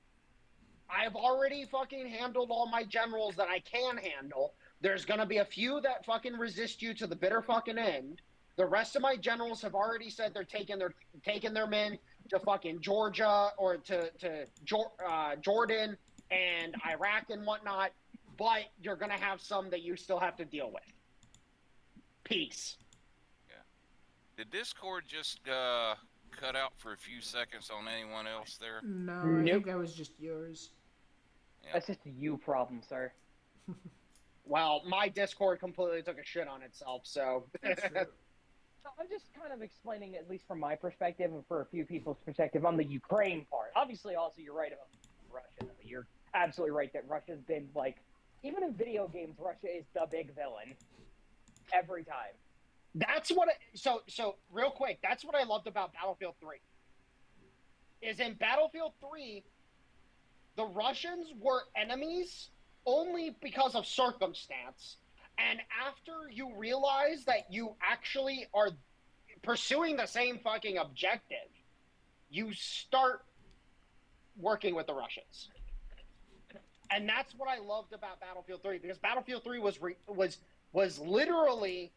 I've already fucking handled all my generals that I can handle. There's going to be a few that fucking resist you to the bitter fucking end. The rest of my generals have already said they're taking their men to fucking Georgia or to Jordan and Iraq and whatnot. but you're going to have some that you still have to deal with. Peace. Yeah. Did Discord just cut out for a few seconds on anyone else there? No, I think that was just yours. Yeah. That's just a you problem, sir. Well, my Discord completely took a shit on itself, so... So I'm just kind of explaining, at least from my perspective and for a few people's perspective, on the Ukraine part. Obviously, also, you're right about Russia. You're absolutely right that Russia's been, like... Even in video games, Russia is the big villain. Every time. That's what... So, real quick, that's what I loved about Battlefield 3. Is in Battlefield 3, the Russians were enemies only because of circumstance. And after you realize that you actually are pursuing the same fucking objective, you start working with the Russians. And that's what I loved about Battlefield 3, because Battlefield 3 was literally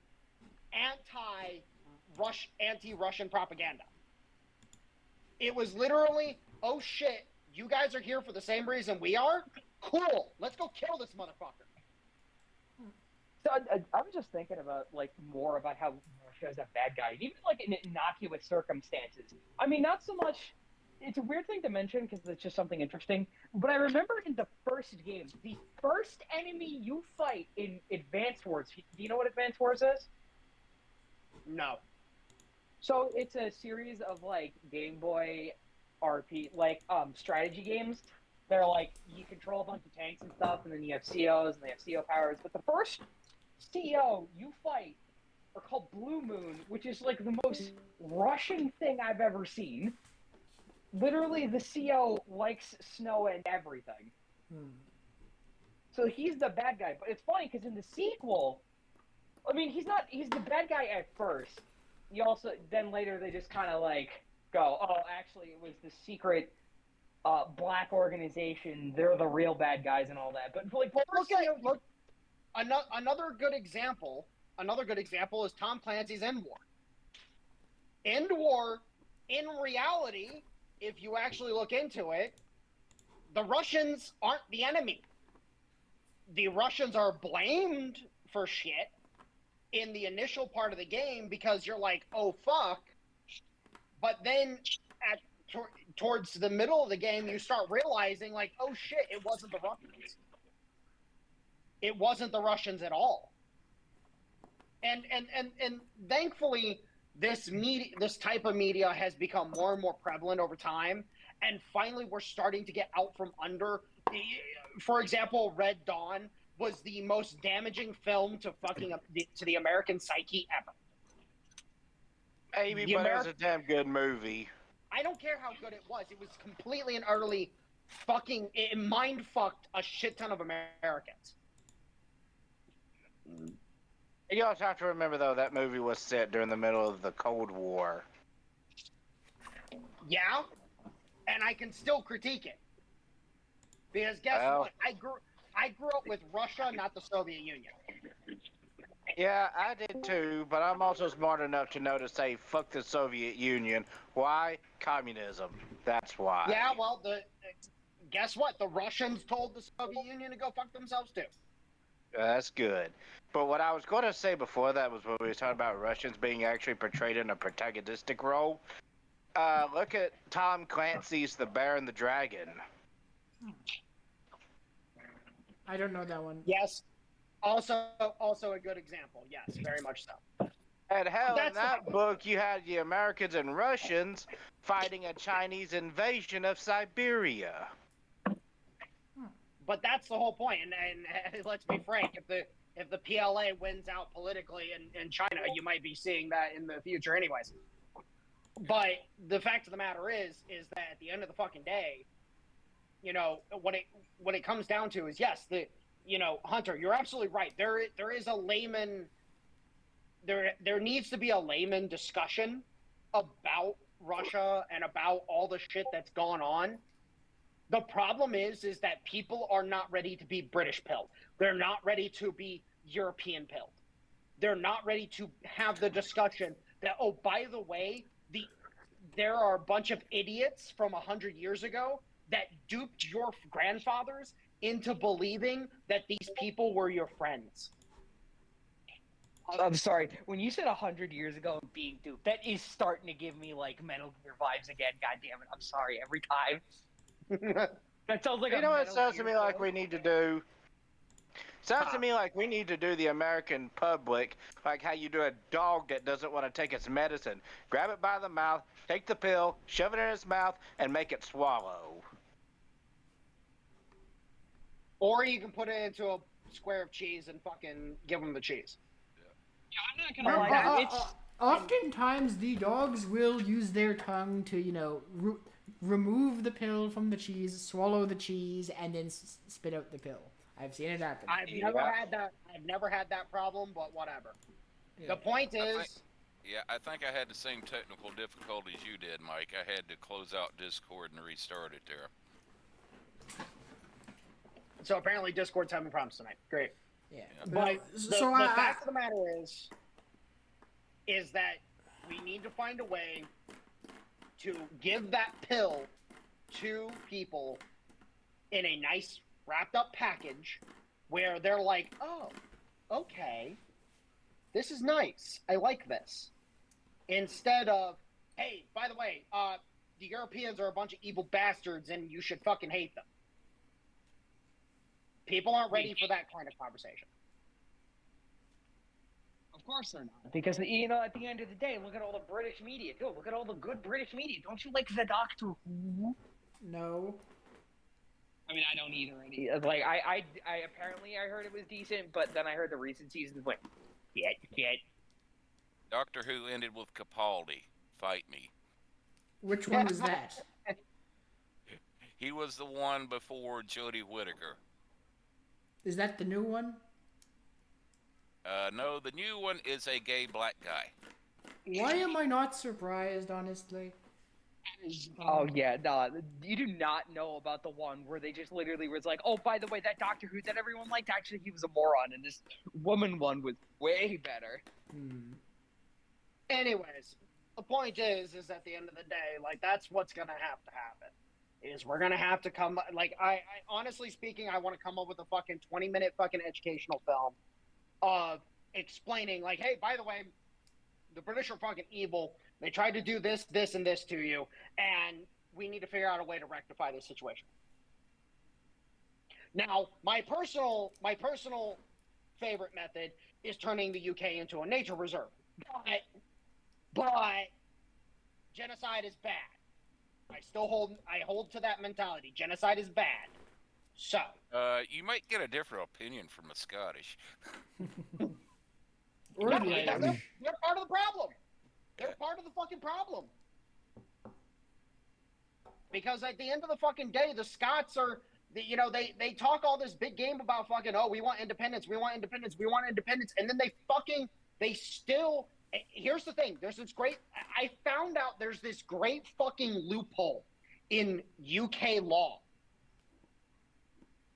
anti-Russian propaganda. It was literally, oh shit, you guys are here for the same reason we are? Cool, let's go kill this motherfucker. So I was just thinking about, like, more about how Russia is a bad guy, even, like, in innocuous circumstances. I mean, not so much... It's a weird thing to mention because it's just something interesting. But I remember in the first game, the first enemy you fight in Advanced Wars... Do you know what Advanced Wars is? No. So it's a series of, like, Game Boy strategy games. They're, like, you control a bunch of tanks and stuff, and then you have COs, and they have CO powers. But the first CO you fight are called Blue Moon, which is, like, the most Russian thing I've ever seen. Literally, the CO likes snow and everything. So he's the bad guy. But it's funny, because in the sequel... I mean, he's the bad guy at first. Then later they just kind of, like, go, oh, actually, it was the secret black organization. They're the real bad guys and all that. But, like, another good example is Tom Clancy's End War. End War, in reality, if you actually look into it, the Russians aren't the enemy. The Russians are blamed for shit in the initial part of the game because you're like, oh, fuck. But then towards the middle of the game, you start realizing, like, oh, shit, it wasn't the Russians. It wasn't the Russians at all. And thankfully, this type of media has become more and more prevalent over time. And finally, we're starting to get out from under. For example, Red Dawn was the most damaging film to the American psyche ever. Maybe, but it was a damn good movie. I don't care how good it was. It was completely and utterly it mind-fucked a shit ton of Americans. You also have to remember, though, that movie was set during the middle of the Cold War. Yeah, and I can still critique it. Because guess what? I grew up with Russia, not the Soviet Union. Yeah, I did too, but I'm also smart enough to know to say, fuck the Soviet Union. Why? Communism. That's why. Yeah, well, guess what? The Russians told the Soviet Union to go fuck themselves too. That's good. But what I was going to say before that was when we were talking about Russians being actually portrayed in a protagonistic role. Look at Tom Clancy's The Bear and the Dragon. I don't know that one. Yes. Also a good example. Yes, very much so. And hell, in that book, you had the Americans and Russians fighting a Chinese invasion of Siberia. But that's the whole point. And let's be frank, if the PLA wins out politically in China, you might be seeing that in the future anyways. But the fact of the matter is that at the end of the fucking day, you know, what it comes down to is, yes, Hunter, you're absolutely right. There is a layman. There needs to be a layman discussion about Russia and about all the shit that's gone on. The problem is that people are not ready to be British pilled. They're not ready to be European pilled. They're not ready to have the discussion that, oh, by the way, there are a bunch of idiots from 100 years ago that duped your grandfathers into believing that these people were your friends. I'm sorry. When you said 100 years ago being duped, that is starting to give me like Metal Gear vibes again. God damn it! I'm sorry every time. That sounds like you know what it sounds to me like we need to do? Sounds to me like we need to do the American public, like how you do a dog that doesn't want to take its medicine. Grab it by the mouth, take the pill, shove it in its mouth, and make it swallow. Or you can put it into a square of cheese and fucking give them the cheese. Yeah, I'm not gonna lie. Oftentimes, the dogs will use their tongue to, remove the pill from the cheese, swallow the cheese, and then spit out the pill. I've seen it happen. I've never had that problem, but whatever. Yeah. The point is... I think I had the same technical difficulties you did, Mike. I had to close out Discord and restart it there. So apparently Discord's having problems tonight. Great. Yeah. But the fact of the matter is that we need to find a way to give that pill to people in a nice wrapped up package where they're like, oh, okay, this is nice. I like this. Instead of, hey, by the way, the Europeans are a bunch of evil bastards and you should fucking hate them. People aren't ready for that kind of conversation. Of course they're not. Because, at the end of the day, look at all the British media. Dude, look at all the good British media. Don't you like the Doctor Who? No. I mean, I don't either. Like, I apparently I heard it was decent, but then I heard the recent seasons went, shit. Doctor Who ended with Capaldi. Fight me. Which one was that? He was the one before Jodie Whittaker. Is that the new one? No, the new one is a gay black guy. Why am I not surprised, honestly? Oh, yeah, no, you do not know about the one where they just literally was like, oh, by the way, that Doctor Who that everyone liked, actually, he was a moron, and this woman one was way better. Anyways, the point is at the end of the day, like, that's what's gonna have to happen. Is we're gonna have to come, like, I honestly speaking, I want to come up with a fucking 20-minute fucking educational film of explaining, like, hey, by the way, the British are fucking evil. They tried to do this, this, and this to you, and we need to figure out a way to rectify this situation. Now, my personal favorite method is turning the UK into a nature reserve. But genocide is bad. I hold to that mentality. Genocide is bad. So. You might get a different opinion from a Scottish. They're part of the problem. They're part of the fucking problem. Because at the end of the fucking day, the Scots are, they talk all this big game about fucking, oh, we want independence, and then they still, here's the thing, I found out there's this great fucking loophole in UK law.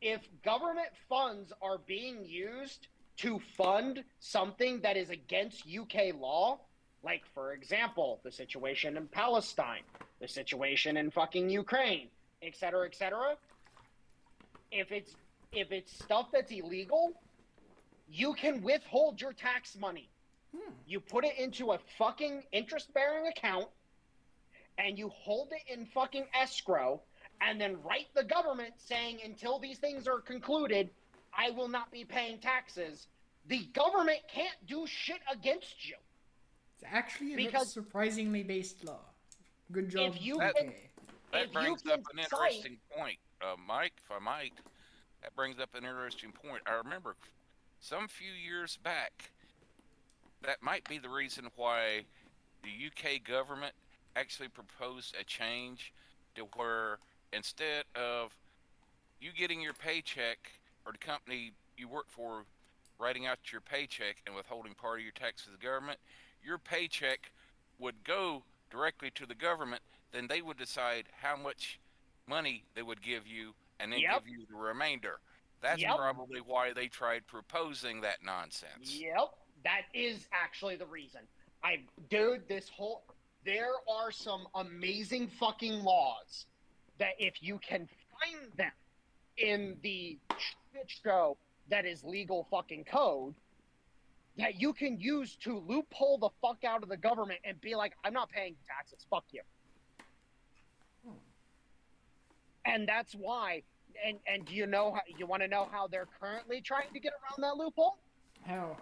If government funds are being used to fund something that is against UK law, like, for example, the situation in Palestine, the situation in fucking Ukraine, et cetera, if it's stuff that's illegal, you can withhold your tax money. You put it into a fucking interest-bearing account, and you hold it in fucking escrow, and then write the government saying, until these things are concluded, I will not be paying taxes. The government can't do shit against you. It's actually a surprisingly based law. Good job. That brings up an interesting point, Mike, if I might. That brings up an interesting point. I remember some few years back, that might be the reason why the UK government actually proposed a change to where instead of you getting your paycheck or the company you work for writing out your paycheck and withholding part of your tax to the government, your paycheck would go directly to the government, then they would decide how much money they would give you and then give you the remainder. That's probably why they tried proposing that nonsense. Yep, that is actually the reason. There are some amazing fucking laws that if you can find them in the shit show that is legal fucking code that you can use to loophole the fuck out of the government and be like, I'm not paying taxes, fuck you. And that's why, and do you know how, you want to know how they're currently trying to get around that loophole? How?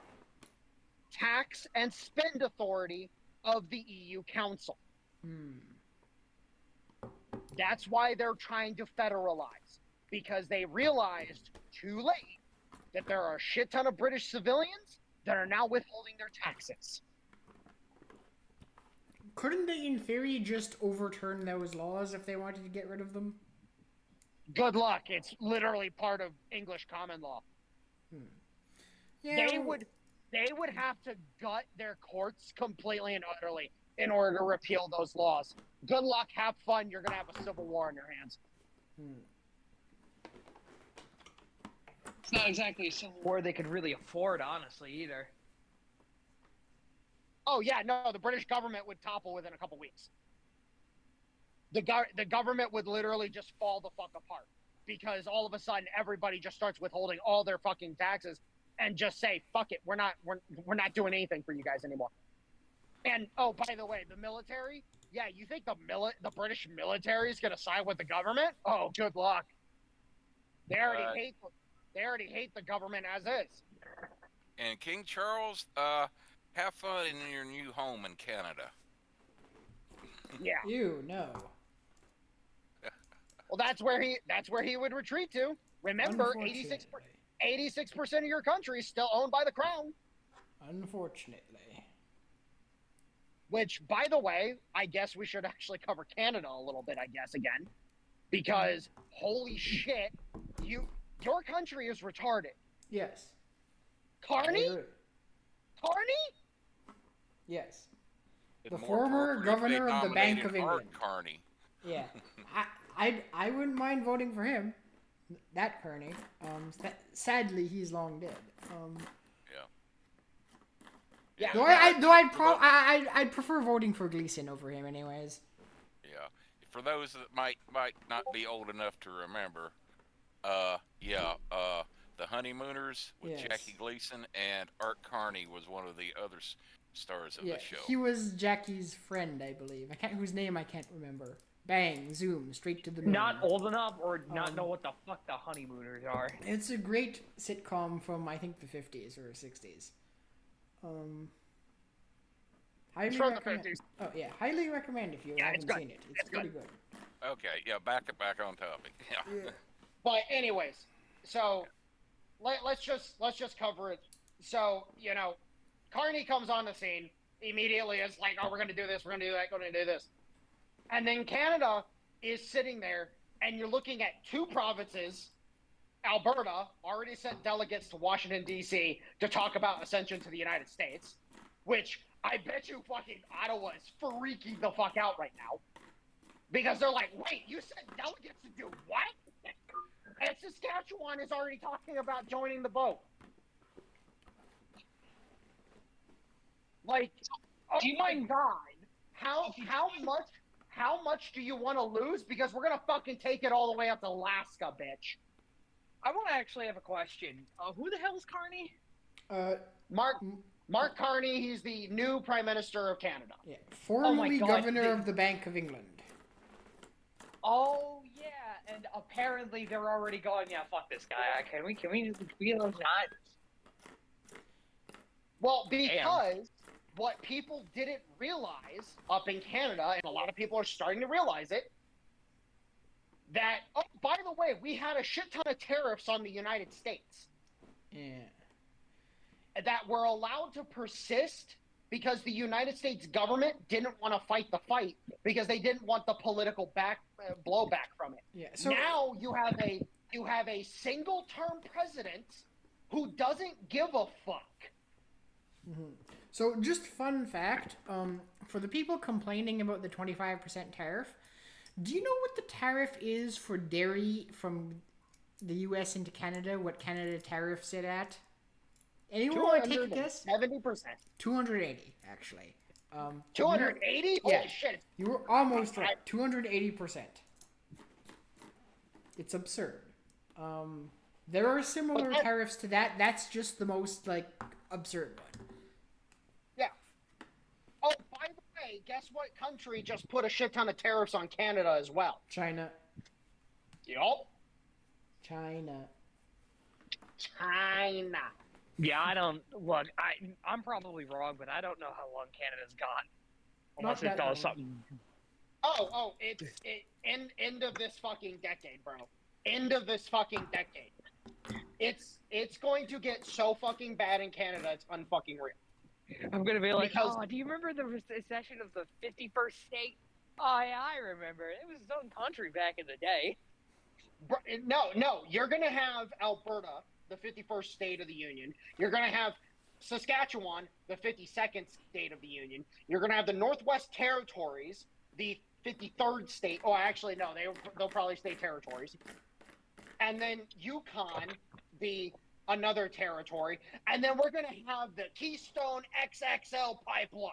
Tax and spend authority of the EU Council. That's why they're trying to federalize, because they realized too late that there are a shit ton of British civilians that are now withholding their taxes. Couldn't they, in theory, just overturn those laws if they wanted to get rid of them? Good luck. It's literally part of English common law. Yeah, They would have to gut their courts completely and utterly in order to repeal those laws. Good luck, have fun, you're going to have a civil war in your hands. It's not exactly a civil war they could really afford, honestly, either. Oh, yeah, no, the British government would topple within a couple weeks. The government would literally just fall the fuck apart, because all of a sudden everybody just starts withholding all their fucking taxes and just say, fuck it, we're not doing anything for you guys anymore. And, oh, by the way, the military, yeah, you think the British military is going to side with the government? Oh, good luck. They already hate the government as is. And King Charles, have fun in your new home in Canada. Yeah. No. Well, that's where he would retreat to. Remember, 86% of your country is still owned by the crown. Unfortunately. Which, by the way, I guess we should actually cover Canada a little bit, I guess, again. Because, holy shit, your country is retarded. Yes. Carney? Yes. It's The more former appropriate governor they of the Bank nominated of England. Art Carney. Yeah. I wouldn't mind voting for him. That Kearney. Sadly, he's long dead. Yeah. I'd prefer voting for Gleason over him, anyways. Yeah. For those that might not be old enough to remember, the Honeymooners with Jackie Gleason, and Art Carney was one of the other stars of the show. He was Jackie's friend, I believe. Whose name I can't remember. Bang, zoom, straight to the moon. Not old enough or not know what the fuck the Honeymooners are. It's a great sitcom from, I think, the 50s or 60s. Highly recommend. Oh, yeah, highly recommend if you haven't seen it. It's pretty good. Okay, yeah, back on topic. Yeah. But anyways, so let's just cover it. So, Carney comes on the scene immediately. It's like, oh, we're going to do this, we're going to do that, going to do this. And then Canada is sitting there, and you're looking at two provinces. Alberta already sent delegates to Washington, D.C. to talk about ascension to the United States, which I bet you fucking Ottawa is freaking the fuck out right now. Because they're like, wait, you sent delegates to do what? And Saskatchewan is already talking about joining the boat. Like, oh my God. How much do you want to lose? Because we're going to fucking take it all the way up to Alaska, bitch. I want to actually have a question. Who the hell is Carney? Mark Carney, he's the new Prime Minister of Canada. Yeah, formerly governor of the Bank of England. Oh, yeah, and apparently they're already going, yeah, fuck this guy. Can we not? Well, because what people didn't realize up in Canada, and a lot of people are starting to realize it, that, oh, by the way, we had a shit ton of tariffs on the United States. Yeah. That were allowed to persist because the United States government didn't want to fight the fight because they didn't want the political blowback from it. Yeah. So now you have a single-term president who doesn't give a fuck. Mm-hmm. So just fun fact, for the people complaining about the 25% tariff, do you know what the tariff is for dairy from the U.S. into Canada? What Canada tariffs it at? Anyone want to take a guess? 70%. 280, actually. 280? Holy shit. You were almost right. 280%. It's absurd. There are similar tariffs to that. That's just the most like absurd one. Yeah. Oh, by the way, guess what country just put a shit ton of tariffs on Canada as well? China. Yup. China. Yeah, I don't look. I'm probably wrong, but I don't know how long Canada's got, unless it does something. It's end of this fucking decade, bro. End of this fucking decade. It's going to get so fucking bad in Canada. It's unfucking real. I'm gonna be like, do you remember the recession of the 51st state? Oh yeah, I remember. It was its own country back in the day. No, you're gonna have Alberta, the 51st state of the Union. You're going to have Saskatchewan, the 52nd state of the Union. You're going to have the Northwest Territories, the 53rd state. Oh, actually, no, they'll probably stay territories. And then Yukon, another territory. And then we're going to have the Keystone XXL pipeline.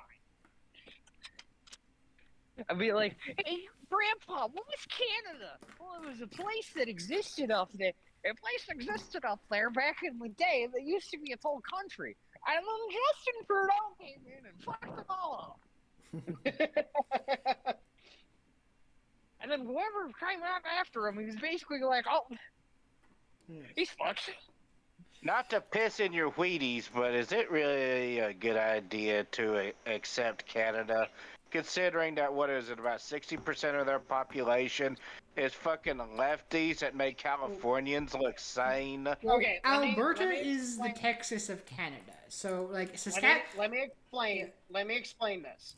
I'd be like, hey, Grandpa, what was Canada? Well, it was a place that existed up there. A place existed up there back in the day that used to be its whole country. And then Justin Trudeau came in and fucked them all up. And then whoever came out after him, he was basically like, oh, he's fucked. Not to piss in your Wheaties, but is it really a good idea to accept Canada, considering that, what is it, about 60% of their population is fucking lefties that make Californians look sane? Okay, Alberta is the Texas of Canada. So, like, Saskatchewan... Let me explain this.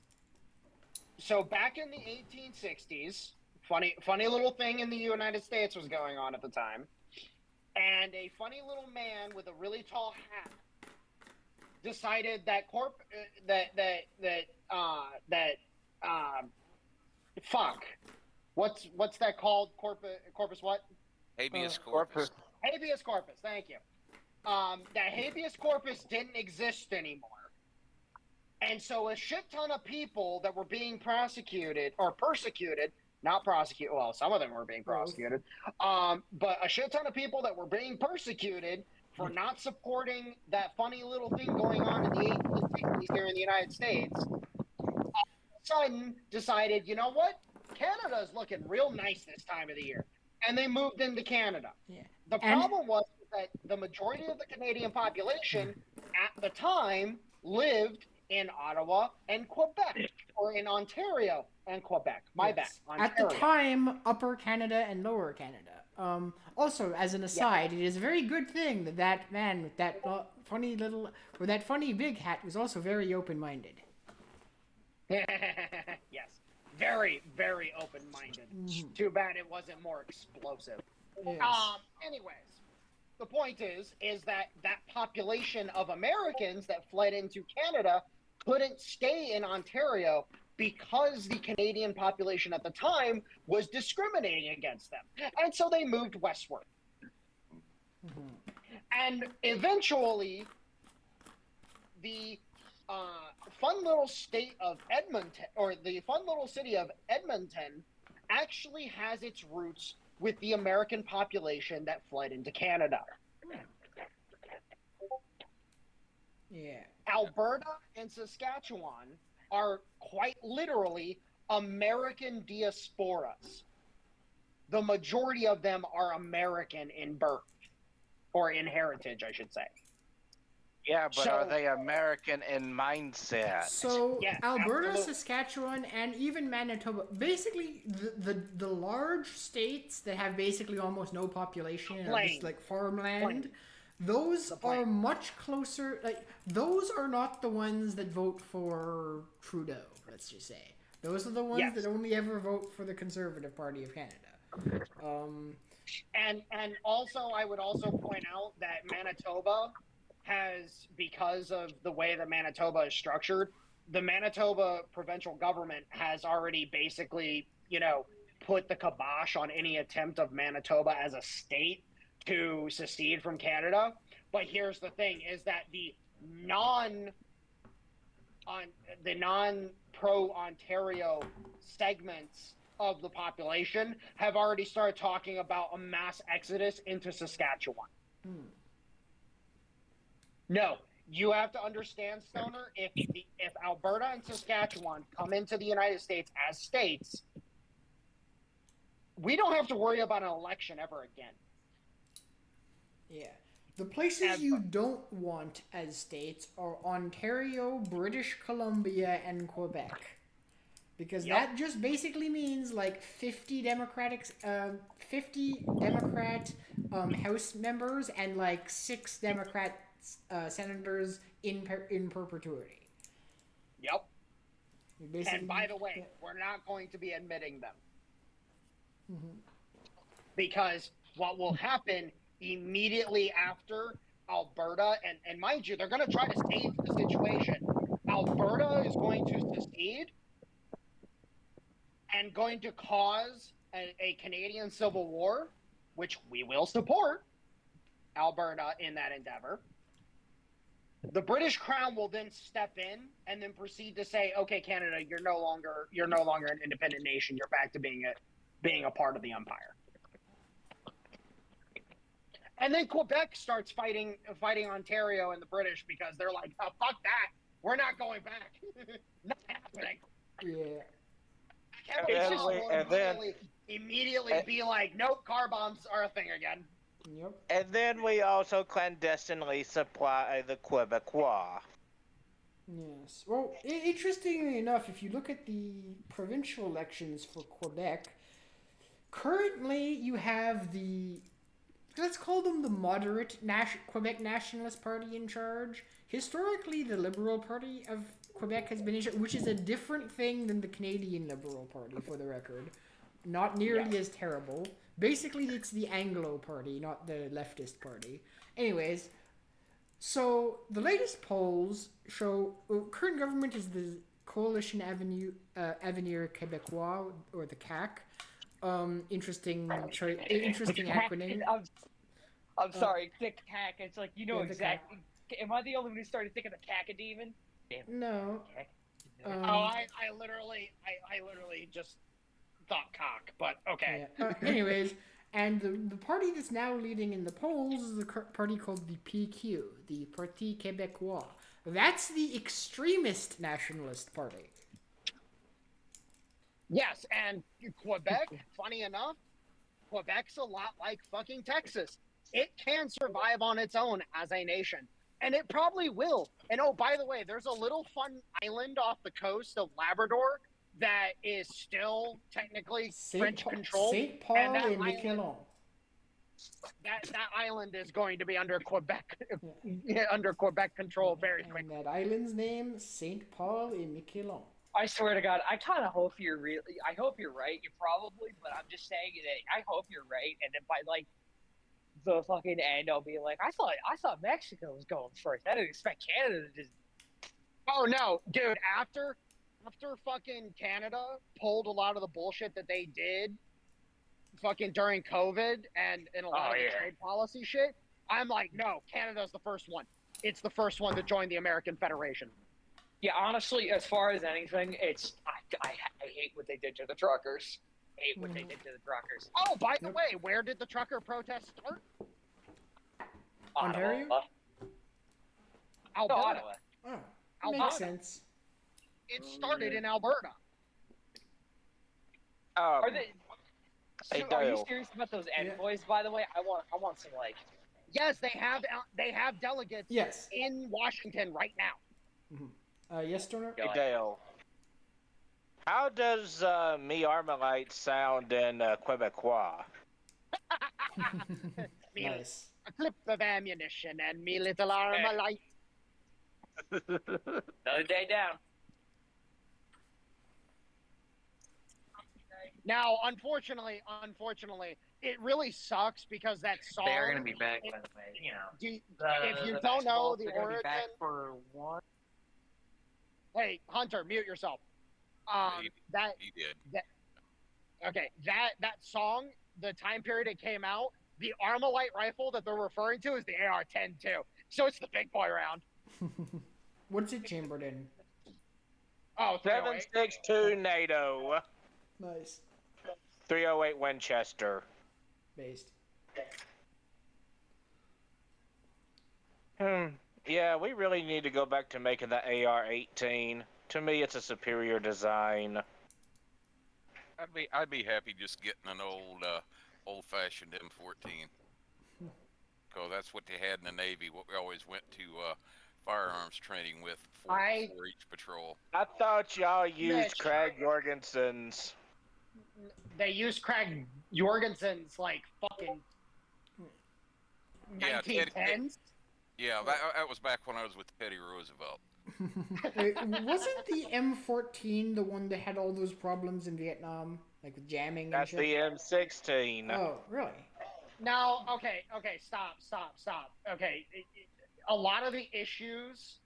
So, back in the 1860s, funny little thing in the United States was going on at the time. And a funny little man with a really tall hat decided that what's that called? Corpus what? Habeas corpus. Habeas corpus. Thank you. That habeas corpus didn't exist anymore, and so a shit ton of people that were being prosecuted or persecuted. Not prosecuted. Well, some of them were being prosecuted. But a shit ton of people that were being persecuted for not supporting that funny little thing going on in the 1860s here in the United States, all of a sudden decided, you know what? Canada's looking real nice this time of the year. And they moved into Canada. Yeah. The problem was that the majority of the Canadian population at the time lived in Ottawa and Quebec, or in Ontario and Quebec. My bad. Ontario. At the time, Upper Canada and Lower Canada. Also, as an aside, it is a very good thing that man with that funny big hat was also very open-minded. Yes, very, very open-minded. Too bad it wasn't more explosive. Yes. Anyways, the point is that population of Americans that fled into Canada couldn't stay in Ontario because the Canadian population at the time was discriminating against them. And so they moved westward. And eventually, the fun little state of Edmonton, or the fun little city of Edmonton, actually has its roots with the American population that fled into Canada. Yeah. Alberta and Saskatchewan are quite literally American diasporas. The majority of them are American in birth, or in heritage, I should say. Yeah, but are they American in mindset? So, yeah, Alberta, absolutely. Saskatchewan, and even Manitoba, basically the large states that have basically almost no population, or just like farmland, those are much closer, like, those are not the ones that vote for Trudeau, let's just say. Those are the ones that only ever vote for the Conservative Party of Canada. And also, I would also point out that Manitoba has, because of the way that Manitoba is structured, the Manitoba provincial government has already basically, put the kibosh on any attempt of Manitoba as a state to secede from Canada. But here's the thing, is that the non-pro Ontario segments of the population have already started talking about a mass exodus into Saskatchewan. No, you have to understand, Stoner, if Alberta and Saskatchewan come into the United States as states, we don't have to worry about an election ever again. Yeah. The places you don't want as states are Ontario, British Columbia, and Quebec. Because that just basically means like 50 Democrat House members and like 6 Democrat senators in perpetuity. Yep. And by the way, we're not going to be admitting them. Mm-hmm. Because what will happen immediately after Alberta, and mind you, they're going to try to save the situation. Alberta is going to secede and going to cause a Canadian Civil War, which we will support Alberta in that endeavor. The British Crown will then step in and then proceed to say, "Okay, Canada, you're no longer an independent nation. You're back to being a part of the empire." And then Quebec starts fighting Ontario and the British because they're like, "Oh, fuck that. We're not going back. Not happening." Yeah. Immediately be like, "Nope, car bombs are a thing again." Yep. And then we also clandestinely supply the Quebecois. Yes. Well, interestingly enough, if you look at the provincial elections for Quebec, currently you have let's call them the moderate Quebec Nationalist Party in charge. Historically, the Liberal Party of Quebec has been in charge, which is a different thing than the Canadian Liberal Party, for the record. Not nearly as terrible. Basically, it's the Anglo Party, not the leftist party. Anyways, so the latest polls show current government is the Coalition Avenir Québécois, or the CAQ. Interesting acronym. I'm sorry, the CAQ. It's like, you know exactly. Am I the only one who started thinking of cacodemon? No. I literally just thought cock, but okay. Yeah. Anyways, and the party that's now leading in the polls is the party called the PQ, the Parti Québécois. That's the extremist nationalist party. Yes, and Quebec, funny enough, Quebec's a lot like fucking Texas. It can survive on its own as a nation. And it probably will. And oh, by the way, there's a little fun island off the coast of Labrador that is still technically French controlled. St. Paul and Miquelon. That island is going to be under Quebec under Quebec control very quickly. And that island's name, St. Paul and Miquelon. I swear to God, I kind of hope you're I hope you're right. You're probably, but I'm just saying that I hope you're right. And then by like the fucking end, I'll be like, I thought Mexico was going first. I didn't expect Canada to just. Oh no, dude! After fucking Canada pulled a lot of the bullshit that they did, fucking during COVID and a lot of the trade policy shit, I'm like, no, Canada's the first one. It's the first one to join the American Federation. Yeah, honestly, as far as anything, it's I hate what they did to the truckers. Oh, by the way, where did the trucker protest start? Ontario? Alberta. Oh, makes sense. It started in Alberta. Are you serious about those envoys? By the way, I want some like. Yes, they have delegates. Yes. In Washington right now. Mm-hmm. Yes, Stoner? Hey, Dale. How does me Armalite sound in Quebecois? Nice. A clip of ammunition and me little Armalite. Another day down. Now, unfortunately, it really sucks because that song. They're gonna be back, by the way. You know, if you don't know the origin, back for what? Hey, Hunter, mute yourself. He did. That song, the time period it came out, the Armalite rifle that they're referring to is the AR-10 too. So it's the big boy round. What's it chambered in? Oh, 7.62 NATO. Nice. .308 Winchester. Based. Yeah, we really need to go back to making the AR-18. To me, it's a superior design. I'd be happy just getting an old-fashioned M14. Because that's what they had in the Navy. What we always went to firearms training with for each patrol. I thought y'all used Craig Jorgensen's. They used Craig Jorgensen's like fucking 1910s. Yeah, that was back when I was with Teddy Roosevelt. Wasn't the M14 the one that had all those problems in Vietnam, like with jamming and That's shit? the M16. Oh, really? No, okay, stop. Okay, a lot of the issues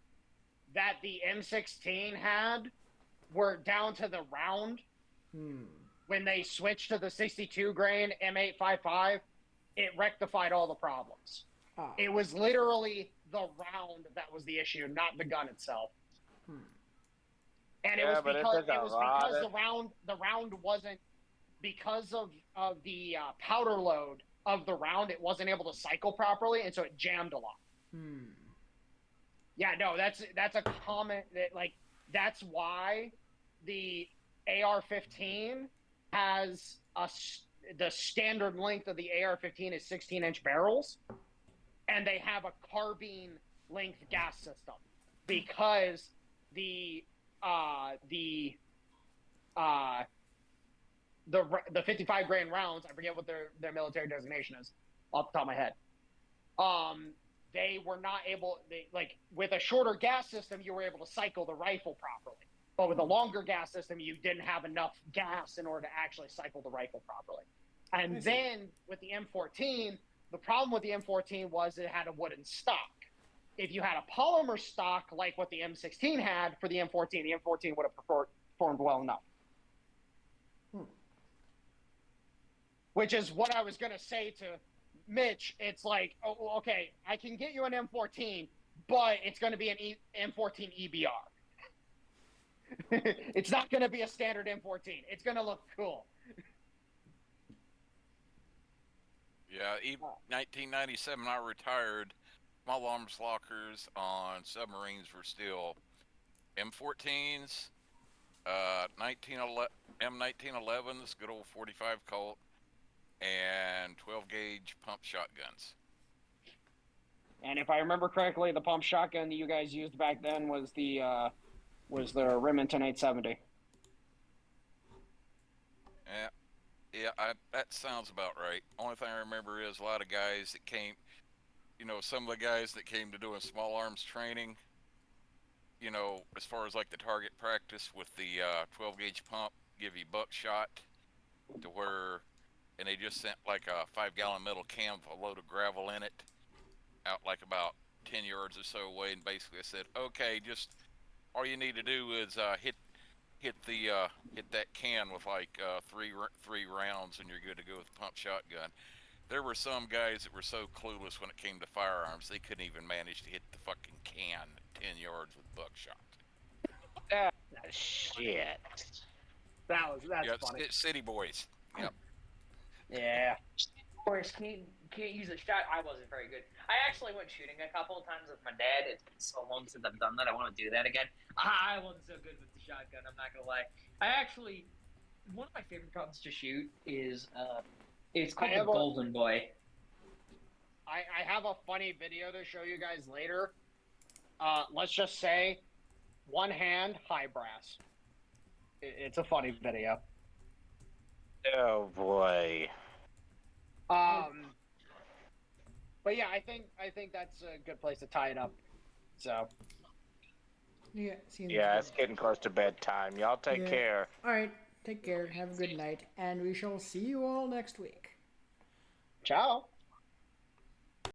that the M16 had were down to the round. When they switched to the 62 grain M855, it rectified all the problems. It was literally the round that was the issue, not the gun itself. And it was because the round wasn't, because of the powder load of the round, it wasn't able to cycle properly, and so it jammed a lot. Yeah, no, that's a comment that, like, that's why the AR-15 has the standard length of the AR-15 is 16-inch barrels, and they have a carbine length gas system because the 55 grain rounds, I forget what their military designation is off the top of my head. They were not able, with a shorter gas system, you were able to cycle the rifle properly. But with a longer gas system, you didn't have enough gas in order to actually cycle the rifle properly. And then with the M14, the problem with the M14 was it had a wooden stock. If you had a polymer stock like what the M16 had for the M14 would have performed well enough. Which is what I was going to say to Mitch. It's like, oh, okay, I can get you an M14, but it's going to be an M14 EBR. It's not going to be a standard M14. It's going to look cool. Yeah, 1997, I retired. Small arms lockers on submarines were still M14s, M1911s, good old 45 Colt, and 12 gauge pump shotguns. And if I remember correctly, the pump shotgun that you guys used back then was the Remington 870. Yeah, that sounds about right. Only thing I remember is a lot of guys that came, some of the guys that came to doing small arms training, as far as like the target practice with the 12 gauge pump, give you buckshot to where, and they just sent like a 5-gallon metal can with a load of gravel in it out like about 10 yards or so away, and basically I said, okay, just all you need to do is hit that can with like three rounds, and you're good to go with the pump shotgun. There were some guys that were so clueless when it came to firearms, they couldn't even manage to hit the fucking can 10 yards with buckshot. Shit. That's funny. It's city boys. Yep. Yeah. Of course, can't use a shot. I wasn't very good. I actually went shooting a couple of times with my dad. It's been so long since I've done that. I want to do that again. I wasn't so good with the shotgun. I'm not gonna lie. One of my favorite guns to shoot is it's called the Golden Boy. I have a funny video to show you guys later. Let's just say, one hand, high brass. It's a funny video. Oh boy. But yeah, I think that's a good place to tie it up. So. Yeah. It's getting close to bedtime. Y'all take care. All right. Take care. Have a good night, and we shall see you all next week. Ciao.